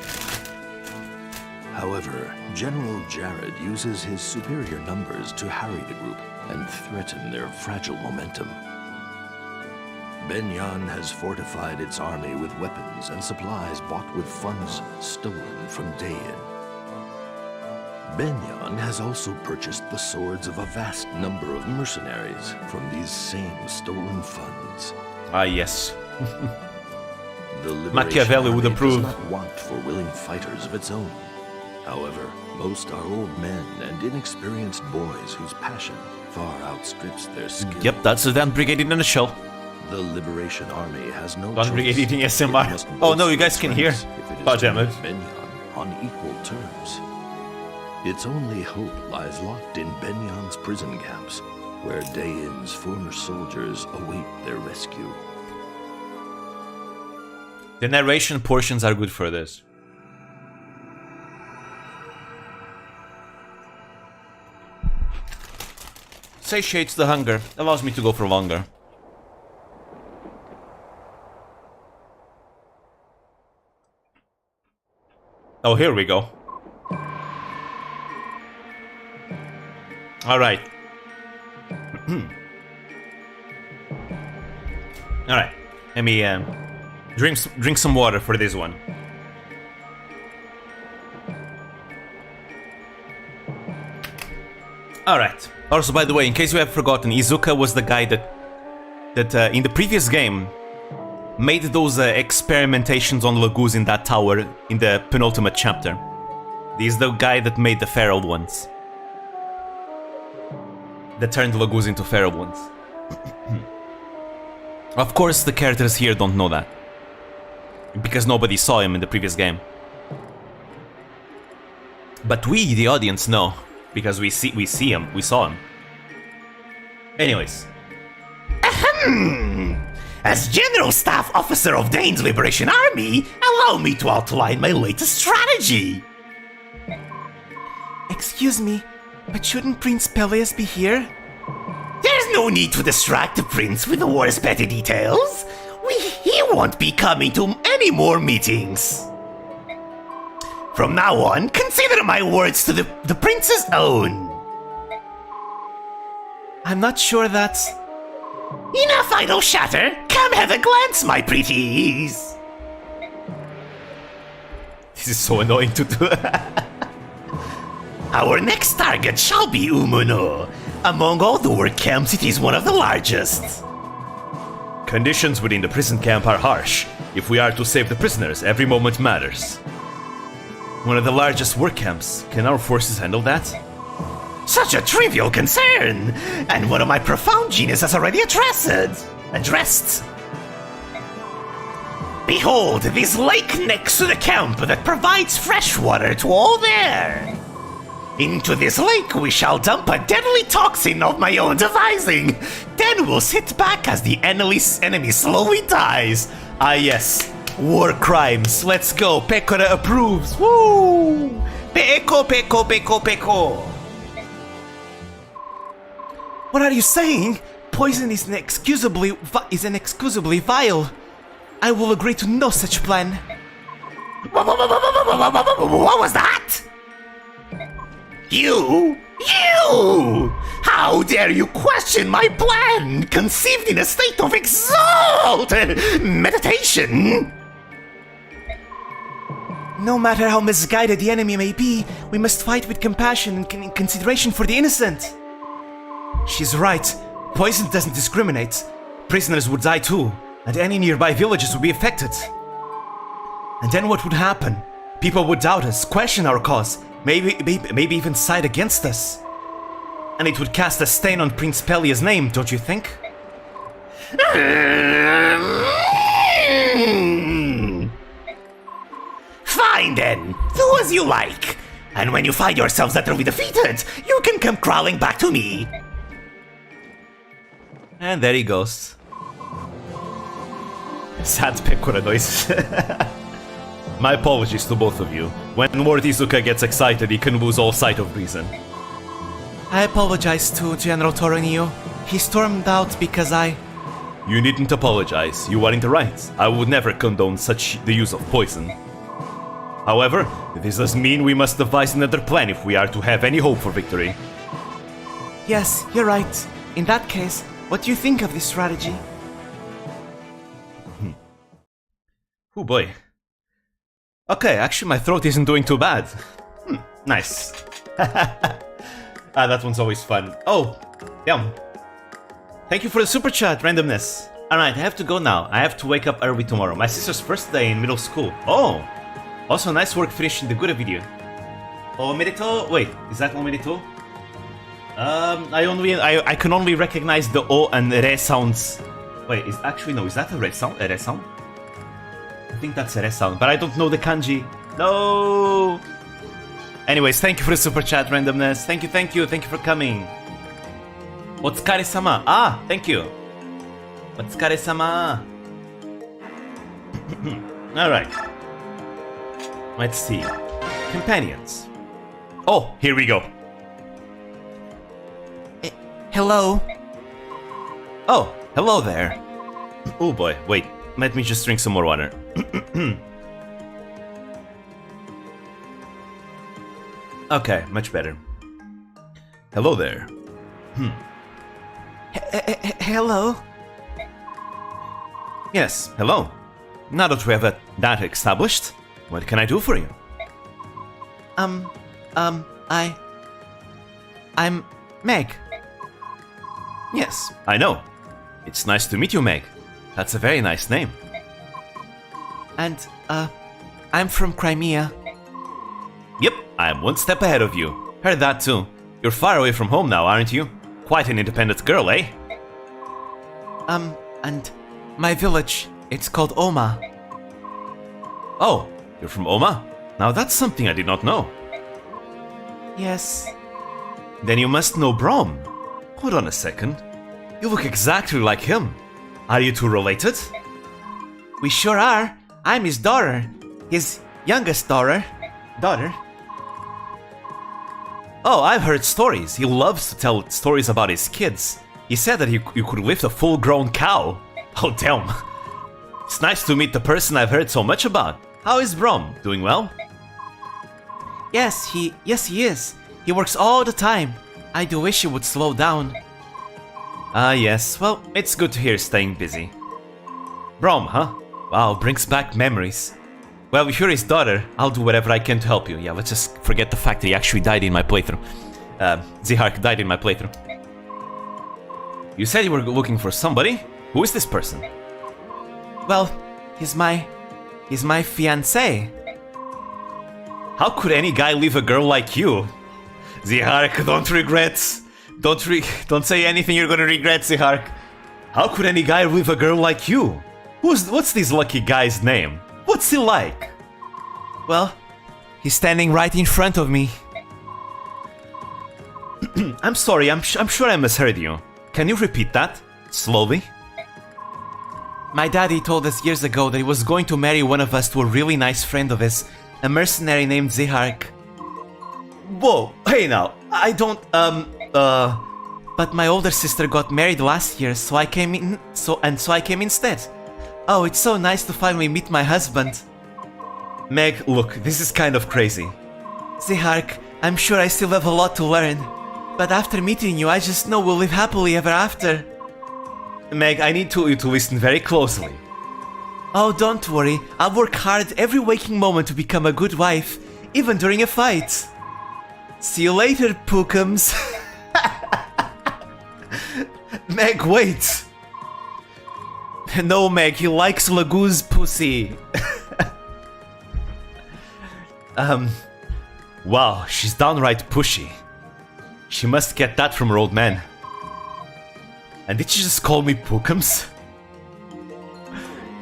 However, General Jared uses his superior numbers to harry the group and threaten their fragile momentum. Baekseating has fortified its army with weapons and supplies bought with funds stolen from Daein. Baekseating has also purchased the swords of a vast number of mercenaries from these same stolen funds. Ah, yes. The Machiavelli would approve. does not want for willing fighters of its own. However, most are old men and inexperienced boys whose passion far outstrips their skill. Yep, that's the Daein Brigade in a nutshell. The Liberation Army has no Daein choice. Brigade eating It SMR. must Oh no, you bolster guys can hear. strengths if it is God to damn it. meet Baekseating on equal terms. Its only hope lies locked in Baekseating's prison camps, where Daein's former soldiers await their rescue. The narration portions are good for this. Satiates the hunger, allows me to go for longer. Oh, here we go. Alright. Alright. Let me drink some water for this one. Alright. Also, by the way, in case you have forgotten, Izuka was the guy that in the previous game made those experimentations on Lagoos in that tower in the penultimate chapter. He's the guy that made the feral ones. That turned Lagoos into feral ones. Of course, the characters here don't know that. Because nobody saw him in the previous game. But we, the audience, know. Because we saw him. Anyways. Ahem! As General Staff Officer of Daein's Liberation Army, allow me to outline my latest strategy. Excuse me, but shouldn't Prince Peleus be here? There's no need to distract the prince with the war's petty details. He won't be coming to any more meetings. From now on, consider my words to the prince's own. I'm not sure that's... Enough idle chatter. Come have a glance, my pretties. This is so annoying to do. Our next target shall be Umuno. Among all the work camps, it is one of the largest. Conditions within the prison camp are harsh. If we are to save the prisoners, every moment matters. One of the largest work camps. Can our forces handle that? Such a trivial concern! And one of my profound genius has already addressed. Behold, this lake next to the camp that provides fresh water to all there. Into this lake we shall dump a deadly toxin of my own devising. Then we'll sit back as the enemy slowly dies. Ah yes, war crimes. Let's go. Pecora approves. Woo! Peko, peko, peko, peko. What are you saying? Poison is inexcusably vile. I will agree to no such plan. What was that? You! How dare you question my plan, conceived in a state of exalted meditation? No matter how misguided the enemy may be, we must fight with compassion and consideration for the innocent. She's right. Poison doesn't discriminate. Prisoners would die too, and any nearby villages would be affected. And then what would happen? People would doubt us, question our cause, maybe even side against us. And it would cast a stain on Prince Peleus' name, don't you think? Fine then, do as you like. And when you find yourselves utterly defeated, you can come crawling back to me. And there he goes. Sad Pecora noise. My apologies to both of you. When Lord Izuka gets excited, he can lose all sight of reason. I apologize to General Toronio. He stormed out because I... You needn't apologize. You are in the right. I would never condone such the use of poison. However, this does mean we must devise another plan if we are to have any hope for victory. Yes, you're right. In that case, what do you think of this strategy? Oh boy. Okay, actually my throat isn't doing too bad. Nice. That one's always fun. Oh, yum. Thank you for the super chat, randomness. Alright, I have to go now. I have to wake up early tomorrow. My sister's first day in middle school. Oh! Also, nice work finishing the good video. Omerito? Wait, is that Omerito? I can only recognize the O and Re sounds. Wait, is that a red sound? A Re sound? I think that's a Re sound, but I don't know the kanji. No! Anyways, thank you for the super chat, randomness. Thank you for coming. Otsukare-sama. Ah, thank you. Otsukare-sama. Alright. Let's see. Companions. Oh, here we go. Hello? Oh, hello there. Oh boy, wait. Let me just drink some more water. Okay, much better. Hello there. Hello? Yes, hello. Now that we have that established, what can I do for you? I'm Meg. Yes, I know. It's nice to meet you, Meg. That's a very nice name. And, I'm from Crimea. Yep, I'm one step ahead of you. Heard that too. You're far away from home now, aren't you? Quite an independent girl, eh? And my village, it's called Oma. Oh, you're from Oma? Now that's something I did not know. Yes. Then you must know Brom. Hold on a second. You look exactly like him. Are you two related? We sure are. I'm his daughter. His youngest daughter. Oh, I've heard stories. He loves to tell stories about his kids. He said that you could lift a full-grown cow. Oh, damn. It's nice to meet the person I've heard so much about. How is Brom? Doing well? Yes, he is. He works all the time. I do wish he would slow down. Ah, yes. Well, it's good to hear staying busy. Brom, huh? Wow, brings back memories. Well, if you're his daughter, I'll do whatever I can to help you. Yeah, let's just forget the fact that he actually died in my playthrough. Zihark died in my playthrough. You said you were looking for somebody? Who is this person? Well, he's my fiancé. How could any guy leave a girl like you? Zihark, don't regret. Don't say anything you're gonna regret, Zihark. How could any guy leave a girl like you? What's this lucky guy's name? What's he like? Well, he's standing right in front of me. I'm sorry, I'm sure I misheard you. Can you repeat that? Slowly? My daddy told us years ago that he was going to marry one of us to a really nice friend of his, a mercenary named Zihark. Whoa, hey now, I don't, But my older sister got married last year, so I came in, so I came instead. Oh, it's so nice to finally meet my husband. Meg, look, this is kind of crazy. Zihark, I'm sure I still have a lot to learn. But after meeting you, I just know we'll live happily ever after. Meg, I need you to listen very closely. Oh, don't worry. I'll work hard every waking moment to become a good wife, even during a fight. See you later, Pookums. Meg, wait! No, Meg, he likes Lagoo's pussy. Wow, she's downright pushy. She must get that from her old man. And did she just call me Pookums?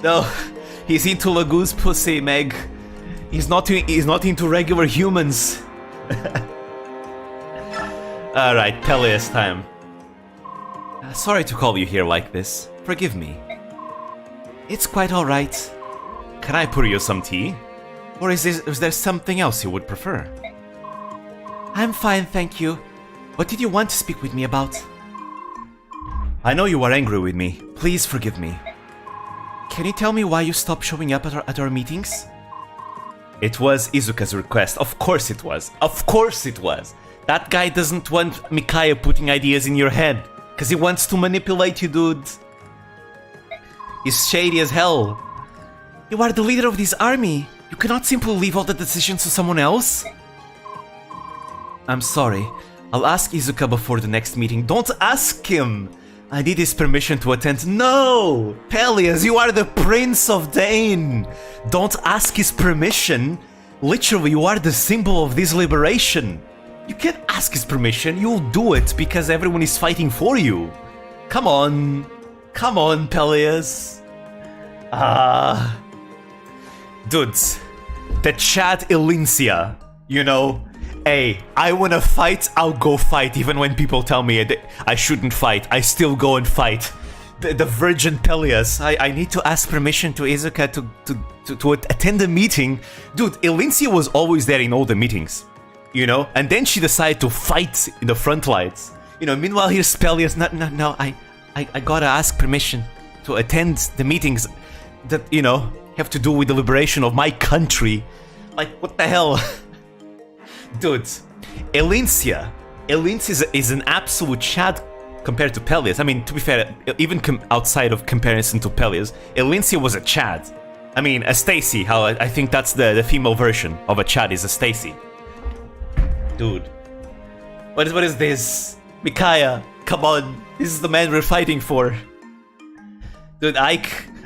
No, he's into Lagoo's pussy, Meg. He's not into regular humans. Alright, Peleus time. Sorry to call you here like this. Forgive me. It's quite alright. Can I pour you some tea? Or is there something else you would prefer? I'm fine, thank you. What did you want to speak with me about? I know you are angry with me. Please forgive me. Can you tell me why you stopped showing up at our meetings? It was Izuka's request. Of course it was. Of course it was. That guy doesn't want Mikaya putting ideas in your head. Because he wants to manipulate you, dude. He's shady as hell. You are the leader of this army. You cannot simply leave all the decisions to someone else. I'm sorry. I'll ask Izuka before the next meeting. Don't ask him! I need his permission to attend. No! Peleus, you are the Prince of Daein! Don't ask his permission. Literally, you are the symbol of this liberation. You can't ask his permission. You'll do it because everyone is fighting for you. Come on. Come on, Peleus. Dudes, the Chad Elincia, you know, hey, I wanna fight, I'll go fight, even when people tell me I shouldn't fight, I still go and fight. The Virgin Peleus, I need to ask permission to Izuka to attend the meeting. Dude, Elincia was always there in all the meetings, you know, and then she decided to fight in the front lines. You know, meanwhile here's Peleus, no, I gotta ask permission to attend the meetings that, you know, have to do with the liberation of my country. Like, what the hell? Dude, Elincia is an absolute Chad compared to Peleus. I mean, to be fair, even outside of comparison to Peleus, Elincia was a Chad. I mean, a Stacy, how I think that's the female version of a Chad is a Stacy. Dude. What is this? Micaiah, come on. This is the man we're fighting for. Dude,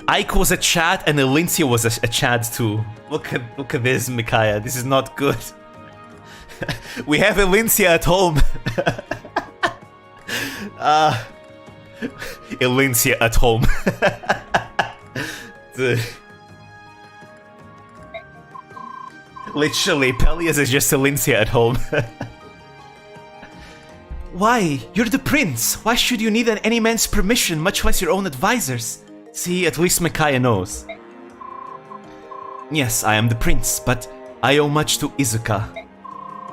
Ike was a Chad and Elincia was a Chad too. Look at this, Micaiah. This is not good. We have Elincia at home. Elincia at home. Literally, Peleus is just Elincia at home. Why? You're the prince. Why should you need any man's permission, much less your own advisors? See, at least Micaiah knows. Yes, I am the prince, but I owe much to Izuka.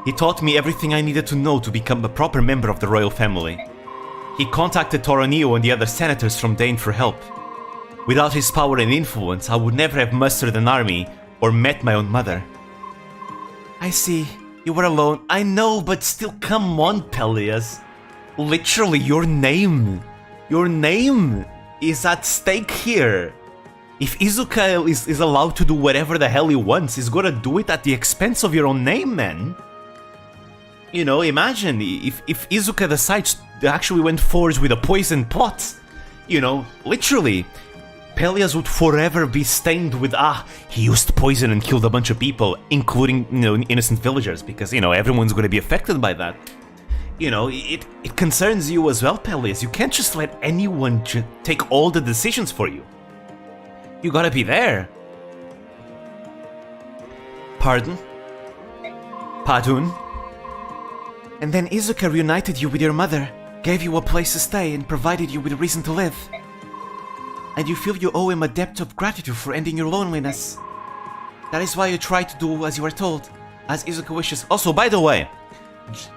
He taught me everything I needed to know to become a proper member of the royal family. He contacted Toronio and the other senators from Daein for help. Without his power and influence, I would never have mustered an army or met my own mother. I see. You were alone. I know, but still, come on, Peleus. Literally, your name is at stake here. If Izuka is allowed to do whatever the hell he wants, he's gonna do it at the expense of your own name, man. You know, imagine if Izuka decides to actually went forward with a poison plot. You know, literally, Peleus would forever be stained with, he used poison and killed a bunch of people, including, you know, innocent villagers, because, you know, everyone's gonna be affected by that. You know, it concerns you as well, Peleus. You can't just let anyone take all the decisions for you. You gotta be there. Pardon? Pardon? And then Izuka reunited you with your mother, gave you a place to stay, and provided you with a reason to live. And you feel you owe him a debt of gratitude for ending your loneliness. That is why you try to do as you are told, as Izuka wishes. Also, by the way,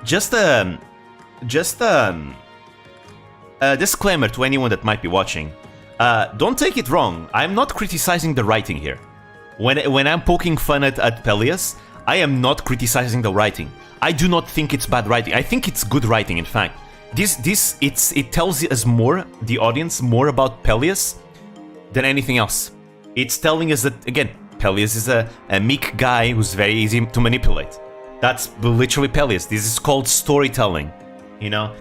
just a disclaimer to anyone that might be watching. Don't take it wrong, I'm not criticizing the writing here. When I'm poking fun at Peleus, I am not criticizing the writing. I do not think it's bad writing. I think it's good writing, in fact. It tells us more, the audience, more about Peleus than anything else. It's telling us that, again, Peleus is a meek guy who's very easy to manipulate. That's literally Peleus. This is called storytelling, you know?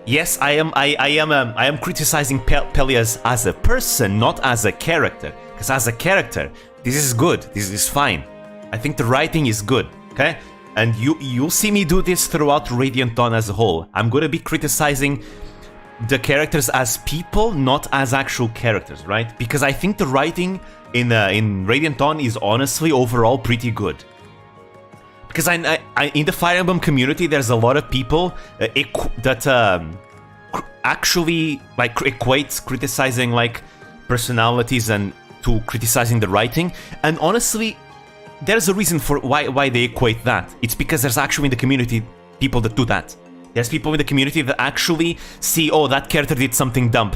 Yes, I am criticizing Peleus as a person, not as a character. Because as a character, this is good. This is fine. I think the writing is good, okay? And you'll see me do this throughout Radiant Dawn as a whole. I'm gonna be criticizing the characters as people, not as actual characters, right? Because I think the writing in Radiant Dawn is honestly overall pretty good. Because I in the Fire Emblem community, there's a lot of people that actually like equate criticizing like personalities and to criticizing the writing, and honestly, there's a reason for why they equate that. It's because there's actually in the community people that do that. There's people in the community that actually see, oh, that character did something dumb,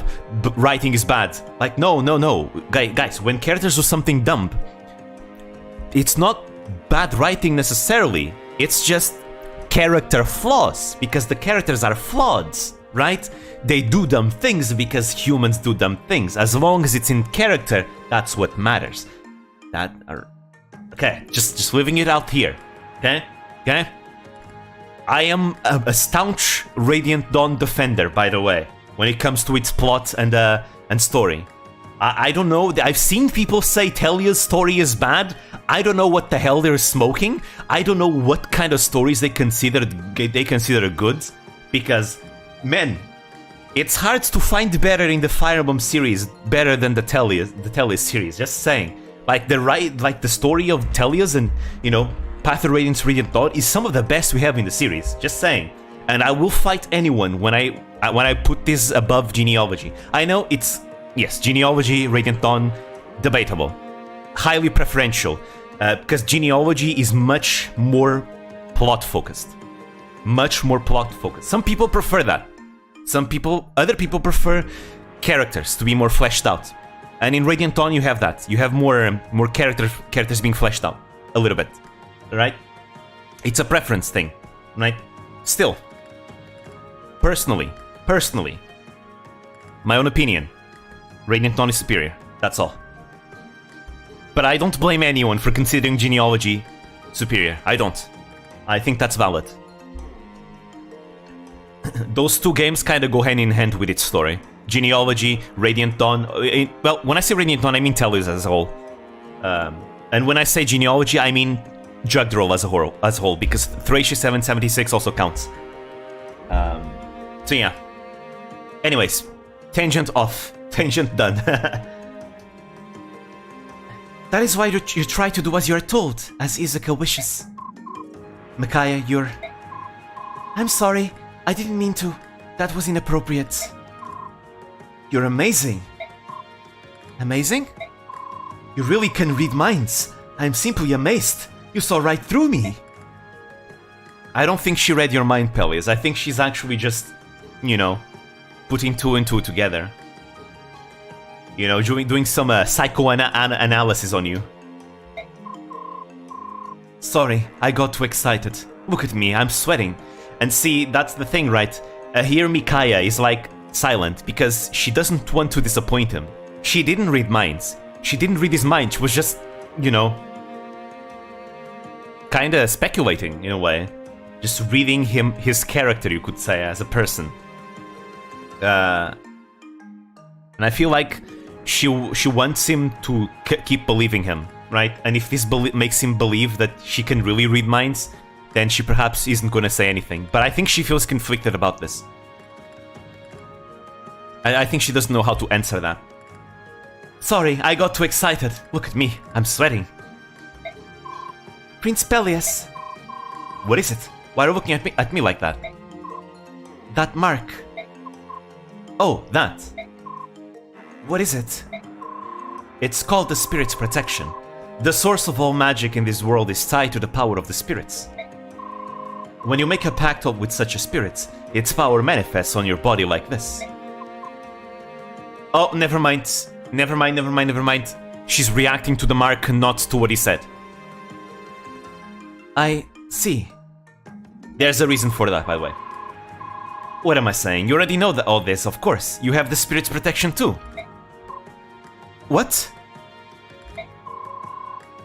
writing is bad. Like, no. Guys, when characters do something dumb, it's not bad writing necessarily. It's just character flaws, because the characters are flawed, right? They do dumb things because humans do dumb things. As long as it's in character, that's what matters. that are... Okay, just leaving it out here. Okay? Okay? I am a staunch Radiant Dawn defender, by the way, when it comes to its plot and story. I don't know, I've seen people say Talia's story is bad. I don't know what the hell they're smoking. I don't know what kind of stories they consider good. Because, man, it's hard to find better in the Fire Emblem series, better than the Talia series, just saying. Like the story of Talia's and, you know, Path of Radiance Radiant Dawn is some of the best we have in the series, just saying. And I will fight anyone when I put this above Genealogy. I know it's, yes, Genealogy, Radiant Dawn, debatable. Highly preferential, because Genealogy is much more plot-focused. Much more plot-focused. Some people prefer that. Other people prefer characters to be more fleshed out. And in Radiant Dawn you have that. You have more characters being fleshed out. A little bit. Right? It's a preference thing. Right? Still. Personally, my own opinion, Radiant Dawn is superior. That's all. But I don't blame anyone for considering Genealogy superior. I don't. I think that's valid. Those two games kind of go hand in hand with its story. Genealogy, Radiant Dawn... well, when I say Radiant Dawn, I mean Tellus as a whole. And when I say Genealogy, I mean Jugdral as a whole, because Thracia 776 also counts. So yeah. Anyways, tangent off. Tangent done. That is why you try to do as you are told, as Izuka wishes. Micaiah, you're... I'm sorry, I didn't mean to. That was inappropriate. You're amazing. Amazing? You really can read minds. I'm simply amazed. You saw right through me. I don't think she read your mind, Pelias. I think she's actually just, you know, putting two and two together. You know, doing some psychoanalysis on you. Sorry, I got too excited. Look at me, I'm sweating. And see, that's the thing, right? Here Micaiah is like silent because she doesn't want to disappoint him. She didn't read minds. She didn't read his mind. She was just, you know, kinda speculating in a way. Just reading his character, you could say, as a person. And I feel like she wants him to keep believing him, right? And if this makes him believe that she can really read minds, then she perhaps isn't gonna say anything. But I think she feels conflicted about this. I think she doesn't know how to answer that. Sorry, I got too excited. Look at me, I'm sweating. Prince Pelias. What is it? Why are you looking at me like that? That mark. Oh, that. What is it? It's called the Spirit's Protection. The source of all magic in this world is tied to the power of the spirits. When you make a pact with such a spirit, its power manifests on your body like this. Oh, never mind. Never mind. She's reacting to the mark, not to what he said. I see. There's a reason for that, by the way. What am I saying? You already know all this, of course. You have the Spirit's Protection too. What?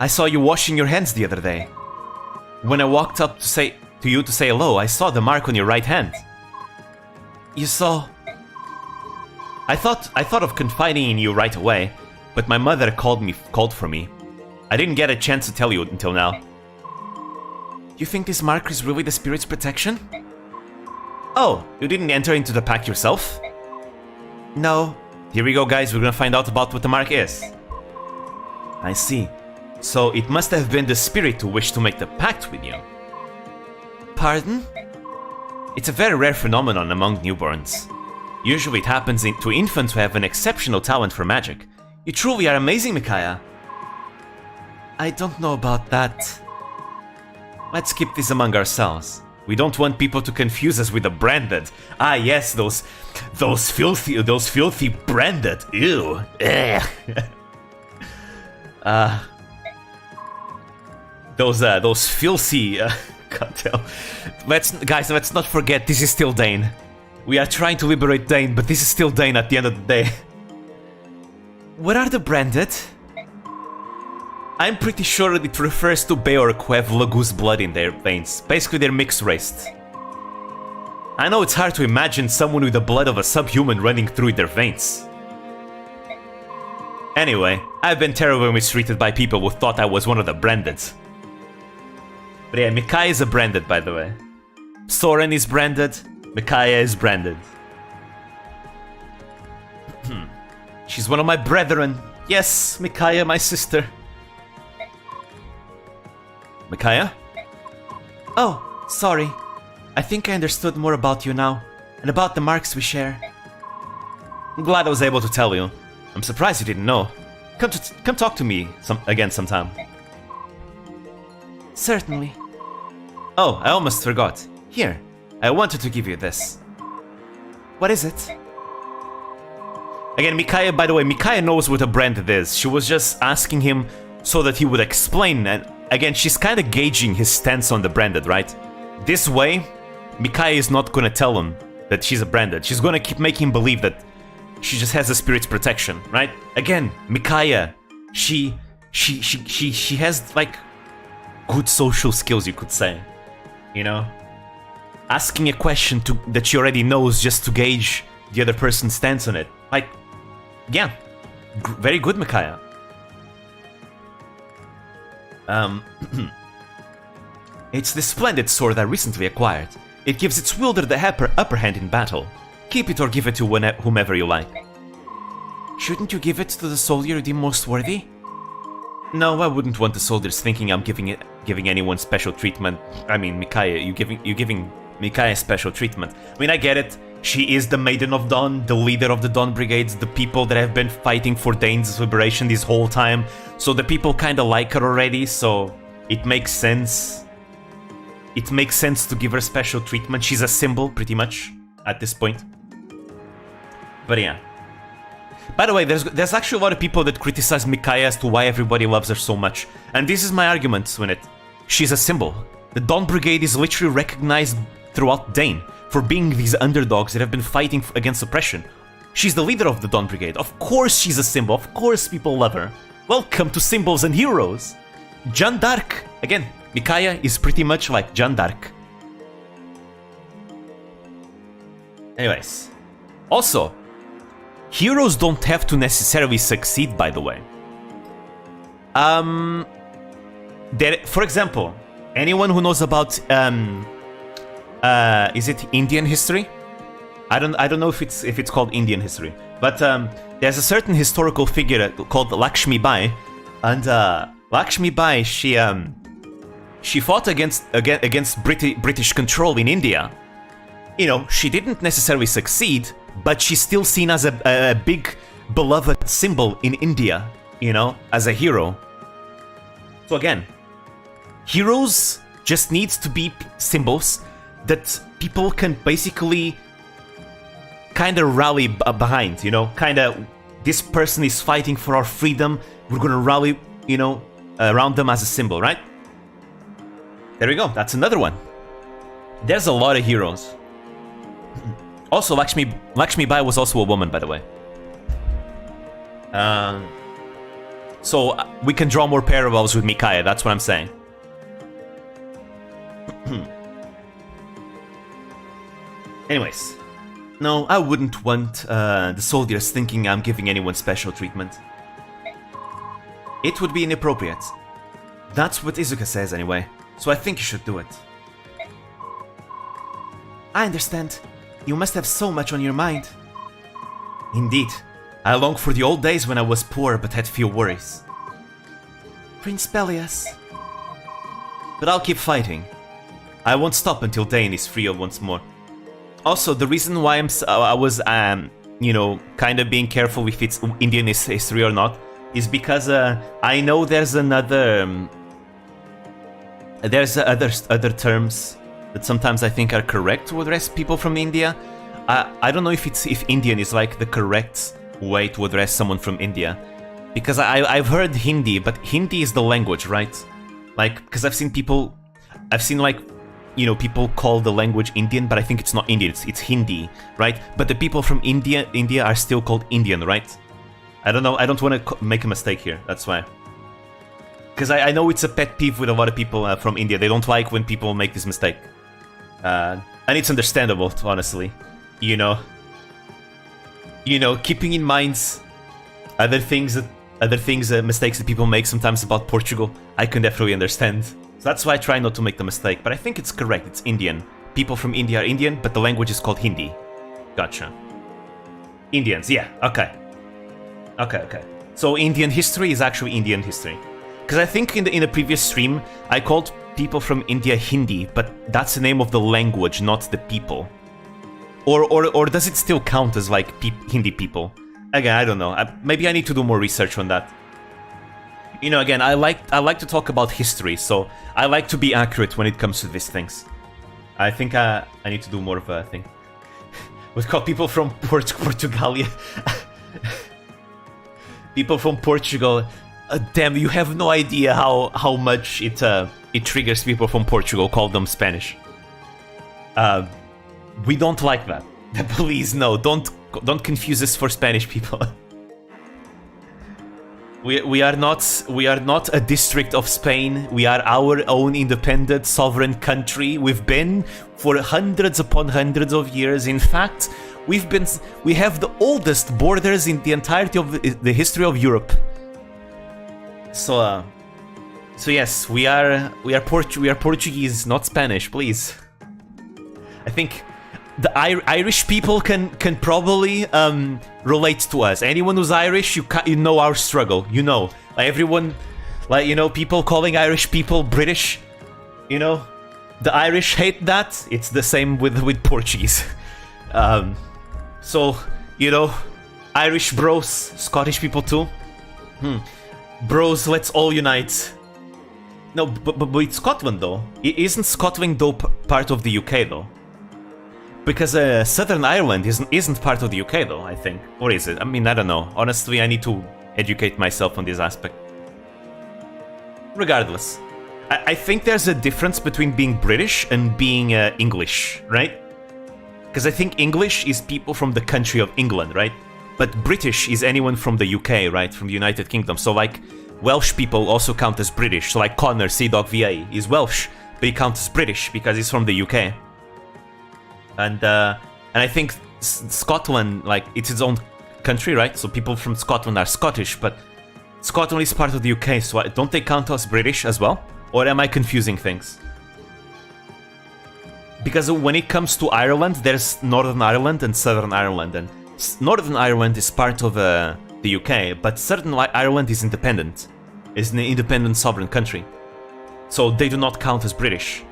I saw you washing your hands the other day. When I walked up to say hello, I saw the mark on your right hand. You saw... I thought of confiding in you right away, but my mother called for me. I didn't get a chance to tell you until now. You think this mark is really the Spirit's Protection? Oh, you didn't enter into the pact yourself? No. Here we go, guys, we're gonna find out about what the mark is. I see. So it must have been the spirit who wished to make the pact with you. Pardon? It's a very rare phenomenon among newborns. Usually it happens to infants who have an exceptional talent for magic. You truly are amazing, Micaiah. I don't know about that. Let's keep this among ourselves. We don't want people to confuse us with the branded. Ah, yes, those filthy branded. Ew. Those filthy. Goddamn. Let's not forget. This is still Daein. We are trying to liberate Daein, but this is still Daein at the end of the day. What are the branded? I'm pretty sure it refers to Beork who have Lagoose blood in their veins. Basically, they're mixed-raced. I know it's hard to imagine someone with the blood of a subhuman running through their veins. Anyway, I've been terribly mistreated by people who thought I was one of the branded. But yeah, Micaiah is a branded, by the way. Soren is branded, Micaiah is branded. She's one of my brethren. Yes, Micaiah, my sister. Micaiah? Oh, sorry. I think I understood more about you now, and about the marks we share. I'm glad I was able to tell you. I'm surprised you didn't know. Come talk to me again sometime. Certainly. Oh, I almost forgot. Here, I wanted to give you this. What is it? Again, Micaiah, by the way, Micaiah knows what a branded is. She was just asking him so that he would explain, and again, she's kind of gauging his stance on the branded, right? This way, Micaiah is not gonna tell him that she's a branded. She's gonna keep making him believe that she just has a spirit's protection, right? Again, Micaiah, she has like good social skills, you could say, you know? Asking a question that she already knows just to gauge the other person's stance on it. Like, yeah, very good, Micaiah. It's this splendid sword I recently acquired. It gives its wielder the upper hand in battle. Keep it or give it to whomever you like. Shouldn't you give it to the soldier you deem most worthy? No, I wouldn't want the soldiers thinking I'm giving anyone special treatment. I mean, Micaiah, you giving Micaiah special treatment. I mean, I get it. She is the Maiden of Dawn, the leader of the Dawn Brigades, the people that have been fighting for Daein's liberation this whole time. So the people kind of like her already, so it makes sense. It makes sense to give her special treatment. She's a symbol, pretty much, at this point. But yeah. By the way, there's actually a lot of people that criticize Micaiah as to why everybody loves her so much. And this is my argument with it. She's a symbol. The Dawn Brigade is literally recognized throughout Daein for being these underdogs that have been fighting against oppression. She's the leader of the Dawn Brigade. Of course she's a symbol. Of course people love her. Welcome to Symbols and Heroes. Jeanne d'Arc. Again, Micaiah is pretty much like Jeanne d'Arc. Anyways. Also, heroes don't have to necessarily succeed, by the way. For example, anyone who knows about is it Indian history? I don't know if it's called Indian history, but there's a certain historical figure called Lakshmi Bai, and Lakshmi Bai she fought against British control in India. You know, she didn't necessarily succeed, but she's still seen as a big beloved symbol in India. You know, as a hero. So again, heroes just needs to be symbols that people can basically kind of rally behind, you know? Kind of, this person is fighting for our freedom, we're gonna rally, you know, around them as a symbol, right? There we go, that's another one. There's a lot of heroes. Also, Lakshmi Bai was also a woman, by the way. So we can draw more parallels with Micaiah, that's what I'm saying. Anyways, no, I wouldn't want the soldiers thinking I'm giving anyone special treatment. It would be inappropriate. That's what Izuka says anyway, so I think you should do it. I understand. You must have so much on your mind. Indeed. I long for the old days when I was poor but had few worries. Prince Pelias. But I'll keep fighting. I won't stop until Daein is free once more. Also, the reason why I was, you know, kind of being careful if it's Indian history or not, is because I know there's other terms that sometimes I think are correct to address people from India. I don't know if Indian is like the correct way to address someone from India, because I've heard Hindi, but Hindi is the language, right? Like, because I've seen like, you know, people call the language Indian, but I think it's not Indian, it's Hindi, right? But the people from India are still called Indian, right? I don't know, I don't want to make a mistake here, that's why. Because I know it's a pet peeve with a lot of people from India. They don't like when people make this mistake. And it's understandable, honestly. You know, keeping in mind other things, mistakes that people make sometimes about Portugal, I can definitely understand. So that's why I try not to make the mistake. But I think it's correct. It's Indian. People from India are Indian, but the language is called Hindi. Gotcha. Indians, yeah. Okay. So Indian history is actually Indian history. Because I think in the previous stream, I called people from India Hindi, but that's the name of the language, not the people. Or does it still count as like Hindi people? Again, I don't know. Maybe I need to do more research on that. You know, again, I like to talk about history, so I like to be accurate when it comes to these things. I think I need to do more of a thing. We call people from Portugalia. People from Portugal. Damn, you have no idea how much it triggers people from Portugal. Call them Spanish. We don't like that. Please, no, don't confuse us for Spanish people. We are not a district of Spain. We are our own independent sovereign country. We've been for hundreds upon hundreds of years. In fact, we have the oldest borders in the entirety of the history of Europe. So yes, we are Portuguese, not Spanish, please. I think the Irish people can probably relate to us. Anyone who's Irish, you know our struggle. You know, like everyone, like, you know, people calling Irish people British. You know, the Irish hate that. It's the same with Portuguese. So, you know, Irish bros, Scottish people too. Bros, let's all unite. No, but with Scotland though, isn't Scotland though part of the UK though? Because Southern Ireland isn't part of the UK though, I think. Or is it? I mean, I don't know. Honestly, I need to educate myself on this aspect. Regardless, I think there's a difference between being British and being English, right? Because I think English is people from the country of England, right? But British is anyone from the UK, right? From the United Kingdom. So like, Welsh people also count as British. So like Connor, Sea-Dog VA is Welsh, but he counts as British because he's from the UK. And I think Scotland, like, it's its own country, right? So people from Scotland are Scottish, but Scotland is part of the UK, so don't they count us British as well? Or am I confusing things? Because when it comes to Ireland, there's Northern Ireland and Southern Ireland, and Northern Ireland is part of the UK, but Southern Ireland is independent. It's an independent sovereign country. So they do not count as British.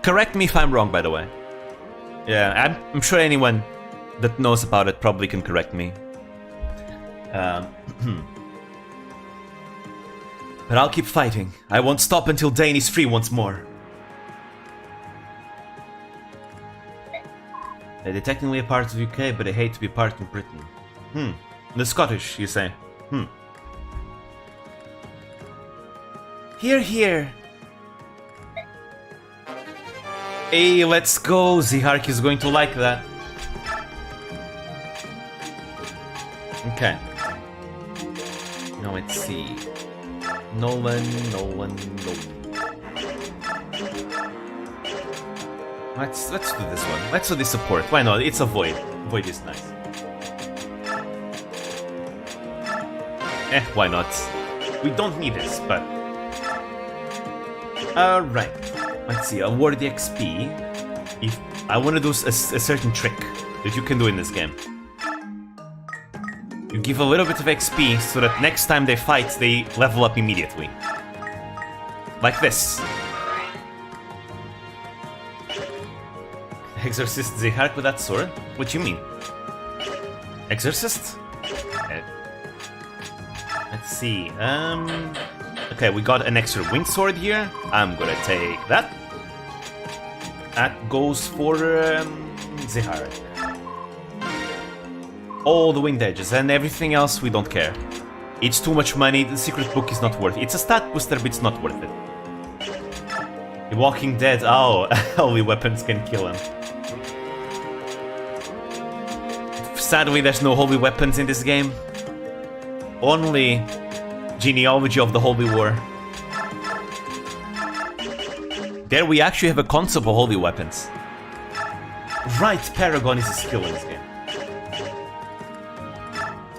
Correct me if I'm wrong, by the way. Yeah, I'm sure anyone that knows about it probably can correct me. But I'll keep fighting. I won't stop until Daein is free once more. They're technically a part of the UK, but they hate to be part of Britain. The Scottish, you say? Hear, hear. Hey, let's go! Zihark is going to like that. Okay. Now let's see. Nolan. Let's do this one. Let's do the support. Why not? It's a void. Void is nice. Why not? We don't need this, but... Alright. Let's see, award the XP. If I want to do a certain trick that you can do in this game. You give a little bit of XP so that next time they fight, they level up immediately. Like this. Exorcist Zihark with that sword? What do you mean? Exorcist? Okay. Let's see, okay, we got an extra winged sword here. I'm gonna take that. That goes for Zihark. All the winged edges and everything else we don't care. It's too much money, the secret book is not worth it. It's a stat booster, but it's not worth it. The Walking Dead, oh, only weapons can kill him. Sadly, there's no holy weapons in this game. Only genealogy of the Holy War. There we actually have a concept of holy weapons. Right, Paragon is a skill in this game.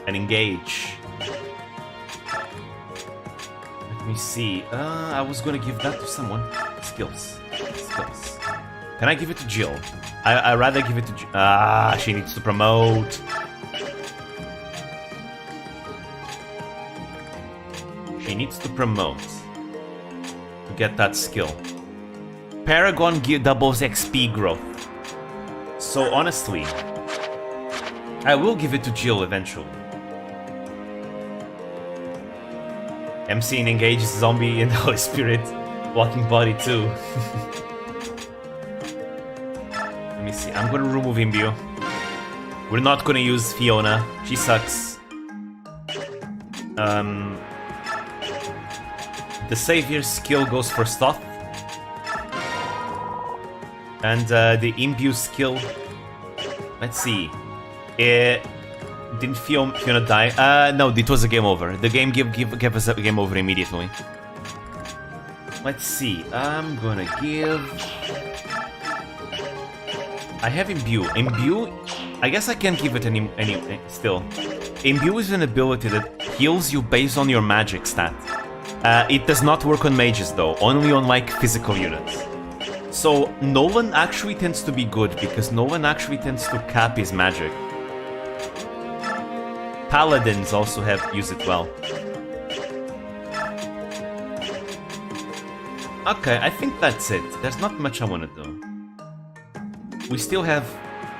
And engage. Let me see. I was gonna give that to someone. Skills. Skills. Can I give it to Jill? I'd rather give it to Jill. She needs to promote. She needs to promote to get that skill. Paragon doubles XP growth. So honestly, I will give it to Jill eventually. MC engages zombie and Holy Spirit, walking body too. Let me see. I'm gonna remove Imbue. We're not gonna use Fiona. She sucks. The Savior skill goes for Sloth. And the Imbue skill... Let's see. Didn't Fiona die? No, it was a game over. The game gave us a game over immediately. Let's see. I'm gonna give... I have Imbue. Imbue... I guess I can't give it any still. Imbue is an ability that heals you based on your magic stat. It does not work on mages though, only on like physical units. So Nolan actually tends to be good because Nolan actually tends to cap his magic. Paladins also use it well. Okay, I think that's it. There's not much I want to do. We still have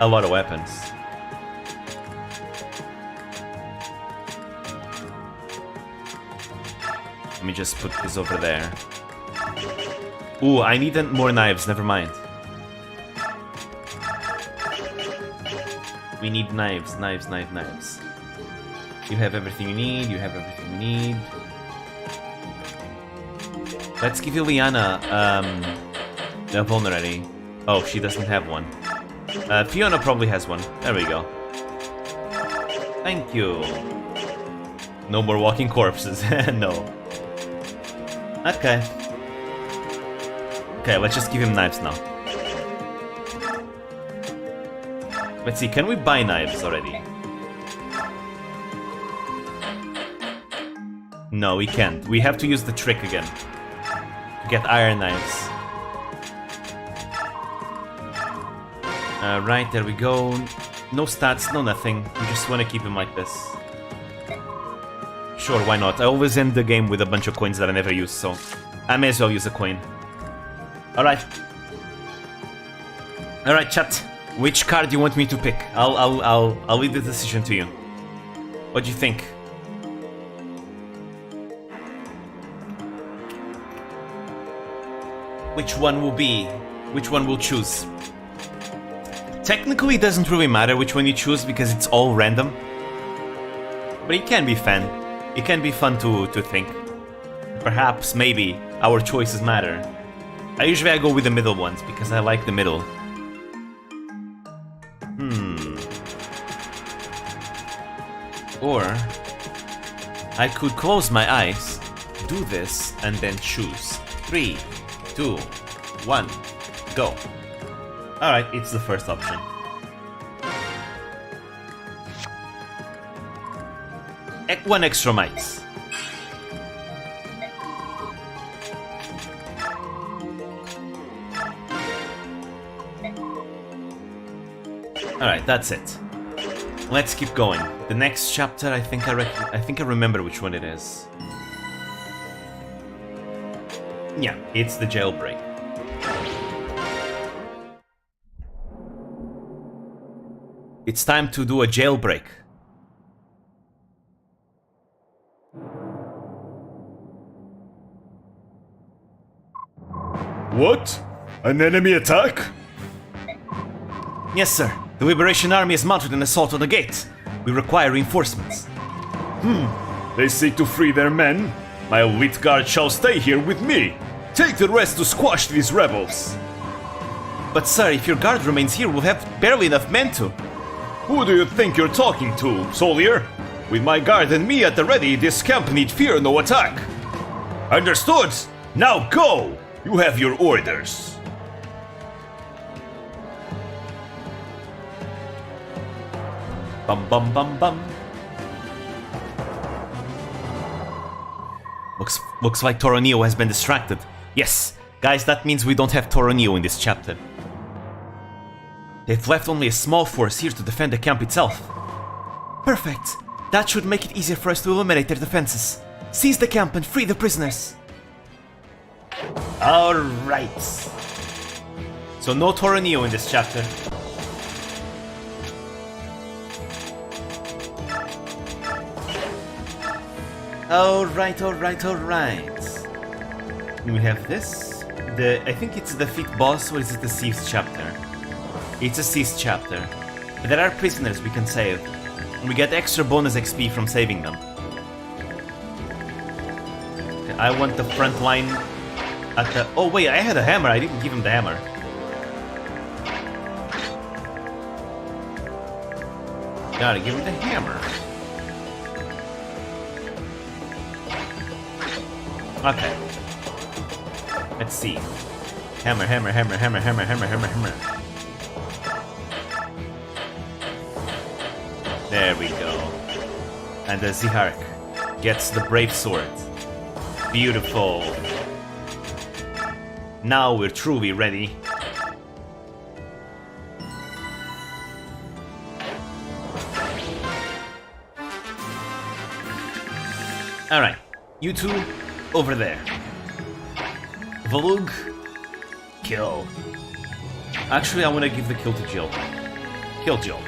a lot of weapons. Let me just put this over there. Ooh, I need more knives, never mind. We need knives. You have everything you need, Let's give Ileana a vulnerary. Oh, she doesn't have one. Fiona probably has one. There we go. Thank you. No more walking corpses. No. Okay. Okay, let's just give him knives now. Let's see, can we buy knives already? No, we can't. We have to use the trick again. To get iron knives. Right, there we go. No stats, no nothing. We just want to keep him like this. Sure, why not? I always end the game with a bunch of coins that I never use, so I may as well use a coin. Alright. Alright, chat. Which card do you want me to pick? I'll leave the decision to you. What do you think? Which one will choose? Technically, it doesn't really matter which one you choose because it's all random. But it can be fun. It can be fun to think. Perhaps, maybe, our choices matter. Usually I go with the middle ones because I like the middle. Or I could close my eyes, do this, and then choose. 3, 2, 1, go. Alright, it's the first option. One extra mites. Alright, that's it. Let's keep going. The next chapter, I think I remember which one it is. Yeah, it's the jailbreak. It's time to do a jailbreak. What? An enemy attack? Yes, sir. The Liberation Army has mounted an assault on the gate. We require reinforcements. They seek to free their men? My elite guard shall stay here with me. Take the rest to squash these rebels. But sir, if your guard remains here, we'll have barely enough men to... Who do you think you're talking to, soldier? With my guard and me at the ready, this camp need fear no attack. Understood? Now go! You have your orders. Bum bum bum bum. Looks like Toronio has been distracted. Yes, guys, that means we don't have Toronio in this chapter. They've left only a small force here to defend the camp itself. Perfect. That should make it easier for us to eliminate their defenses. Seize the camp and free the prisoners. Alright. So no Toronio in this chapter. Alright. We have this. I think it's the 5th boss, or is it the 6th chapter? It's a 6th chapter. There are prisoners we can save. We get extra bonus XP from saving them. Okay, I want the front line at the... Oh wait, I had a hammer, I didn't give him the hammer. Gotta give him the hammer. Okay. Let's see. Hammer. There we go. And the Zihark gets the Brave Sword. Beautiful. Now we're truly ready. Alright, you two over there. Volug, kill. Actually, I want to give the kill to Jill. Kill Jill.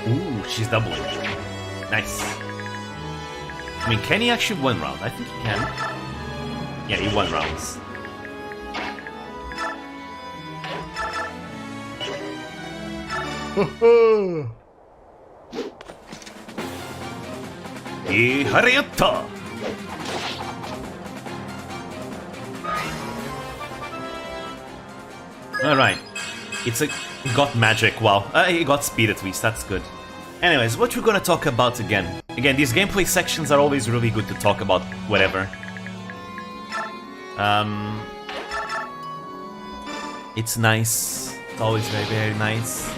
Ooh, she's doubling. Nice. I mean, can he actually one round? I think he can. Yeah, he won rounds. Harayutta! Alright. It's a... got magic, wow. It got speed at least, that's good. Anyways, what we're gonna talk about again. Again, these gameplay sections are always really good to talk about whatever. It's nice. It's always very, very nice.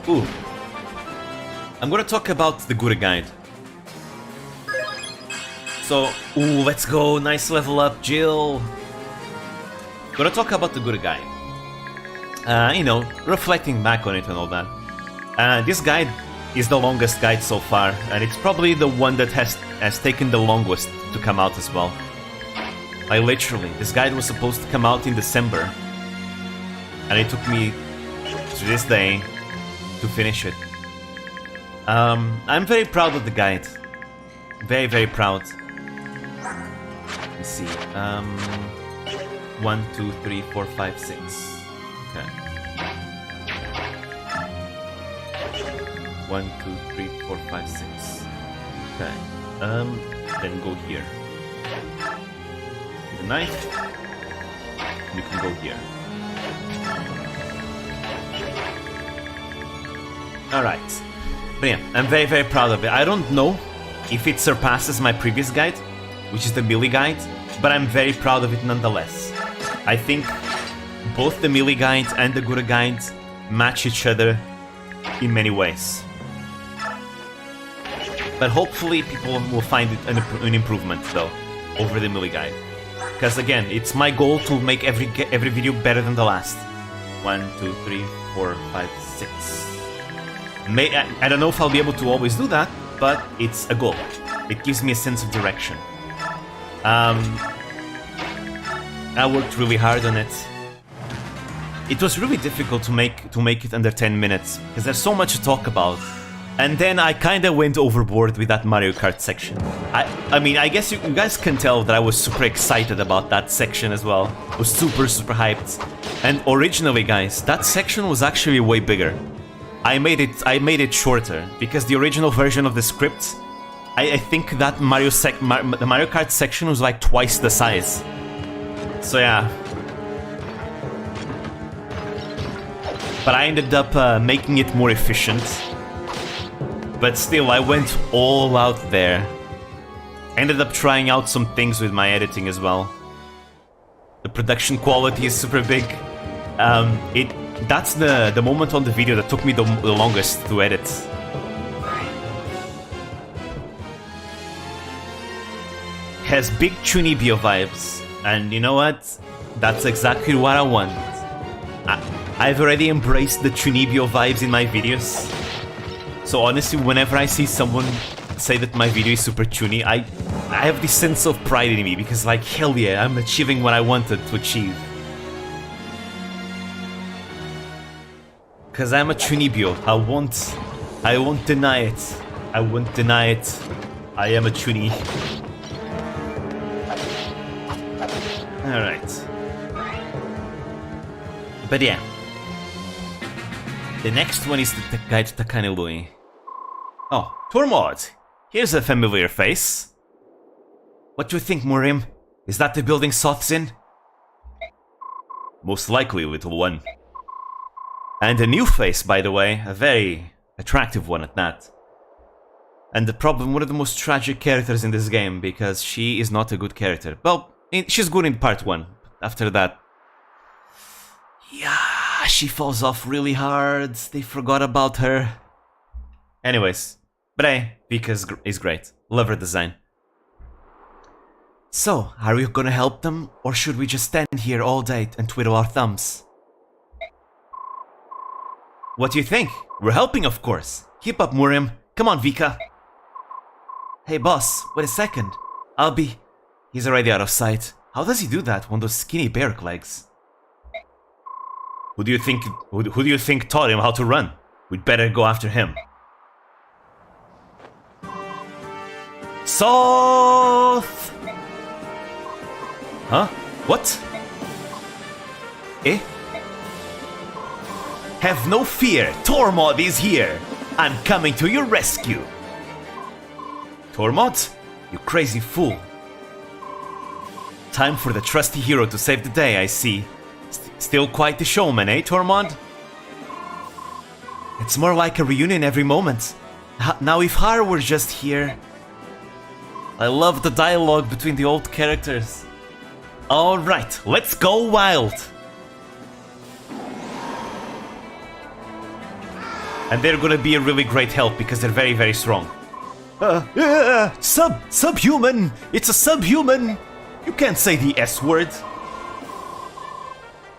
Ooh. I'm gonna talk about the Guru Guide. So, ooh, let's go, nice level up, Jill. Gonna talk about the Guru Guide. You know, reflecting back on it and all that. This guide is the longest guide so far, and it's probably the one that has taken the longest to come out as well. Like literally, this guide was supposed to come out in December, and it took me to this day to finish it. I'm very proud of the guide. Very, very proud. Let's see. 1, 2, 3, 4, 5, 6. Okay. 1, 2, 3, 4, 5, 6. Okay. Then go here. With a knife. You can go here. Alright. But yeah, I'm very, very proud of it. I don't know if it surpasses my previous guide, which is the melee guide, but I'm very proud of it nonetheless. I think both the melee guide and the Guru guide match each other in many ways. But hopefully people will find it an improvement though over the melee guide. Because again, it's my goal to make every video better than the last. 1, 2, 3, 4, 5, 6. I don't know if I'll be able to always do that, but it's a goal. It gives me a sense of direction. I worked really hard on it. It was really difficult to make it under 10 minutes, because there's so much to talk about. And then I kinda went overboard with that Mario Kart section. I mean, I guess you guys can tell that I was super excited about that section as well. I was super, super hyped. And originally, guys, that section was actually way bigger. I made it shorter because the original version of the script, I think that the Mario Kart section was like twice the size. So yeah. But I ended up making it more efficient. But still, I went all out there. Ended up trying out some things with my editing as well. The production quality is super big. That's the moment on the video that took me the longest to edit. Has big Chunibyo vibes, and you know what? That's exactly what I want. I've already embraced the Chunibyo vibes in my videos. So honestly, whenever I see someone say that my video is super chuny, I have this sense of pride in me, because like, hell yeah, I'm achieving what I wanted to achieve. Cause I'm a Chunibyo. I won't deny it. I won't deny it. I am a Chuni. Alright. But yeah. The next one is the guy to Takanelui. Oh, Tormod. Here's a familiar face. What do you think, Murim? Is that the building Soth's in? Most likely, little one. And a new face, by the way, a very attractive one at that. And the problem, one of the most tragic characters in this game, because she is not a good character. Well, she's good in part 1. After that, yeah, she falls off really hard. They forgot about her. Anyways, but hey, Vika is great. Love her design. So, are we gonna help them, or should we just stand here all day and twiddle our thumbs? What do you think? We're helping, of course. Keep up, Murim. Come on, Vika. Hey, boss, wait a second. He's already out of sight. How does he do that on those skinny barrack legs? Who do you think taught him how to run? We'd better go after him. Soth! Huh? What? Eh? Have no fear, Tormod is here! I'm coming to your rescue! Tormod? You crazy fool. Time for the trusty hero to save the day, I see. Still quite the showman, eh, Tormod? It's more like a reunion every moment. Now if Har were just here... I love the dialogue between the old characters. Alright, let's go wild! And they're gonna be a really great help because they're very, very strong. Subhuman! It's a subhuman! You can't say the S word.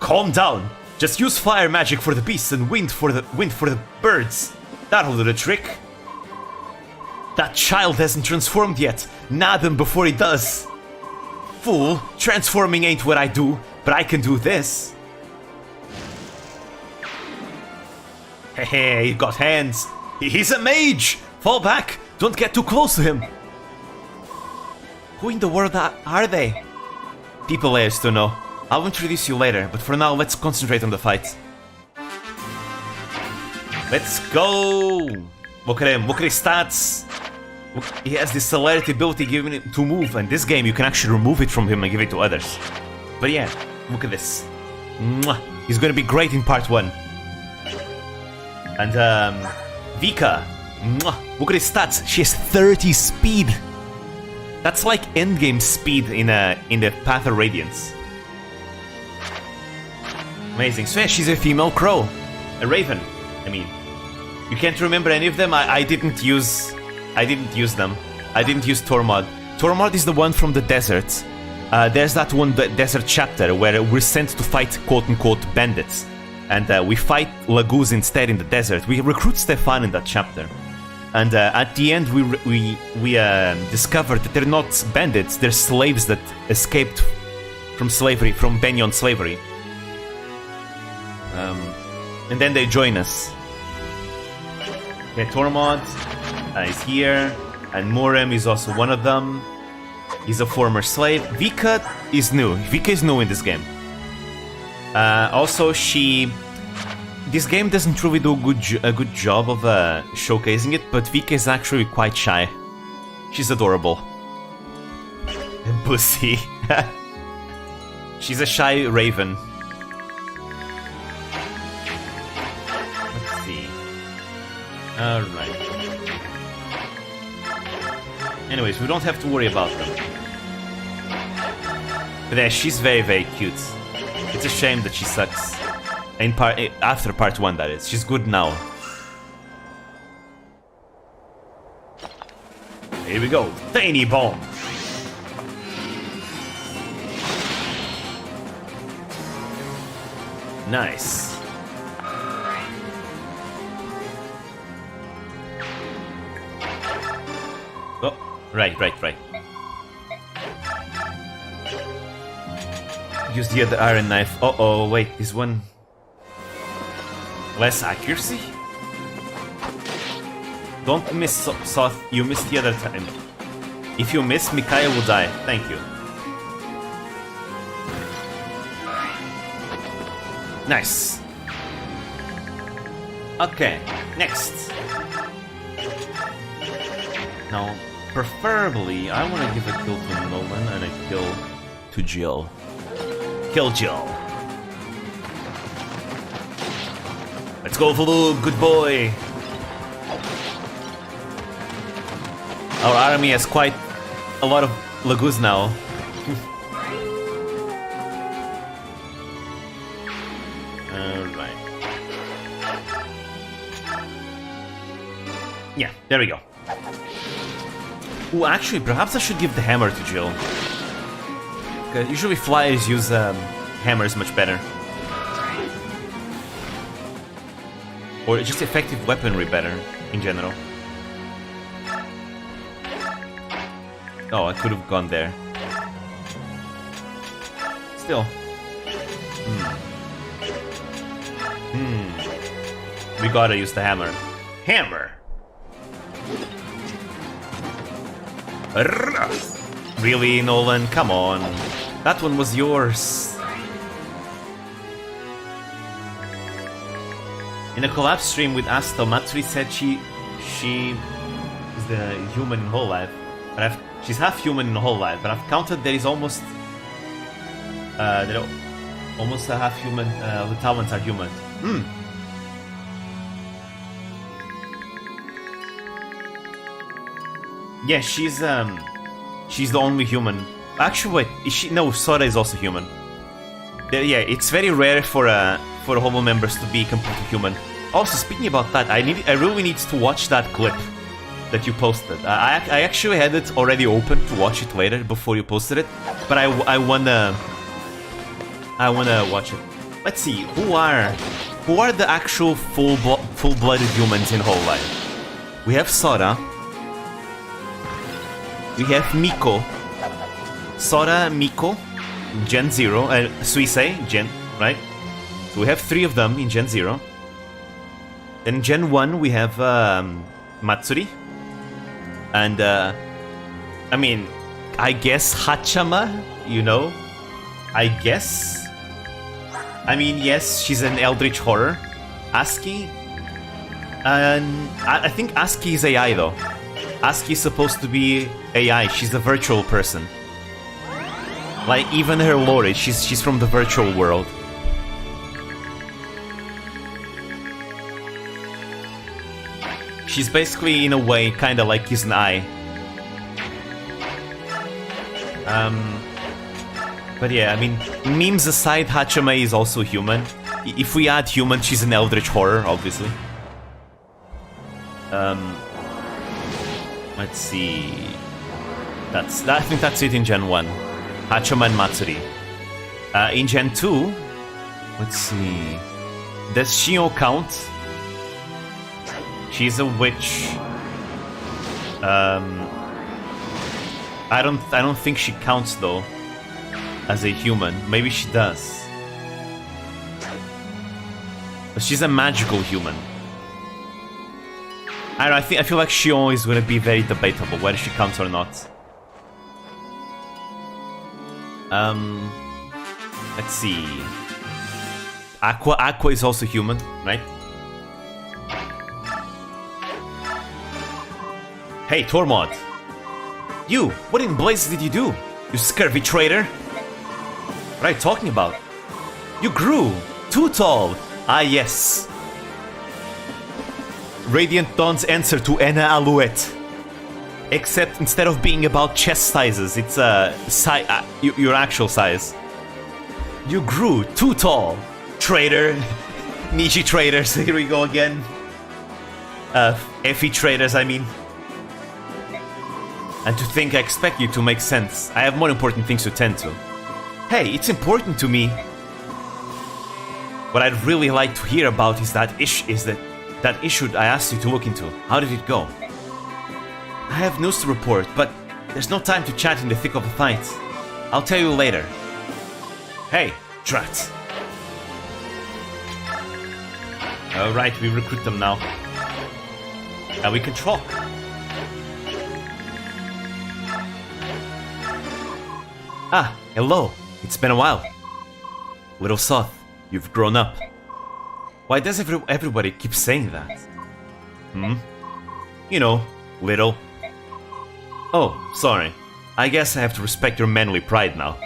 Calm down. Just use fire magic for the beasts and wind for the birds. That'll do the trick. That child hasn't transformed yet. Nab him before he does. Fool, transforming ain't what I do, but I can do this. Hey, he got hands. He's a mage! Fall back! Don't get too close to him! Who in the world are they? People layers to know. I'll introduce you later, but for now, let's concentrate on the fight. Let's go! Look at him, look at his stats! Look, he has this celerity ability giving him to move, and this game you can actually remove it from him and give it to others. But yeah, look at this. Mwah. He's gonna be great in part 1. And Vika, mwah, look at his stats. She has 30 speed. That's like endgame speed in the Path of Radiance. Amazing. So yeah, she's a female crow, a raven. I mean, you can't remember any of them. I didn't use them. I didn't use Tormod. Tormod is the one from the desert. There's that one desert chapter where we're sent to fight quote-unquote bandits. And we fight Lagoos instead in the desert. We recruit Stefan in that chapter. And at the end, we discovered that they're not bandits, they're slaves that escaped from slavery, from Benyon slavery. And then they join us. Okay, Tormod is here, and Murim is also one of them. He's a former slave. Vika is new. Vika is new in this game. Also, this game doesn't really do a good job of showcasing it, but Vika is actually quite shy. She's adorable. Bussy. She's a shy raven. Let's see. Alright. Anyways, we don't have to worry about them. But yeah, she's very, very cute. It's a shame that she sucks. After part 1, that is. She's good now. Here we go. Tiny bomb. Nice. Oh, right. Use the other iron knife. Uh-oh, wait, is one... less accuracy? Don't miss Soth, you missed the other time. If you miss, Micaiah will die. Thank you. Nice. Okay, next. Now, preferably, I want to give a kill to Nolan and a kill to Jill. Kill Jill. Let's go for the good boy. Our army has quite a lot of Lagoos now. Alright. Yeah, there we go. Ooh, actually, perhaps I should give the hammer to Jill. Usually flyers use hammers much better. Or just effective weaponry better, in general. Oh, I could have gone there. Still. We gotta use the hammer. Hammer! Really, Nolan? Come on. That one was yours. In a collab stream with Asta, Matsuri said she is the human in whole life. But she's half human in whole life, but I've counted there is almost almost a half human. The talents are human. Yeah, she's the only human. Actually, wait, is she? No, Sora is also human. Yeah, it's very rare for Homo members to be completely human. Also, speaking about that, I really need to watch that clip that you posted. I actually had it already open to watch it later before you posted it, but I wanna watch it. Let's see, who are the actual full-blooded humans in whole life? We have Sora. We have Miko. Sora, Miko, Gen 0, Suisei, Gen, right? So we have 3 of them in Gen 0. Then in Gen 1 we have Matsuri. And, I mean, I guess Hachama, you know? I guess? I mean, yes, she's an Eldritch Horror. ASCII? And I think ASCII is AI, though. ASCII is supposed to be AI, she's a virtual person. Like, even her lore, she's from the virtual world. She's basically, in a way, kinda like Kizunai. But yeah, I mean, memes aside, Hachime is also human. If we add human, she's an Eldritch Horror, obviously. Let's see... I think that's it in Gen 1. Hachime and Matsuri. In Gen 2... Let's see... Does Shio count? She's a witch. I don't think she counts though as a human. Maybe she does. But she's a magical human. I don't know, I feel like Shion is gonna be very debatable whether she counts or not. Let's see. Aqua is also human, right? Hey, Tormod. You, what in blazes did you do? You scurvy traitor. What are you talking about? You grew! Too tall! Ah, yes. Radiant Dawn's answer to Anna Alouette. Except instead of being about chest sizes, it's your actual size. You grew too tall. Traitor. Niji traitors, here we go again. Effie traitors, I mean. And to think I expect you to make sense. I have more important things to tend to. Hey, it's important to me. What I'd really like to hear about is that issue I asked you to look into. How did it go? I have news to report, but there's no time to chat in the thick of the fight. I'll tell you later. Hey, drat. Alright, we recruit them now. And we can talk. Ah, hello. It's been a while. Little Soth, you've grown up. Why does everybody keep saying that? You know, little. Oh, sorry. I guess I have to respect your manly pride now.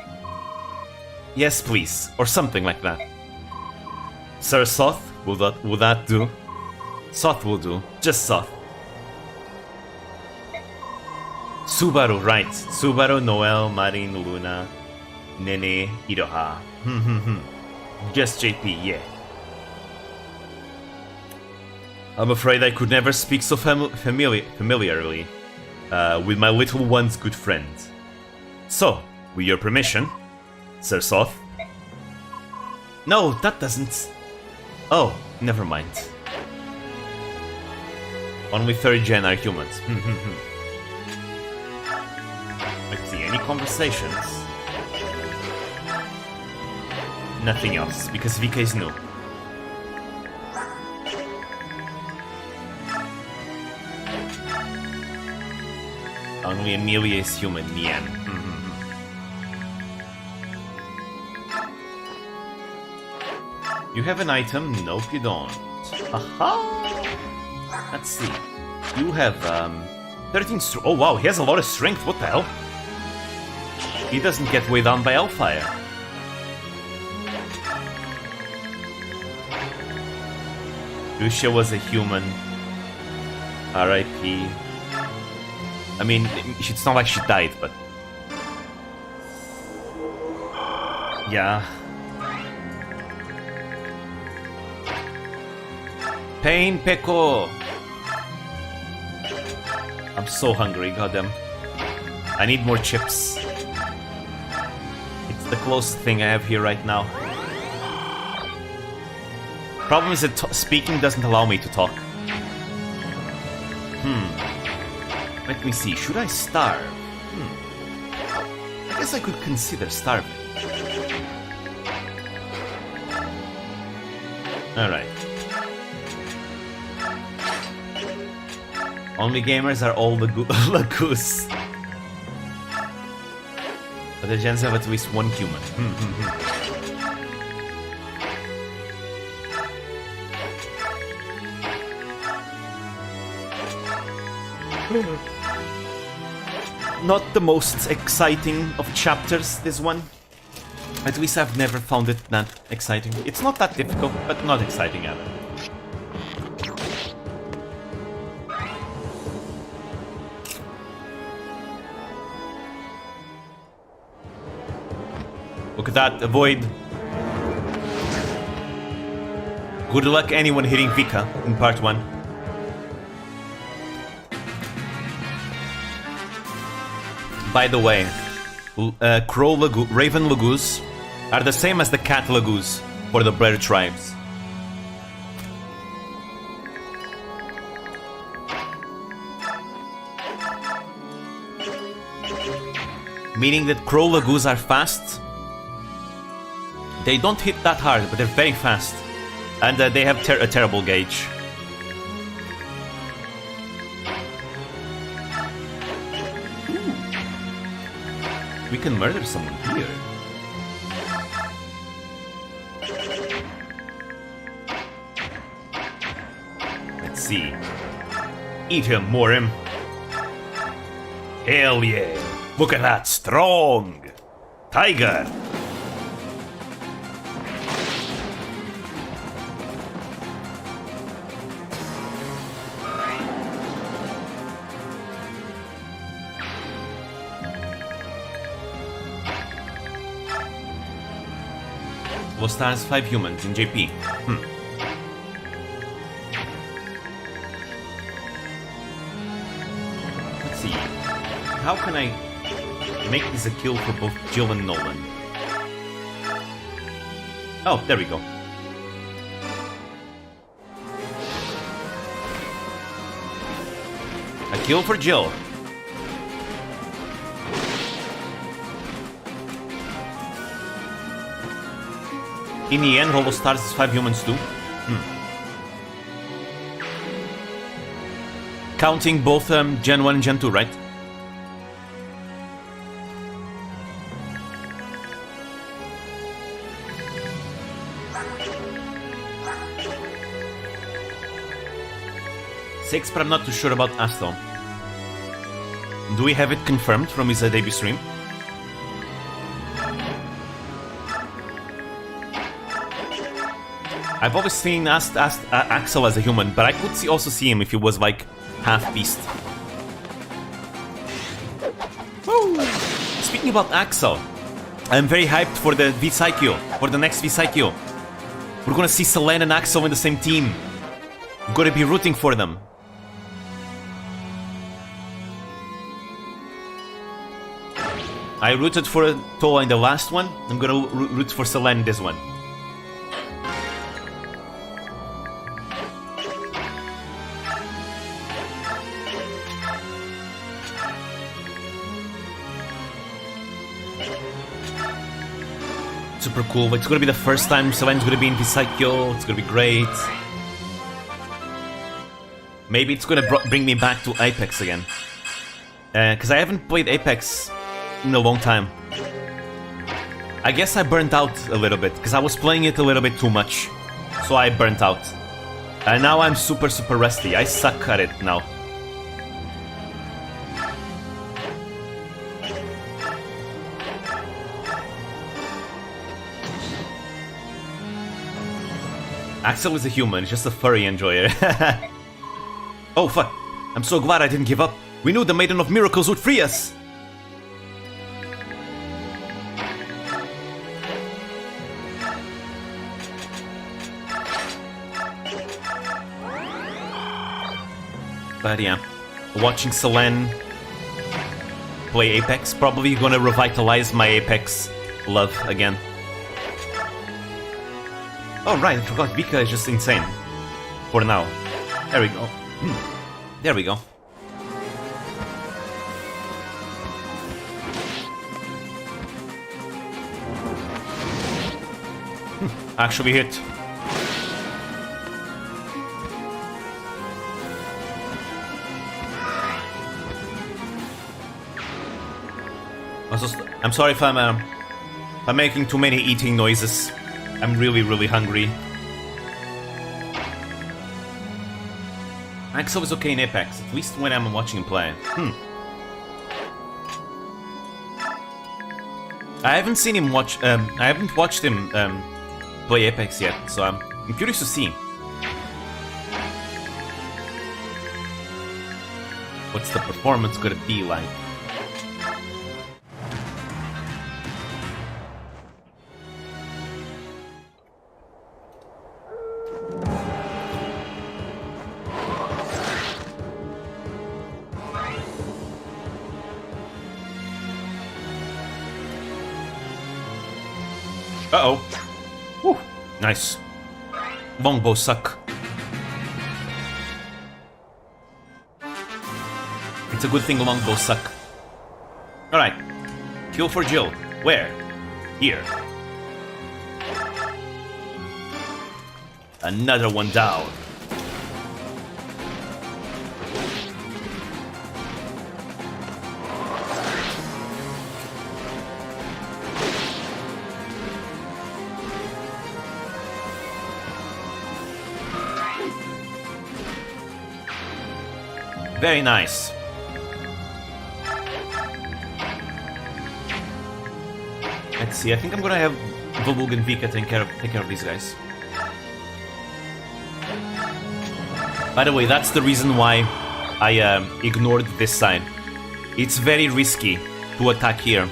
Yes, please, or something like that. Sir Soth, will that do? Soth will do, just Soth. Subaru, right. Subaru, Noel, Marin, Luna, Nene, Iroha. Just JP, yeah. I'm afraid I could never speak so familiarly with my little one's good friend. So, with your permission, Sir Soth. No, that doesn't. Oh, never mind. Only 3rd gen are humans. Let's see, any conversations? Nothing else, because Vika is new. Only Amelia is human, Mian. You have an item? Nope, you don't. Aha! Let's see. You have, 13 Oh wow, he has a lot of strength, what the hell? He doesn't get weighed down by Hellfire. Lucia was a human. R.I.P. I mean, it's not like she died, but... Yeah. Pain Peko! I'm so hungry, goddamn. I need more chips. It's the closest thing I have here right now. Problem is that speaking doesn't allow me to talk. Let me see, should I starve? I guess I could consider starving. Alright. Only gamers are all Lagoose. But the gens have at least one human. Not the most exciting of chapters, this one. At least I've never found it that exciting. It's not that difficult, but not exciting either. Look at that, avoid. Good luck anyone hitting Vika in part 1. By the way, Raven Lagoos are the same as the Cat Lagoos for the Blair tribes. Meaning that Crow Lagoos are fast. They don't hit that hard, but they're very fast. And they have a terrible gauge. We can murder someone here. Let's see. Eat him, Morim. Hell yeah. Look at that, strong. Tiger. Vostar has 5 humans in JP. Let's see. How can I make this a kill for both Jill and Nolan? Oh, there we go. A kill for Jill. In the end, Robo Stars is 5 humans too. Counting both Gen 1 and Gen 2, right? Six, but I'm not too sure about Aston. Do we have it confirmed from his debut stream? I've always seen Axel as a human, but I could also see him if he was like half beast. Woo! Speaking about Axel, I'm very hyped for the V-Psycho, for the next V-Psycho. We're gonna see Selene and Axel in the same team. I'm gonna be rooting for them. I rooted for Toa in the last one. I'm gonna root for Selene in this one. Super cool. It's gonna be the first time Selene's gonna be in V-Psycho. It's gonna be great. Maybe it's gonna bring me back to Apex again. Because I haven't played Apex in a long time. I guess I burnt out a little bit, because I was playing it a little bit too much. So I burnt out. And now I'm super rusty. I suck at it now. Axel is a human, just a furry enjoyer. Oh fuck, I'm so glad I didn't give up. We knew the Maiden of Miracles would free us. But yeah, watching Selene play Apex, probably gonna revitalize my Apex love again. Oh right, I forgot, Vika is just insane. For now. There we go. There we go. Actually hit. I'm sorry if I'm making too many eating noises. I'm really hungry. Axel is okay in Apex, at least when I'm watching him play. I haven't seen him watch. I haven't watched him play Apex yet, so I'm curious to see. What's the performance gonna be like? Uh-oh. Whew. Nice. Longbows suck. It's a good thing longbows suck. Alright. Kill for Jill. Where? Here. Another one down. Very nice. Let's see, I think I'm gonna have Volug and Vika take care of these guys. By the way, that's the reason why I ignored this side. It's very risky to attack here.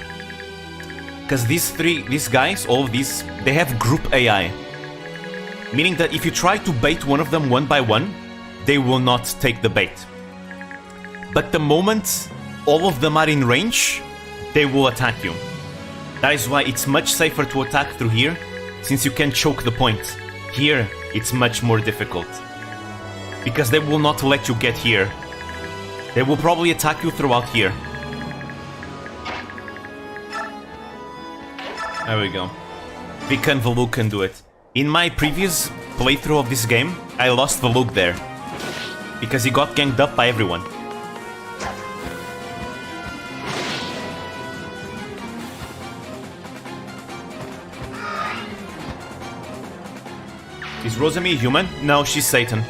Because these guys, all of these, they have group AI. Meaning that if you try to bait one of them one by one, they will not take the bait. But the moment all of them are in range, they will attack you. That is why it's much safer to attack through here, since you can choke the point. Here, it's much more difficult. Because they will not let you get here. They will probably attack you throughout here. There we go. Vika and Volug can do it. In my previous playthrough of this game, I lost Volug there. Because he got ganged up by everyone. Is Rosemi a human? No, she's Satan.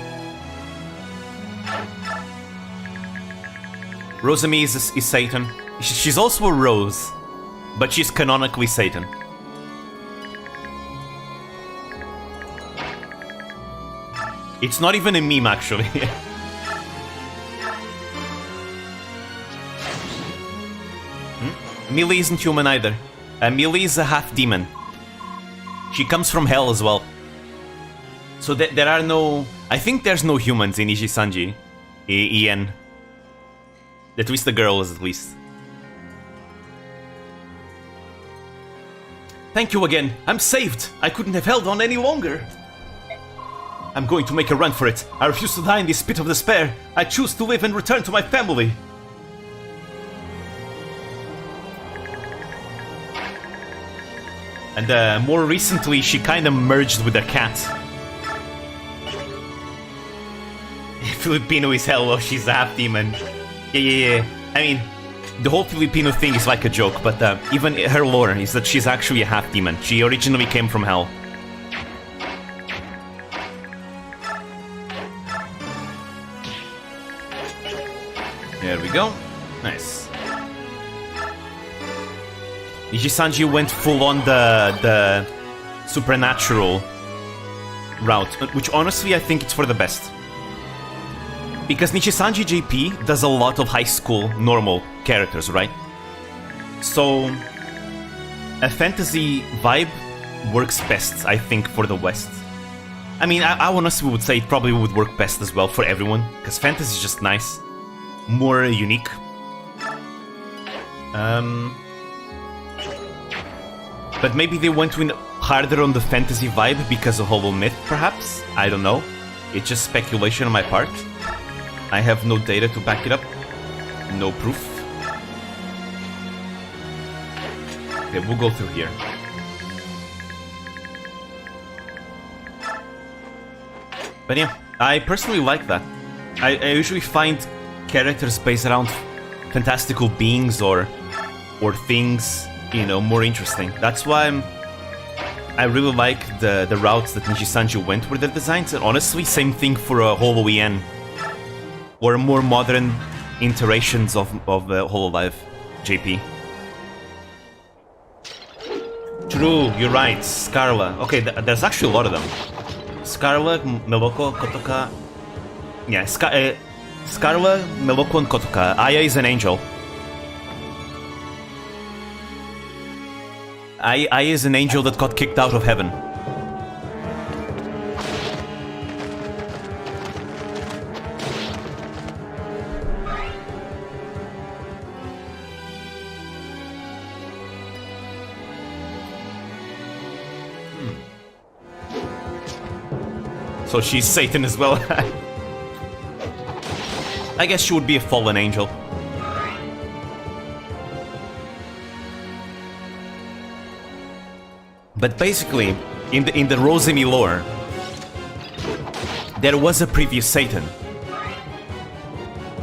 Rosemi is Satan. She's also a rose, but she's canonically Satan. It's not even a meme, actually. Millie isn't human either. Millie is a half-demon. She comes from hell as well. So there are no... I think there's no humans in Ijisanji. Ien. At least the girls, at least. Thank you again. I'm saved. I couldn't have held on any longer. I'm going to make a run for it. I refuse to die in this pit of despair. I choose to live and return to my family. And more recently, she kind of merged with her cat. Filipino is hell, oh, she's a half-demon. Yeah. I mean, the whole Filipino thing is like a joke, but even her lore is that she's actually a half-demon. She originally came from hell. There we go. Nice. Ijisanji went full on the supernatural route, which honestly I think it's for the best. Because Nichisanji JP does a lot of high school normal characters, right? So a fantasy vibe works best, I think, for the West. I mean, I honestly would say it probably would work best as well for everyone, because fantasy is just nice. More unique. But maybe they went harder on the fantasy vibe because of Hollow Myth, perhaps? I don't know. It's just speculation on my part. I have no data to back it up. No proof. Okay, we'll go through here. But yeah, I personally like that. I usually find characters based around fantastical beings or things, you know, more interesting. That's why I really like the routes that Nijisanji went with their designs, and honestly, same thing for Hollow-En. Or more modern iterations of Hololive JP. True, you're right, Scarla. Okay, there's actually a lot of them. Scarla, Meloko, Kotoka... Yeah, Scarla, Meloko, and Kotoka. Aya is an angel. Aya is an angel that got kicked out of heaven. So she's Satan as well. I guess she would be a fallen angel. But basically, in the Rosemi lore, there was a previous Satan.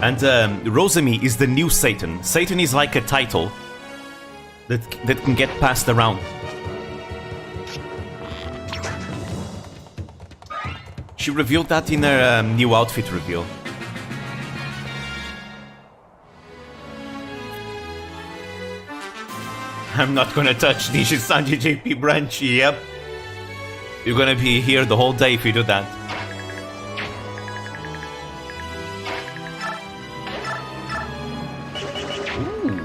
And Rosemi is the new Satan. Satan is like a title that can get passed around. She revealed that in her new outfit reveal. I'm not gonna touch Nishi-Sanji JP branch, yep. You're gonna be here the whole day if you do that. Ooh.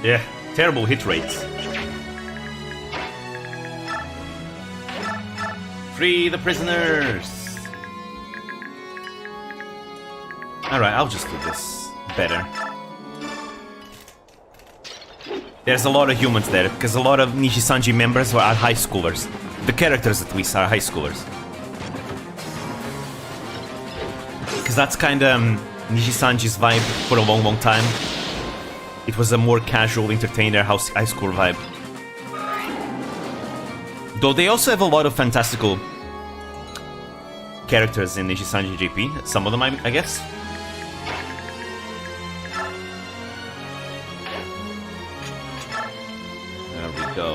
Yeah, terrible hit rates. Free the prisoners! Alright, I'll just do this better. There's a lot of humans there, because a lot of Nishi-Sanji members are high schoolers. The characters, at least, are high schoolers. Because that's kinda Nishi-Sanji's vibe for a long, long time. It was a more casual entertainer high school vibe. Though they also have a lot of fantastical characters in Nishi-Sanji JP. Some of them, I guess. There we go.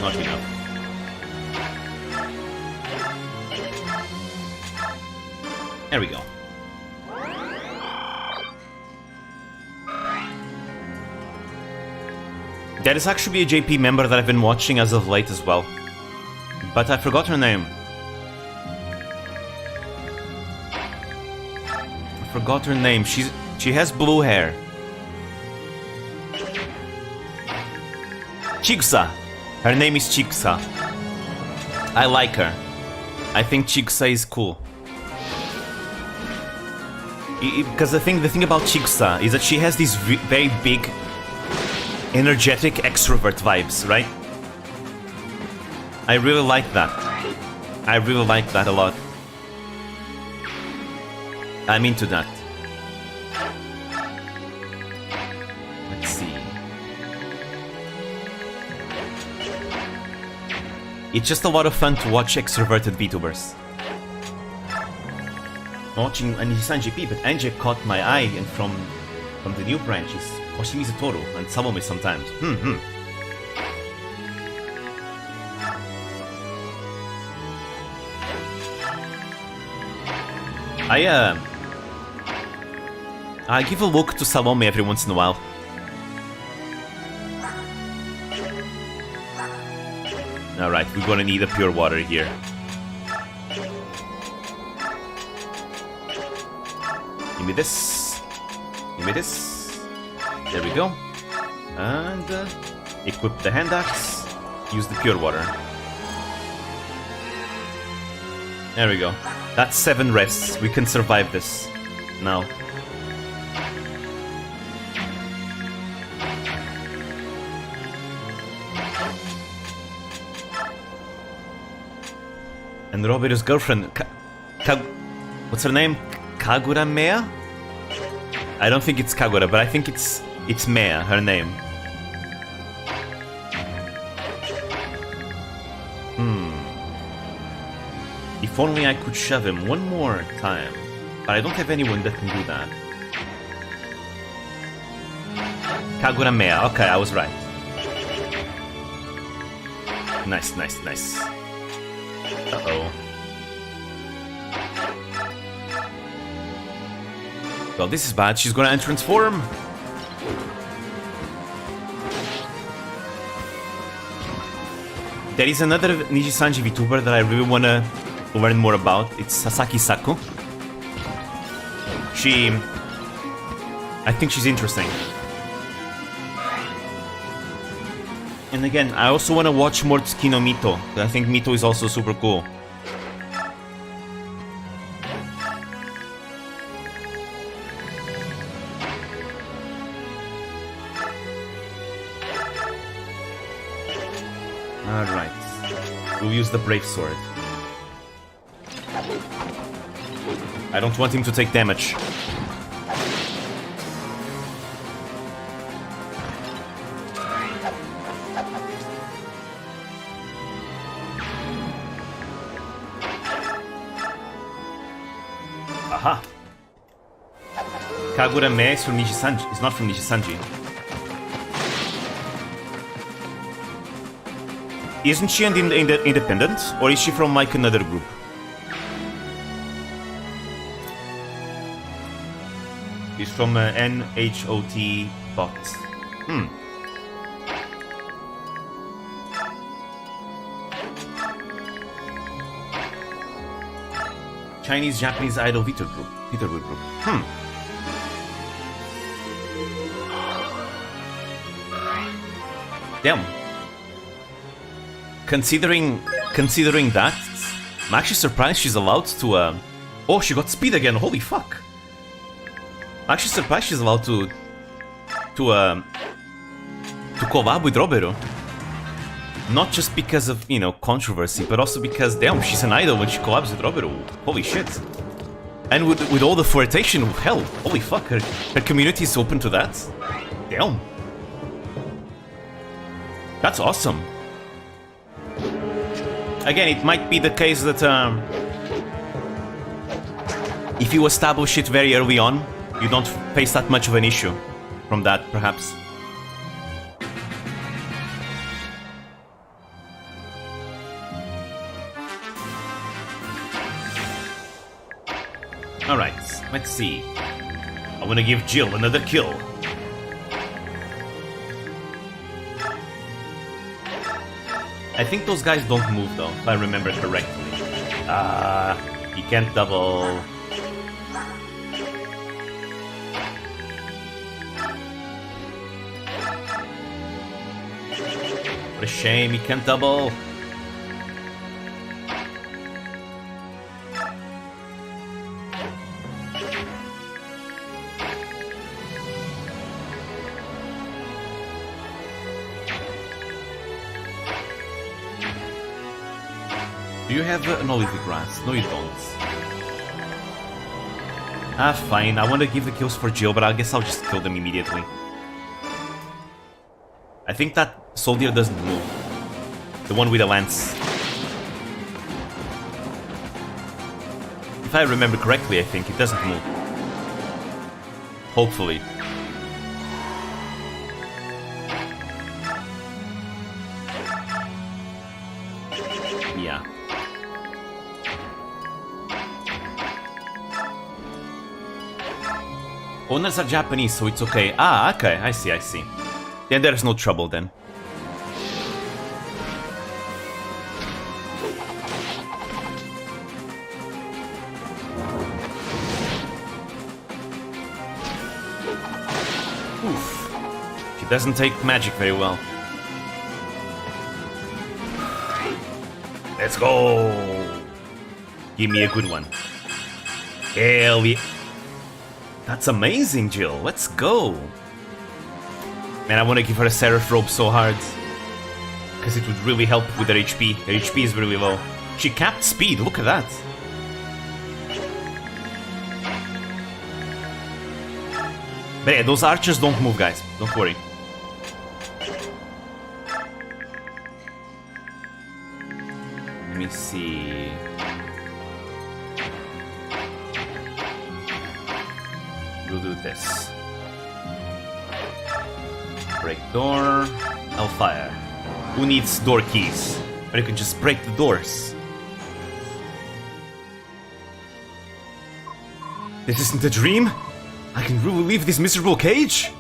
Not enough. There we go. There is actually a JP member that I've been watching as of late as well. But I forgot her name. I forgot her name. She has blue hair. Chigusa. Her name is Chigusa. I like her. I think Chigusa is cool. Because the thing about Chigusa is that she has these very big, energetic extrovert vibes, right? I really like that. I really like that a lot. I'm into that. Let's see. It's just a lot of fun to watch extroverted Vtubers. Watching Nishi-Sanji P, but Angie caught my eye and from the new branches. Hoshimizu Toru and Salome sometimes. I give a look to Salome every once in a while. Alright, we're gonna need a pure water here. Give me this. Give me this. There we go. And equip the hand axe. Use the pure water. There we go. That's 7 rests. We can survive this now. And Roberto's girlfriend, what's her name? Kagura Mea? I don't think it's Kagura, but I think it's Mea, her name. If only I could shove him one more time. But I don't have anyone that can do that. Kagura Mea, okay, I was right. Nice, nice, nice. Uh-oh. Well, this is bad. She's gonna transform. There is another Nishi-Sanji VTuber that I really wanna learn more about. It's Sasaki Saku. I think she's interesting. And again, I also wanna watch more Tsukino Mito. I think Mito is also super cool. Alright. We'll use the Brave Sword. I don't want him to take damage. Aha! Kagura Mei is from Nishi-Sanji. It's not from Nishi-Sanji. Isn't she in the independent? Or is she from like another group? Is from NHOT bot. Chinese Japanese idol Vtubers group. Damn. Considering that, I'm actually surprised she's allowed to. Oh, she got speed again. Holy fuck! I'm actually surprised she's allowed to collab with Robero. Not just because of, you know, controversy, but also because, damn, she's an idol when she collabs with Robero. Holy shit! And with all the flirtation, hell, holy fuck! Her community is open to that. Damn. That's awesome. Again, it might be the case that if you establish it very early on, you don't face that much of an issue from that, perhaps. Alright, let's see. I want to give Jill another kill. I think those guys don't move though, if I remember correctly. You can't double. What a shame, you can't double. Do you have an olive grass? No, you don't. Ah, fine. I want to give the kills for Jill, but I guess I'll just kill them immediately. I think that soldier doesn't move. The one with the lance. If I remember correctly, I think it doesn't move. Hopefully. Yeah. Owners are Japanese, so it's okay. Ah, okay, I see. Then there's no trouble then. Oof. She doesn't take magic very well. Let's go! Give me a good one. Hell yeah. That's amazing, Jill. Let's go. Man, I want to give her a Seraph Robe so hard. Because it would really help with her HP. Her HP is really low. She capped speed. Look at that. But yeah, those archers don't move, guys. Don't worry. Let me see. We'll do this. Break door. Hellfire. Who needs door keys? Or you can just break the doors. This isn't a dream? I can really leave this miserable cage?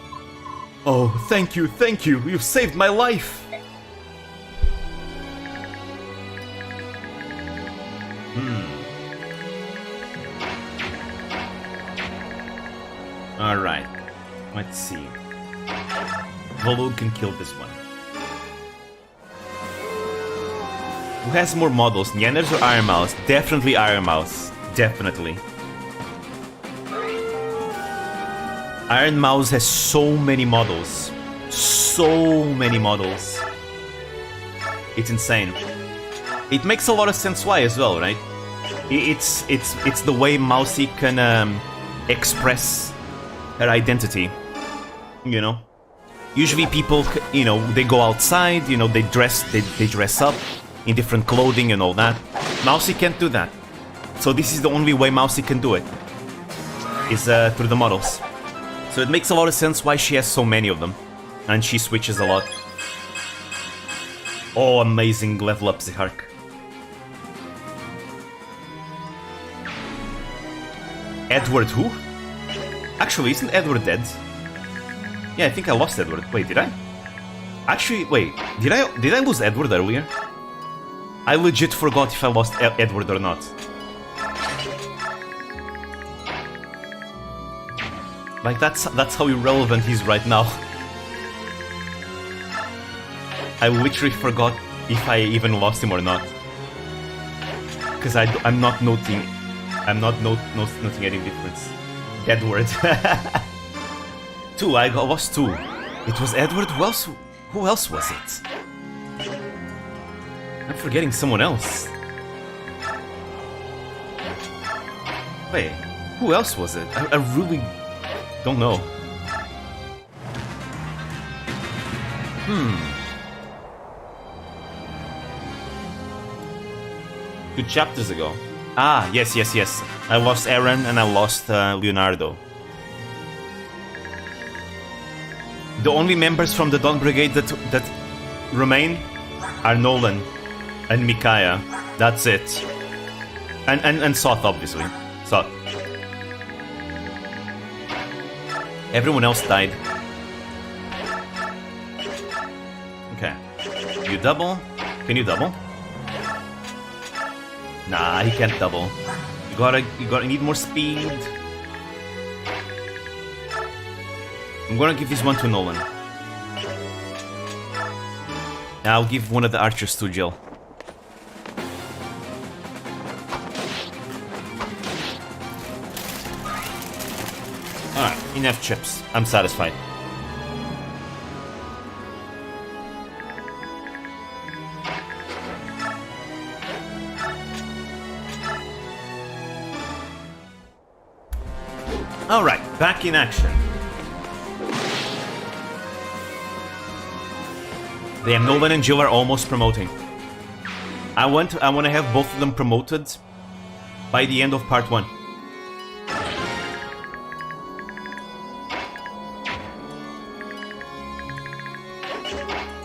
Oh, thank you. You've saved my life. Alright. Let's see. Volo can kill this one. Who has more models? Nyanners or Iron Mouse? Definitely Iron Mouse. Definitely. Iron Mouse has so many models. So many models. It's insane. It makes a lot of sense why as well, right? It's the way Mousy can express her identity. You know? Usually people, you know, they go outside, you know, they dress up in different clothing and all that. Mousy can't do that. So this is the only way Mousy can do it. Is through the models. So it makes a lot of sense why she has so many of them. And she switches a lot. Oh, amazing level up Zihark. Edward who? Actually, isn't Edward dead? Yeah, I think I lost Edward. Wait, did I? Actually, wait, did I lose Edward earlier? I legit forgot if I lost Edward or not. Like, that's how irrelevant he's right now. I literally forgot if I even lost him or not. Because I'm not noting any difference. Edward. 2, I lost 2. It was Edward, who else was it? I'm forgetting someone else. Wait, who else was it? I really don't know. 2 chapters ago. Ah, yes. I lost Aaron and I lost Leonardo. The only members from the Dawn Brigade that remain are Nolan and Micaiah. That's it. And Soth, obviously. Soth. Everyone else died. Okay. You double? Can you double? Nah, he can't double. You gotta need more speed. I'm gonna give this one to Nolan. I'll give one of the archers to Jill. Alright, enough chips. I'm satisfied. Alright, back in action. Damn, Nolan and Jill are almost promoting. I want to have both of them promoted by the end of part 1.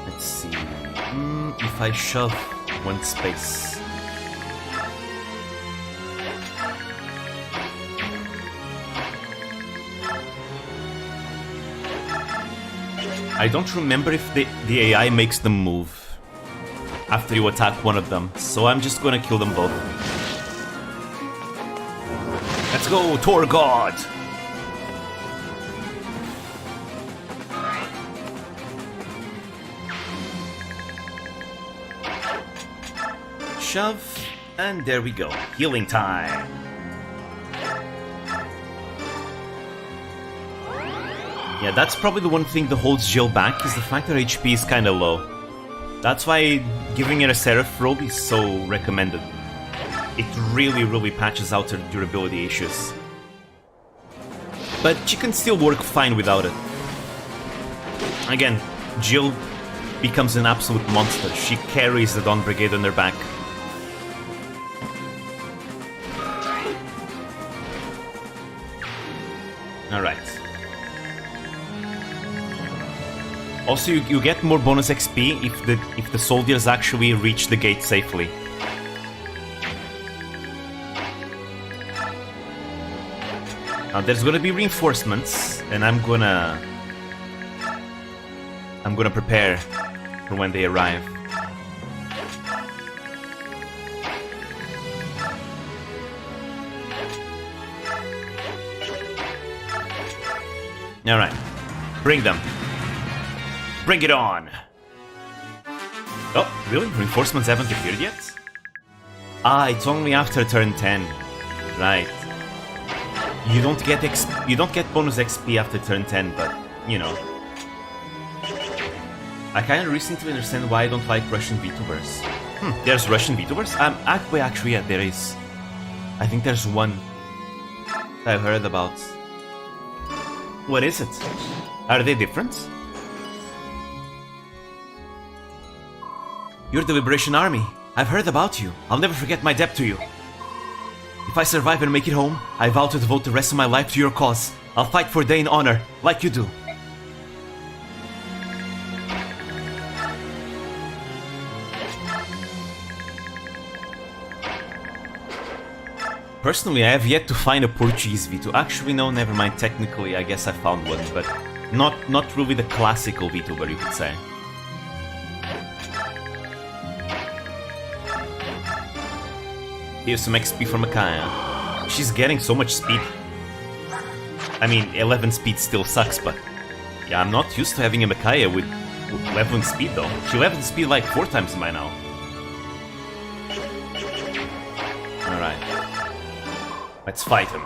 Let's see. If I shove one space. I don't remember if the AI makes them move after you attack one of them, so I'm just gonna kill them both. Let's go, Tor God! Shove, and there we go. Healing time. Yeah, that's probably the one thing that holds Jill back, is the fact that her HP is kinda low. That's why giving her a Seraph robe is so recommended. It really patches out her durability issues. But she can still work fine without it. Again, Jill becomes an absolute monster. She carries the Dawn Brigade on her back. Alright. Also, you get more bonus XP if the soldiers actually reach the gate safely. Now there's gonna be reinforcements, and I'm gonna prepare for when they arrive. All right, bring them. Bring it on! Oh, really? Reinforcements haven't appeared yet? Ah, it's only after turn 10. Right. You don't get bonus XP after turn 10, but, you know. I kinda recently understand why I don't like Russian Vtubers. There's Russian Vtubers? Actually, yeah, there is. I think there's one that I've heard about. What is it? Are they different? You're the Liberation Army. I've heard about you. I'll never forget my debt to you. If I survive and make it home, I vow to devote the rest of my life to your cause. I'll fight for Daein honor, like you do. Personally, I have yet to find a Portuguese VTuber. Actually, no, never mind. Technically, I guess I found one, but not really the classical VTuber, you could say. Here's some XP for Micaiah. She's getting so much speed. I mean, 11 speed still sucks, but yeah, I'm not used to having a Micaiah with leveling speed though. She leveled speed like 4 times by now. Alright. Let's fight him.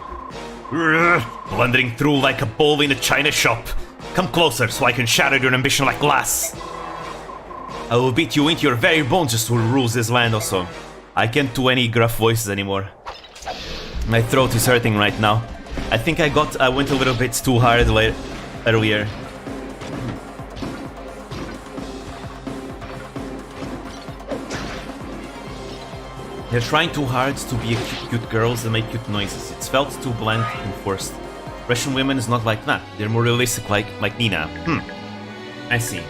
Blundering through like a bull in a china shop. Come closer so I can shatter your ambition like glass. I will beat you into your very bones just who rules this land also. I can't do any gruff voices anymore. My throat is hurting right now. I think I went a little bit too hard earlier. They're trying too hard to be cute girls and make cute noises. It's felt too bland and forced. Russian women is not like that. They're more realistic like Nina. I see.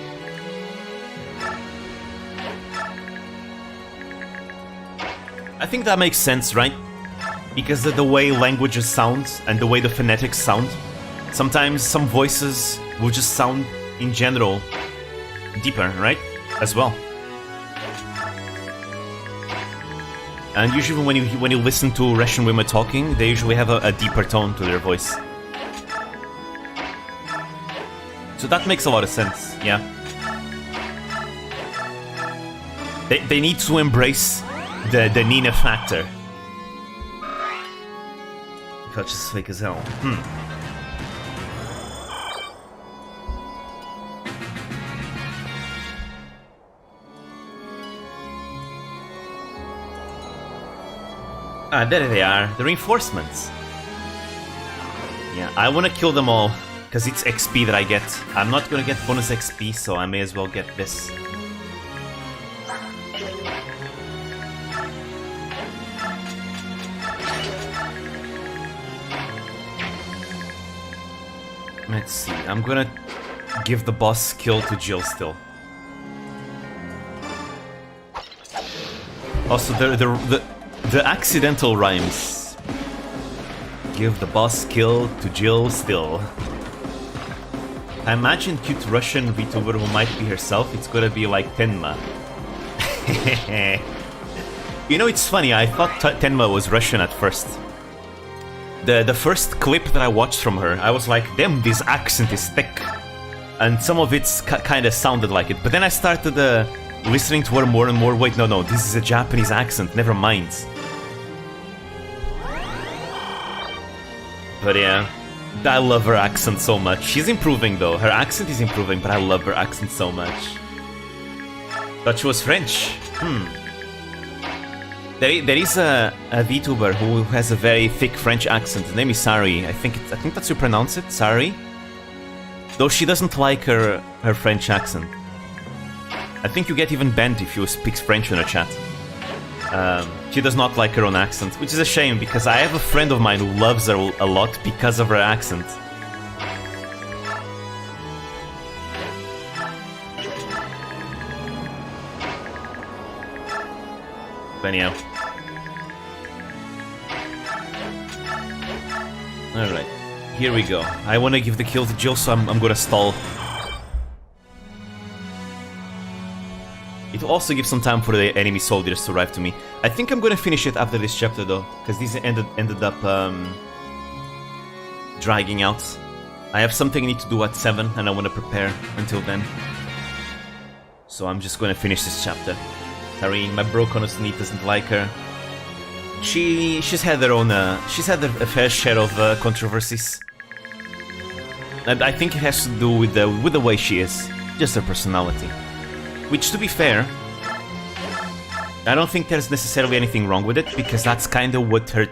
I think that makes sense, right? Because of the way languages sound and the way the phonetics sound. Sometimes some voices will just sound, in general, deeper, right? As well. And usually when you listen to Russian women talking, they usually have a deeper tone to their voice. So that makes a lot of sense, yeah. They need to embrace the Nina factor. Felt just fake as hell. Ah, there they are, the reinforcements. Yeah, I want to kill them all, because it's XP that I get. I'm not gonna get bonus XP, so I may as well get this. Let's see, I'm gonna give the boss kill to Jill still. Also, the accidental rhymes. Give the boss kill to Jill still. I imagine cute Russian VTuber who might be herself, it's gonna be like Tenma. You know, it's funny, I thought Tenma was Russian at first. The first clip that I watched from her, I was like, damn, this accent is thick. And some of it kind of sounded like it. But then I started listening to her more and more. Wait, no, this is a Japanese accent, never mind. But yeah, I love her accent so much. She's improving though, her accent is improving, but I love her accent so much. Thought she was French. There is a VTuber who has a very thick French accent. His name is Sari. I think that's how you pronounce it, Sari. Though she doesn't like her French accent. I think you get even banned if you speak French in her chat. She does not like her own accent, which is a shame because I have a friend of mine who loves her a lot because of her accent. But anyhow. Alright, here we go. I want to give the kill to Jill, so I'm gonna stall. It will also give some time for the enemy soldiers to arrive to me. I think I'm gonna finish it after this chapter though, because this ended up dragging out. I have something I need to do at 7 and I want to prepare until then. So I'm just gonna finish this chapter. Sorry, my bro Konosuni doesn't like her. She's had her own she's had a fair share of controversies. And I think it has to do with the way she is, just her personality. Which, to be fair, I don't think there's necessarily anything wrong with it, because that's kind of what her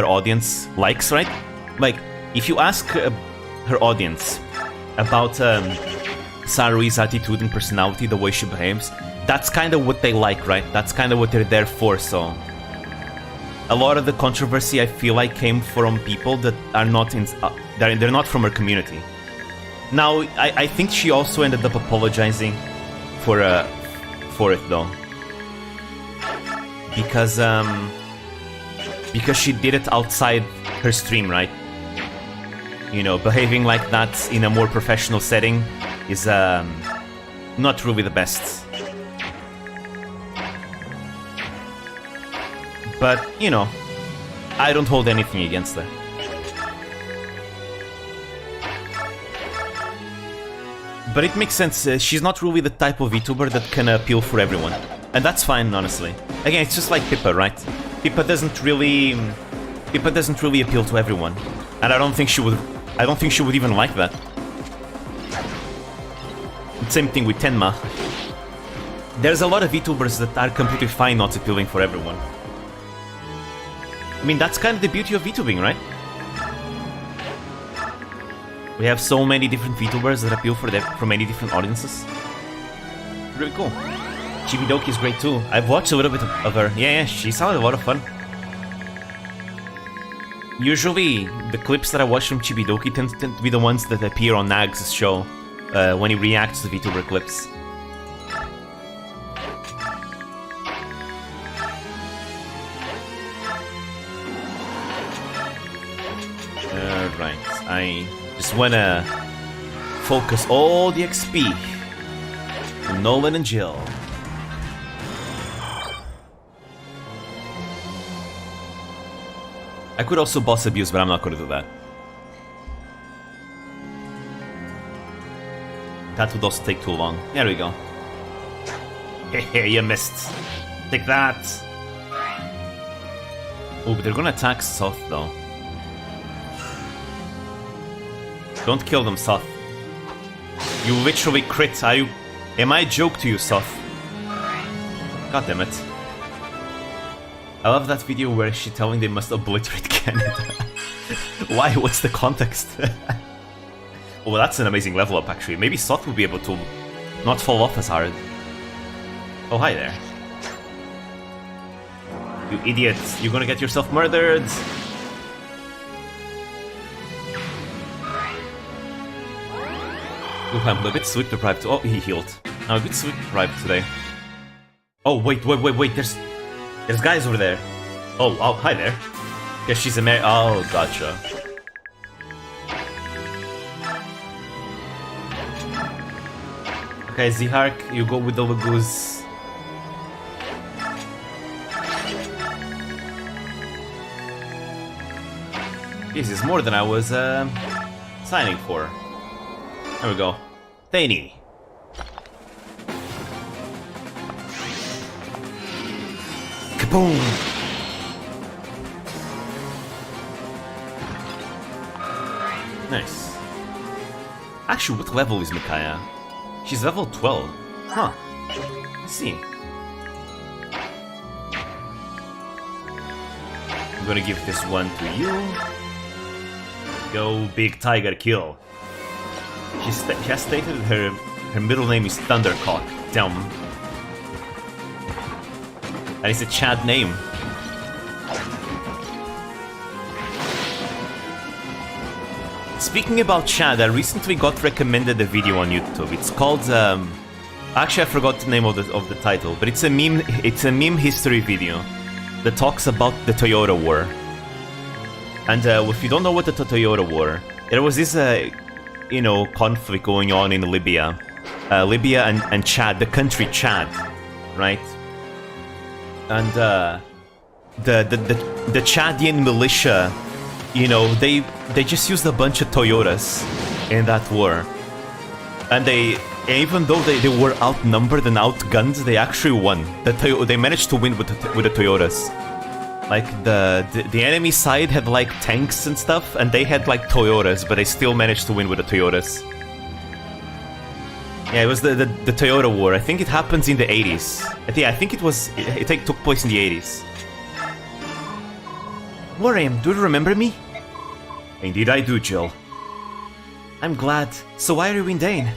audience likes, right? Like, if you ask her audience about Sarui's attitude and personality, the way she behaves, that's kind of what they like, right? That's kind of what they're there for, so... A lot of the controversy, I feel like, came from people that are not they're not from her community. Now, I think she also ended up apologizing for it, though. Because, because she did it outside her stream, right? You know, behaving like that in a more professional setting is not really the best. But, you know, I don't hold anything against her. But it makes sense, she's not really the type of VTuber that can appeal for everyone. And that's fine, honestly. Again, it's just like Pippa, right? Pippa doesn't really appeal to everyone. And I don't think she would even like that. Same thing with Tenma. There's a lot of VTubers that are completely fine not appealing for everyone. I mean, that's kind of the beauty of VTubing, right? We have so many different VTubers that appeal for many different audiences. Really cool. Chibidoki is great too. I've watched a little bit of her. Yeah, she sounded a lot of fun. Usually, the clips that I watch from Chibidoki tend to be the ones that appear on Nags' show when he reacts to VTuber clips. Alright, I just wanna focus all the XP on Nolan and Jill. I could also boss abuse, but I'm not gonna do that. That would also take too long. There we go. Hehe, you missed. Take that. Oh, but they're gonna attack Soth though. Don't kill them, Soth. You literally crit. Am I a joke to you, Soth? God damn it. I love that video where she's telling they must obliterate Canada. Why? What's the context? Oh, that's an amazing level up, actually. Maybe Soth will be able to not fall off as hard. Oh, hi there. You idiots. You're gonna get yourself murdered. Ooh, I'm a bit sleep deprived. Oh, he healed. I'm a bit sleep deprived today. Oh, wait. There's guys over there. Oh, hi there. Guess she's a Mary. Oh, gotcha. Okay, Zihark, you go with the Lagoose. This is more than I was signing for. There we go. Daein. Kaboom! Nice. Actually, what level is Micaiah? She's level 12. Huh. Let's see. I'm gonna give this one to you. Go, big tiger kill. She has stated her middle name is Thundercock. Damn. And it's a Chad name. Speaking about Chad, I recently got recommended a video on YouTube. It's called actually I forgot the name of the title, but it's a meme history video that talks about the Toyota War. And if you don't know what the Toyota War, there was this conflict going on in Libya. Libya and Chad, the country Chad, right? And the Chadian militia, they just used a bunch of Toyotas in that war. And even though they were outnumbered and outgunned, they actually won. They managed to win with the Toyotas. Like the enemy side had like tanks and stuff, and they had like Toyotas, but they still managed to win with the Toyotas. Yeah, it was the Toyota War. I think it happens in the 80s. I think it took place in the 80s. Warriam, do you remember me? Indeed I do, Jill. I'm glad. So why are you in Daein?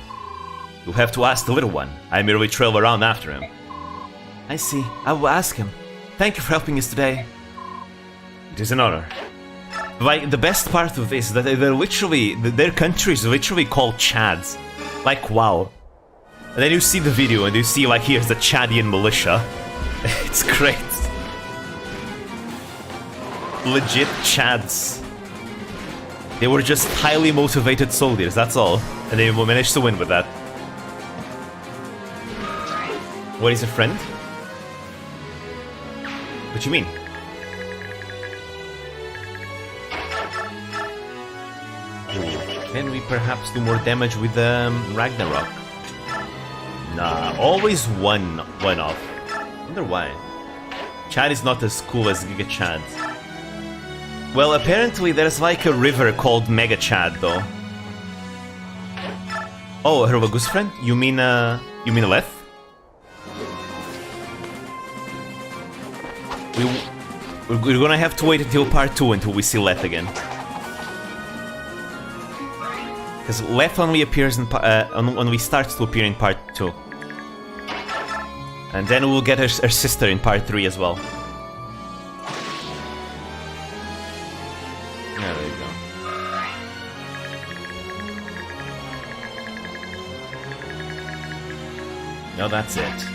You'll have to ask the little one. I merely trail around after him. I see. I will ask him. Thank you for helping us today. It is an honor. Like, the best part of this is that their country is literally called Chads. Like, wow. And then you see the video and you see, like, here's the Chadian militia. It's great. legit Chads. They were just highly motivated soldiers, that's all. And they managed to win with that. What is a friend? What you mean? Can we perhaps do more damage with Ragnarok? Nah, always one off. Wonder why. Chad is not as cool as Giga Chad. Well, apparently there's like a river called Mega Chad, though. Oh, her goose friend? You mean Leth? We're gonna have to wait until part 2 until we see Leth again. Because Leth only appears in only starts to appear in part 2. And then we'll get her sister in part 3 as well. Yeah, there you go. No, that's it.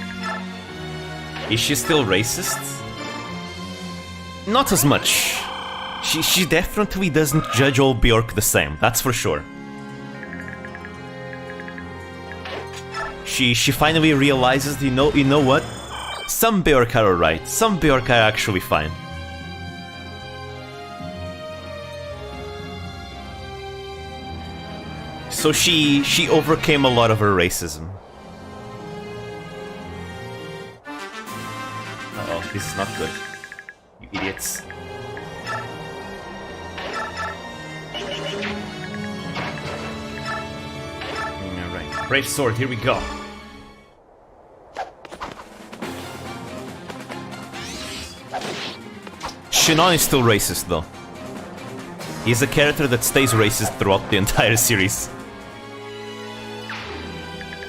Is she still racist? Not as much. She definitely doesn't judge all Bjork the same, that's for sure. She finally realizes, you know what? Some Bjork are alright, some Bjork are actually fine. So she overcame a lot of her racism. Uh-oh, this is not good. You idiots. Alright, Brave Sword, here we go. Shinon is still racist, though. He's a character that stays racist throughout the entire series.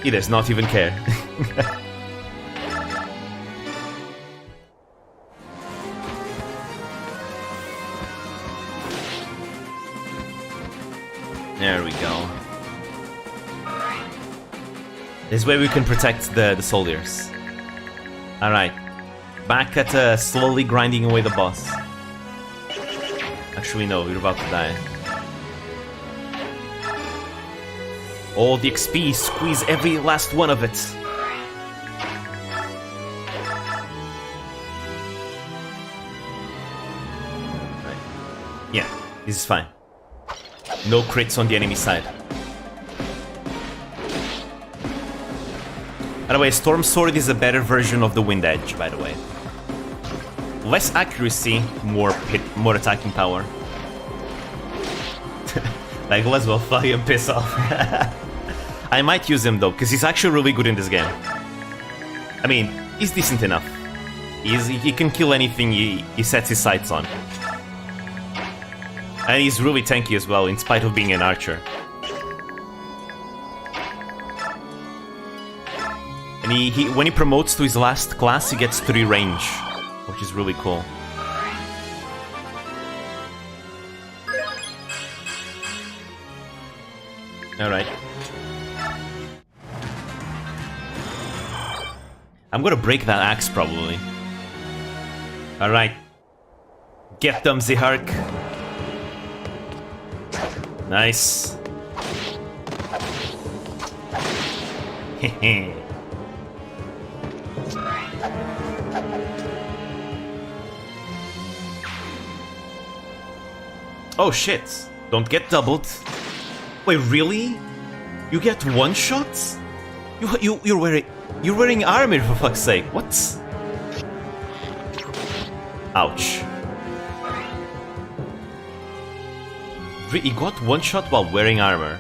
He does not even care. There we go. This way we can protect the soldiers. Alright. Back at slowly grinding away the boss. Actually, no, we're about to die. All the XP, squeeze every last one of it. Right. Yeah, this is fine. No crits on the enemy side. By the way, Storm Sword is a better version of the Wind Edge, by the way. Less accuracy, more attacking power. Like, let's well fly and piss off. I might use him though, because he's actually really good in this game. I mean, he's decent enough. He can kill anything he sets his sights on. And he's really tanky as well, in spite of being an archer. And when he promotes to his last class, he gets 3 range, which is really cool. Alright. I'm gonna break that axe, probably. Alright. Get them, Zihark. Nice. Hehe. Oh shit. Don't get doubled. Wait, really? You get one shot? You're wearing armor, for fuck's sake. What? Ouch. He got one shot while wearing armor.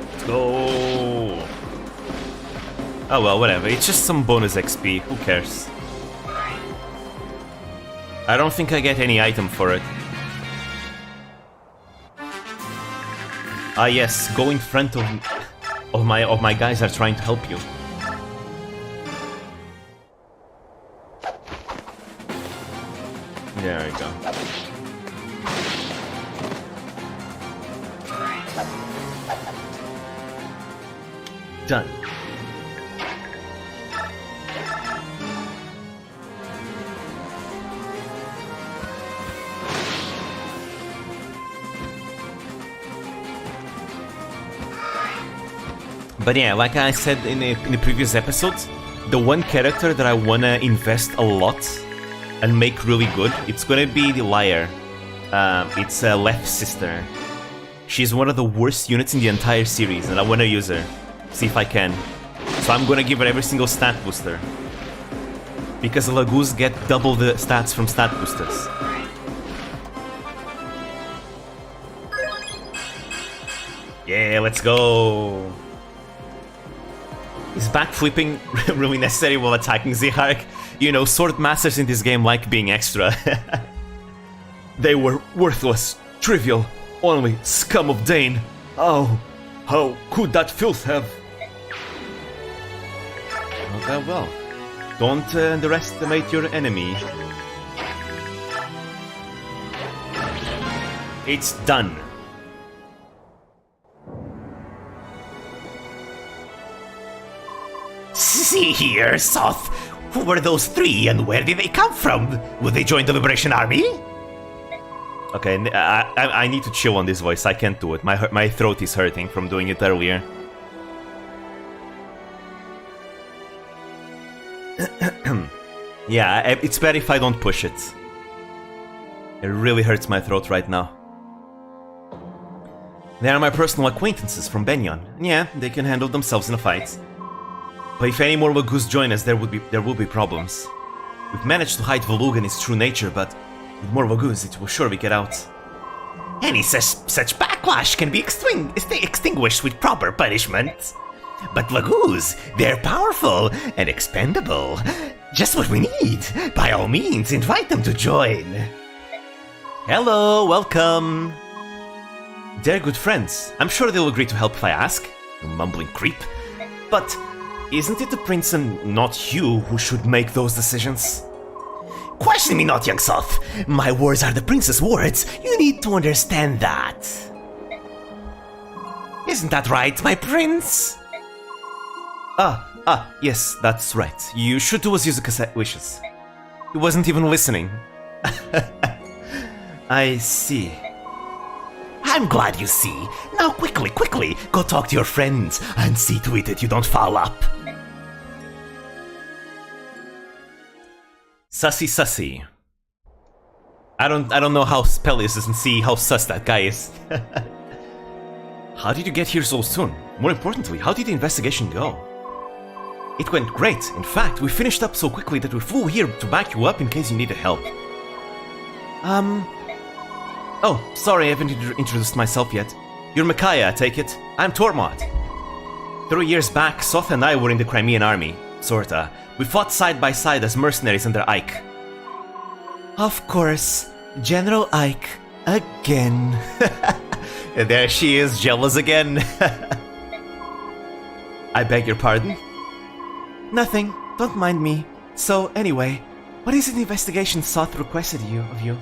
Let's go. Oh well, whatever. It's just some bonus XP. Who cares? I don't think I get any item for it. Ah yes, go in front of my guys are trying to help you. There we go. Done. But yeah, like I said in the previous episodes, the one character that I wanna invest a lot and make really good, it's gonna be the Liar. It's Left's sister. She's one of the worst units in the entire series, and I wanna use her. See if I can. So I'm gonna give her every single stat booster. Because Lagoos get double the stats from stat boosters. Yeah, let's go! Is backflipping really necessary while attacking Zihark? You know, sword masters in this game like being extra. They were worthless, trivial, only scum of Daein. Oh, how could that filth have? Not that well. Don't underestimate your enemy. It's done. See here, Soth. Who were those three and where did they come from? Would they join the Liberation Army? Okay, I need to chill on this voice. I can't do it. My throat is hurting from doing it earlier. Yeah, it's better if I don't push it. It really hurts my throat right now. They are my personal acquaintances from Benyon. Yeah, they can handle themselves in a fight. But if any more Lagoos join us, there will be problems. We've managed to hide Volug and its true nature, but with more Lagoos, it will surely get out. Any such backlash can be extinguished with proper punishment. But Lagoos, they're powerful and expendable. Just what we need. By all means, invite them to join. Hello, welcome. They're good friends. I'm sure they'll agree to help if I ask. You mumbling creep. But isn't it the prince and not you who should make those decisions? Question me not, young Soth. My words are the prince's words. You need to understand that. Isn't that right, my prince? Yes, that's right. You should do as Yuzuka wishes. He wasn't even listening. I see. I'm glad you see. Now quickly, go talk to your friends and see to it that you don't foul up. Sussy. I don't know how Peleus doesn't see how sus that guy is. How did you get here so soon? More importantly, how did the investigation go? It went great. In fact, we finished up so quickly that we flew here to back you up in case you needed help. Oh, sorry, I haven't introduced myself yet. You're Micaiah, I take it. I'm Tormod. 3 years back, Soth and I were in the Crimean army. Sorta. We fought side by side as mercenaries under Ike. Of course, General Ike, again. There she is, jealous again. I beg your pardon? Nothing, don't mind me. So, anyway, what is the investigation Soth requested of you?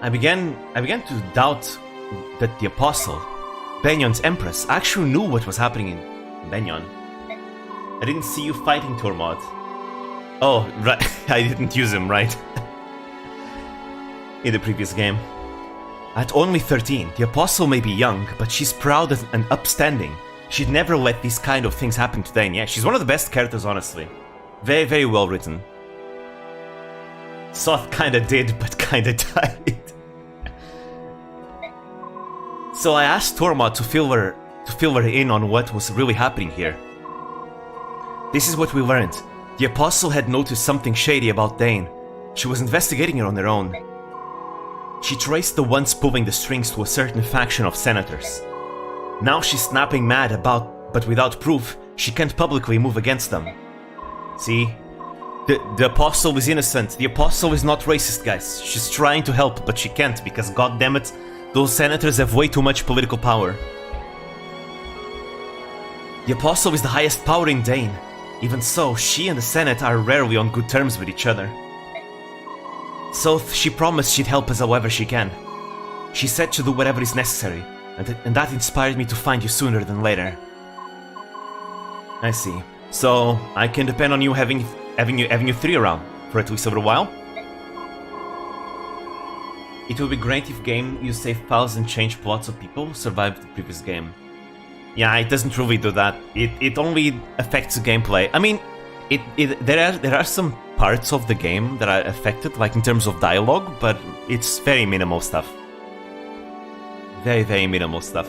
I began to doubt that the Apostle, Benyon's Empress, actually knew what was happening in Benyon. I didn't see you fighting Tormod. Oh, right, I didn't use him, right? In the previous game. At only 13, the Apostle may be young, but she's proud and upstanding. She'd never let these kind of things happen to Daein. Yeah, she's one of the best characters, honestly. Very, very well written. Soth kinda did, but kinda died. So I asked Tormod to fill her in on what was really happening here. This is what we learned. The Apostle had noticed something shady about Daein. She was investigating it on her own. She traced the ones pulling the strings to a certain faction of senators. Now she's snapping mad but without proof, she can't publicly move against them. See? The Apostle is innocent. The Apostle is not racist, guys. She's trying to help, but she can't because, goddammit, those senators have way too much political power. The Apostle is the highest power in Daein. Even so, she and the Senate are rarely on good terms with each other. So she promised she'd help us however she can. She said to do whatever is necessary, and that inspired me to find you sooner than later. I see. So I can depend on you having you three around for at least a little while? It would be great if game you save files and change plots of people survived the previous game. Yeah, it doesn't really do that. It only affects the gameplay. I mean, there are some parts of the game that are affected, like in terms of dialogue, but it's very minimal stuff. Very, very minimal stuff.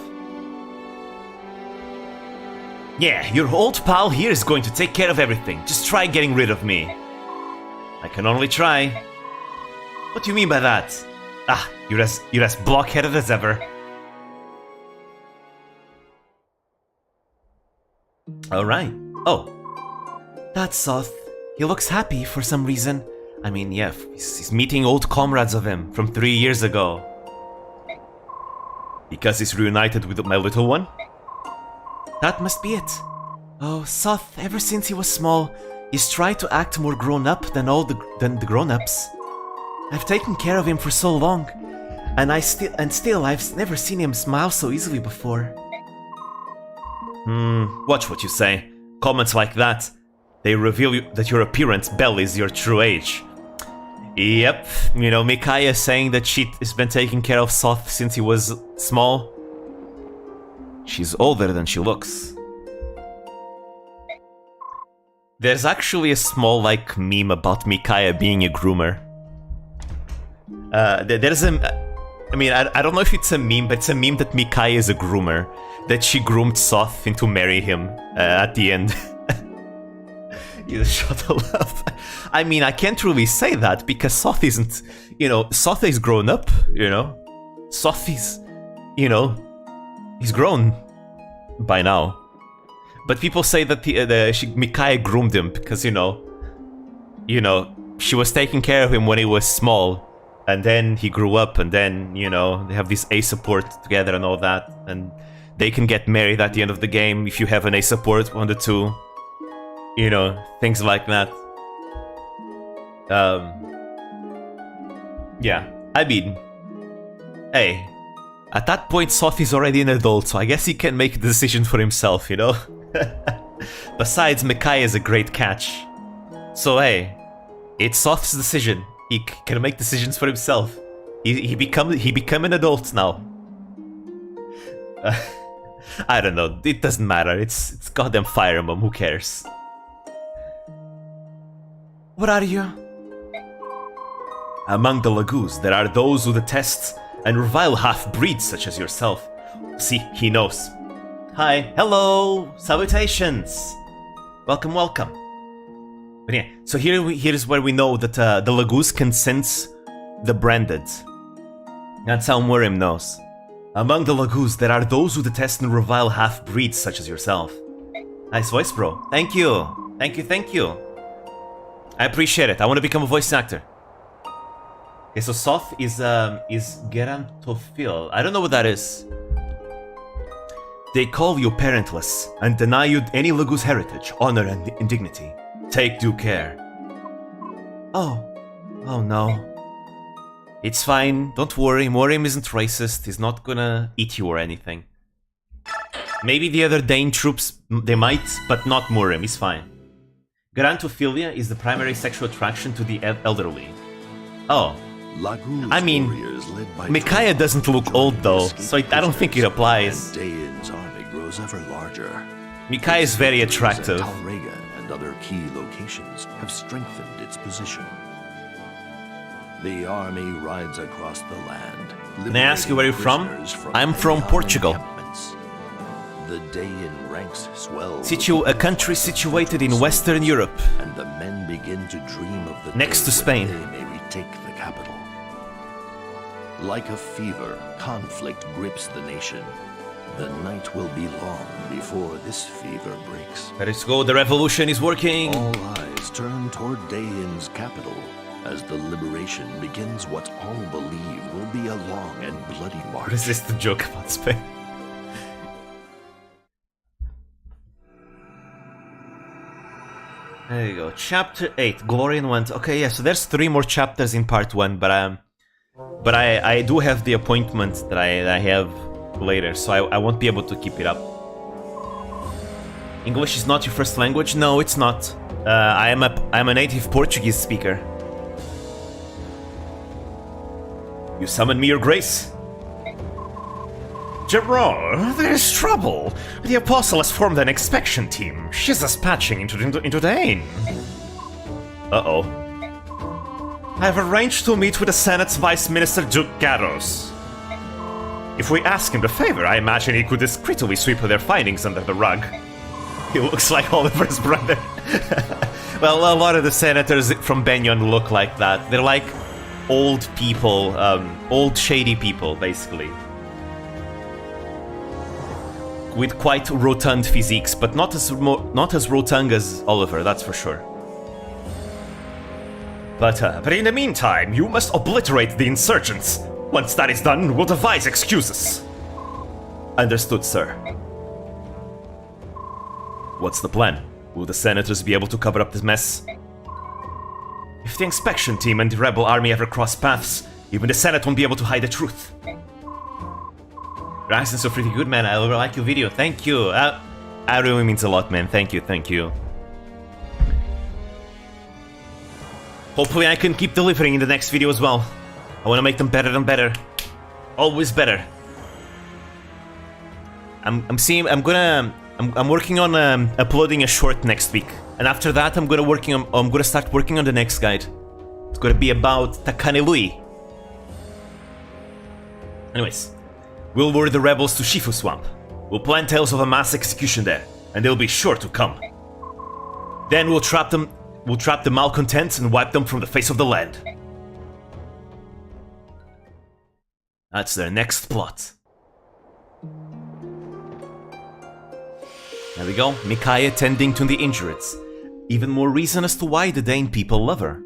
Yeah, your old pal here is going to take care of everything. Just try getting rid of me. I can only try. What do you mean by that? Ah, you're as blockheaded as ever. Alright. Oh. That's Soth. He looks happy for some reason. I mean, yeah, he's meeting old comrades of him from 3 years ago. Because he's reunited with my little one? That must be it. Oh, Soth, ever since he was small, he's tried to act more grown-up than the grown-ups. I've taken care of him for so long, and still I've never seen him smile so easily before. Watch what you say. Comments like that, they reveal that your appearance bellies your true age. Yep, you know, Micaiah saying that she has been taking care of Soth since he was small. She's older than she looks. There's actually a small, like, meme about Micaiah being a groomer. There's a... I mean, I don't know if it's a meme, but it's a meme that Micaiah is a groomer. That she groomed Soth into marry him at the end. You shut up. I mean, I can't really say that because Soth isn't... You know, Soth is grown up, you know? Soth is... You know... He's grown by now. But people say that Micaiah groomed him because, you know, she was taking care of him when he was small. And then he grew up and then, you know, they have this A support together and all that. And they can get married at the end of the game if you have an A support on the two. You know, things like that. Yeah, I mean... Hey, at that point Soth is already an adult, so I guess he can make a decision for himself, you know? Besides, Micaiah is a great catch. So hey, it's Soth's decision. He can make decisions for himself. He become an adult now. I don't know, it doesn't matter, it's goddamn Fire Emblem, who cares? What are you? Among the Lagoos, there are those who detest and revile half-breeds such as yourself. See, he knows. Hi, hello, salutations. Welcome, welcome. But yeah, so here's where we know that the Lagoos can sense the branded. That's how Murim knows. Among the Lagoos, there are those who detest and revile half-breeds such as yourself. Nice voice, bro. Thank you. Thank you, thank you. I appreciate it. I want to become a voice actor. Okay, so Soth is Gerantophil. I don't know what that is. They call you parentless and deny you any Lagoos heritage, honor, and dignity. Take due care. Oh no. It's fine. Don't worry. Morim isn't racist. He's not gonna eat you or anything. Maybe the other Daein troops, they might, but not Morim. He's fine. Garantophilia is the primary sexual attraction to the elderly. Oh. I mean, Micaiah doesn't look old though, so I don't think it applies. Daein's army grows ever larger. Micaiah is very attractive. Talrega and other key locations have strengthened its position. The army rides across the land. Can I ask you where you're from? I'm from Portugal. The Daein ranks swell. A country situated in Western Europe. And the men begin to dream of the next to Spain. They may retake the capital. Like a fever, conflict grips the nation. The night will be long before this fever breaks. Let's go, the revolution is working! All eyes turn toward Daein's capital as the liberation begins what all believe will be a long and bloody march. What is this, the joke about Spain? There you go, Chapter 8, Glory and Went. Okay, yeah, so there's 3 more chapters in part 1, but I do have the appointment that I have later, so I won't be able to keep it up. English is not your first language? No, it's not. I'm a native Portuguese speaker. You summon me, your grace? Gerard, there's trouble. The Apostle has formed an inspection team. She's dispatching into Daein. Uh-oh. I've arranged to meet with the Senate's Vice Minister Duke Garros. If we ask him the favor, I imagine he could discreetly sweep their findings under the rug. He looks like Oliver's brother. Well, a lot of the senators from Benyon look like that. They're like old people, old shady people, basically. With quite rotund physiques, but not as rotund as Oliver, that's for sure. But in the meantime, you must obliterate the insurgents. Once that is done, we'll devise excuses. Understood, sir. What's the plan? Will the senators be able to cover up this mess? If the inspection team and the rebel army ever cross paths, even the Senate won't be able to hide the truth. Ryzen's so pretty good, man. I really like your video. Thank you. That really means a lot, man. Thank you, thank you. Hopefully I can keep delivering in the next video as well. I want to make them better and better. Always better. I'm working on uploading a short next week, and after that I'm gonna start working on the next guide. It's gonna be about Takanelui. Anyways, we'll lure the rebels to Shifu Swamp. We'll plan tales of a mass execution there, and they'll be sure to come. Then we'll trap the malcontents and wipe them from the face of the land. That's their next plot. There we go, Micaiah tending to the injured. Even more reason as to why the Daein people love her.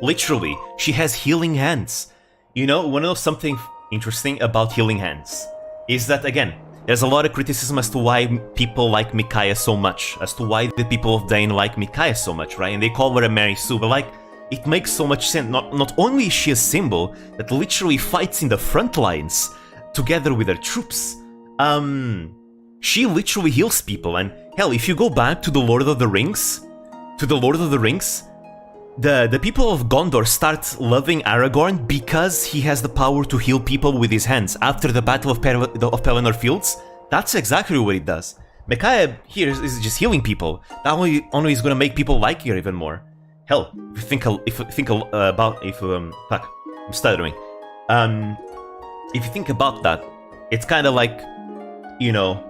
Literally, she has healing hands. You know, wanna know something interesting about healing hands? Is that, again, there's a lot of criticism as to why people like Micaiah so much, as to why the people of Daein like Micaiah so much, right? And they call her a Mary Sue, but like, it makes so much sense. Not only is she a symbol that literally fights in the front lines together with her troops, she literally heals people, and hell, if you go back to the Lord of the Rings, the people of Gondor start loving Aragorn because he has the power to heal people with his hands. After the Battle of Pelennor Fields, that's exactly what it does. Micaiah here is just healing people. That only is gonna make people like her even more. Hell, if you think about I'm stuttering. If you think about that, it's kind of like, you know,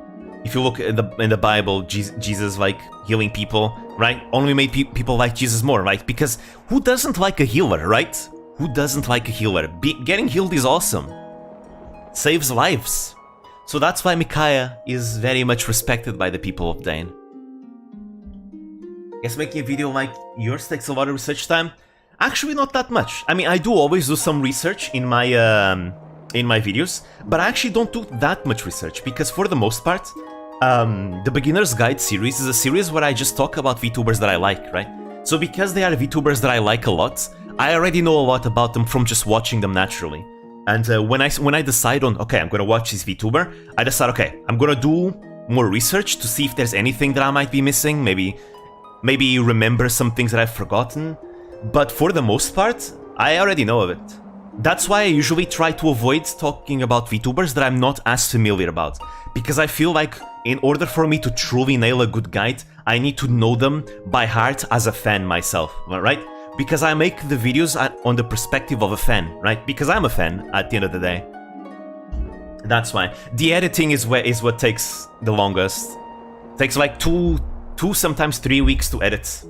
if you look in the Bible, Jesus like healing people, right? Only made people like Jesus more, right? Because who doesn't like a healer, right? Who doesn't like a healer? Getting healed is awesome. It saves lives. So that's why Micaiah is very much respected by the people of Daein. I guess making a video like yours takes a lot of research time. Actually, not that much. I mean, I do always do some research in my videos, but I actually don't do that much research because for the most part, the Beginner's Guide series is a series where I just talk about VTubers that I like, right? So because they are VTubers that I like a lot, I already know a lot about them from just watching them naturally. And when I decide on, okay, I'm gonna watch this VTuber, I decide, okay, I'm gonna do more research to see if there's anything that I might be missing, maybe remember some things that I've forgotten, but for the most part, I already know of it. That's why I usually try to avoid talking about VTubers that I'm not as familiar about, because I feel like in order for me to truly nail a good guide, I need to know them by heart as a fan myself, right? Because I make the videos on the perspective of a fan, right? Because I'm a fan at the end of the day. That's why. The editing is what takes the longest. It takes like two, sometimes 3 weeks to edit.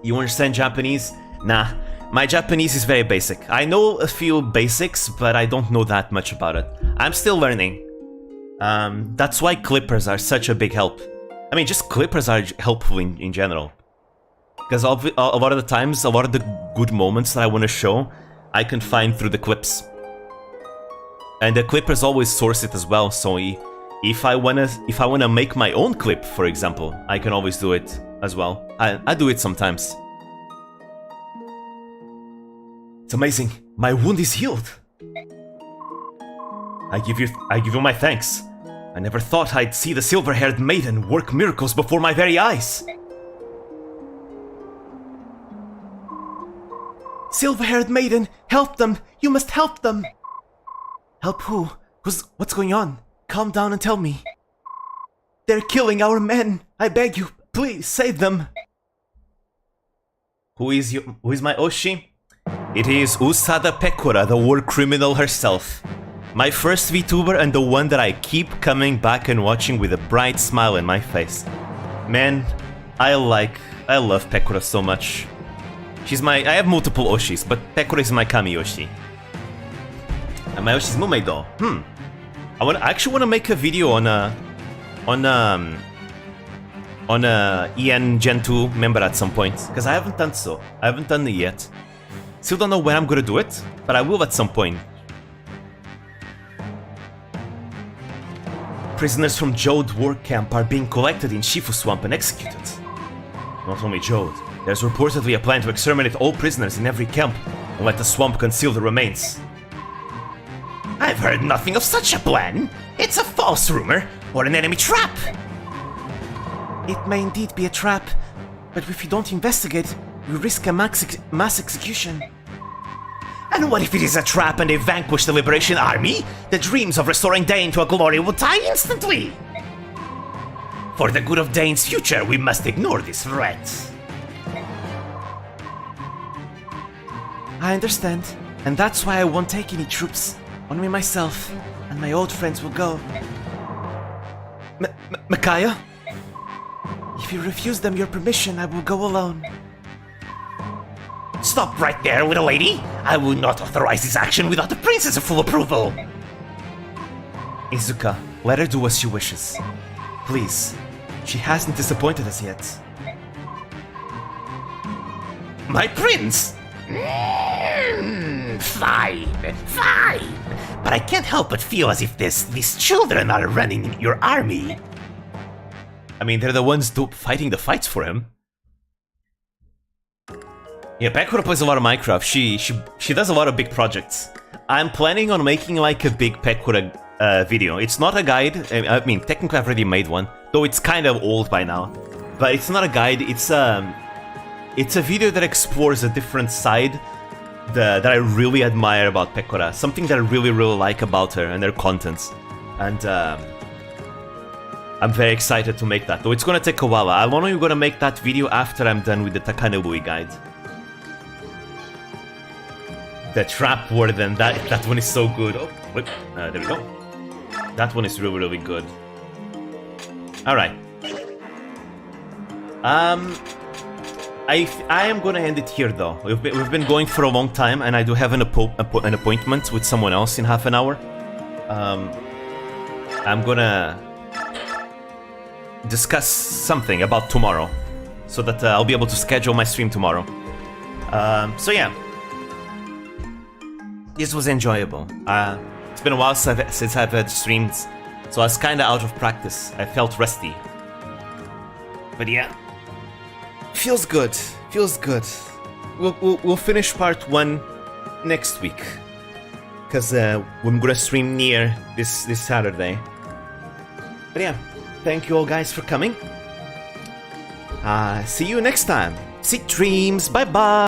You understand Japanese? Nah. My Japanese is very basic. I know a few basics, but I don't know that much about it. I'm still learning. That's why clippers are such a big help. I mean, just clippers are helpful in general. Because a lot of the times, a lot of the good moments that I want to show, I can find through the clips. And the clippers always source it as well, so if I wanna make my own clip, for example, I can always do it as well. I do it sometimes. It's amazing. My wound is healed. I give you my thanks. I never thought I'd see the silver-haired maiden work miracles before my very eyes. Silver-haired maiden, help them! You must help them! Help who? What's going on? Calm down and tell me. They're killing our men. I beg you, please save them. Who is my Oshi? It is Usada Pekora, the war criminal herself. My first VTuber and the one that I keep coming back and watching with a bright smile in my face. Man, I love Pekora so much. I have multiple Oshis, but Pekora is my Kami Oshi. And my Oshi's Mumeido. I actually want to make a video on EN Gen 2 member at some point, because I haven't done so. I haven't done it yet. Still don't know when I'm gonna do it, but I will at some point. Prisoners from Jode war camp are being collected in Shifu Swamp and executed. Not only Jode, there's reportedly a plan to exterminate all prisoners in every camp and let the swamp conceal the remains. I've heard nothing of such a plan. It's a false rumor or an enemy trap. It may indeed be a trap, but if we don't investigate, we risk a mass execution. And what if it is a trap and they vanquish the Liberation Army? The dreams of restoring Daein to a glory will die instantly. For the good of Daein's future, we must ignore this threat. I understand, and that's why I won't take any troops. Only myself and my old friends will go. Micaiah? If you refuse them your permission, I will go alone. Stop right there, little lady. I will not authorize this action without the princess' full approval. Izuka, let her do as she wishes. Please. She hasn't disappointed us yet. My prince! Fine. But I can't help but feel as if these children are running your army. I mean, they're the ones fighting the fights for him. Yeah, Pekora plays a lot of Minecraft. She does a lot of big projects. I'm planning on making like a big Pekora video. It's not a guide. I mean, technically I've already made one, though it's kind of old by now. But it's not a guide. It's a video that explores a different side that I really admire about Pekora. Something that I really like about her and her contents. And I'm very excited to make that, though it's gonna take a while. I'm only gonna make that video after I'm done with the Takanebui guide. The Trap Warden, that one is so good. Oh, wait, there we go. That one is really good. Alright. I am gonna end it here though. We've been going for a long time, and I do have an appointment with someone else in half an hour. I'm gonna discuss something about tomorrow, so that I'll be able to schedule my stream tomorrow. So yeah, this was enjoyable. It's been a while since I've had streams, so I was kinda out of practice. I felt rusty. But yeah. Feels good. We'll finish part 1 next week, because we're gonna stream near this Saturday. But yeah, thank you all guys for coming. See you next time. Sweet dreams. Bye bye.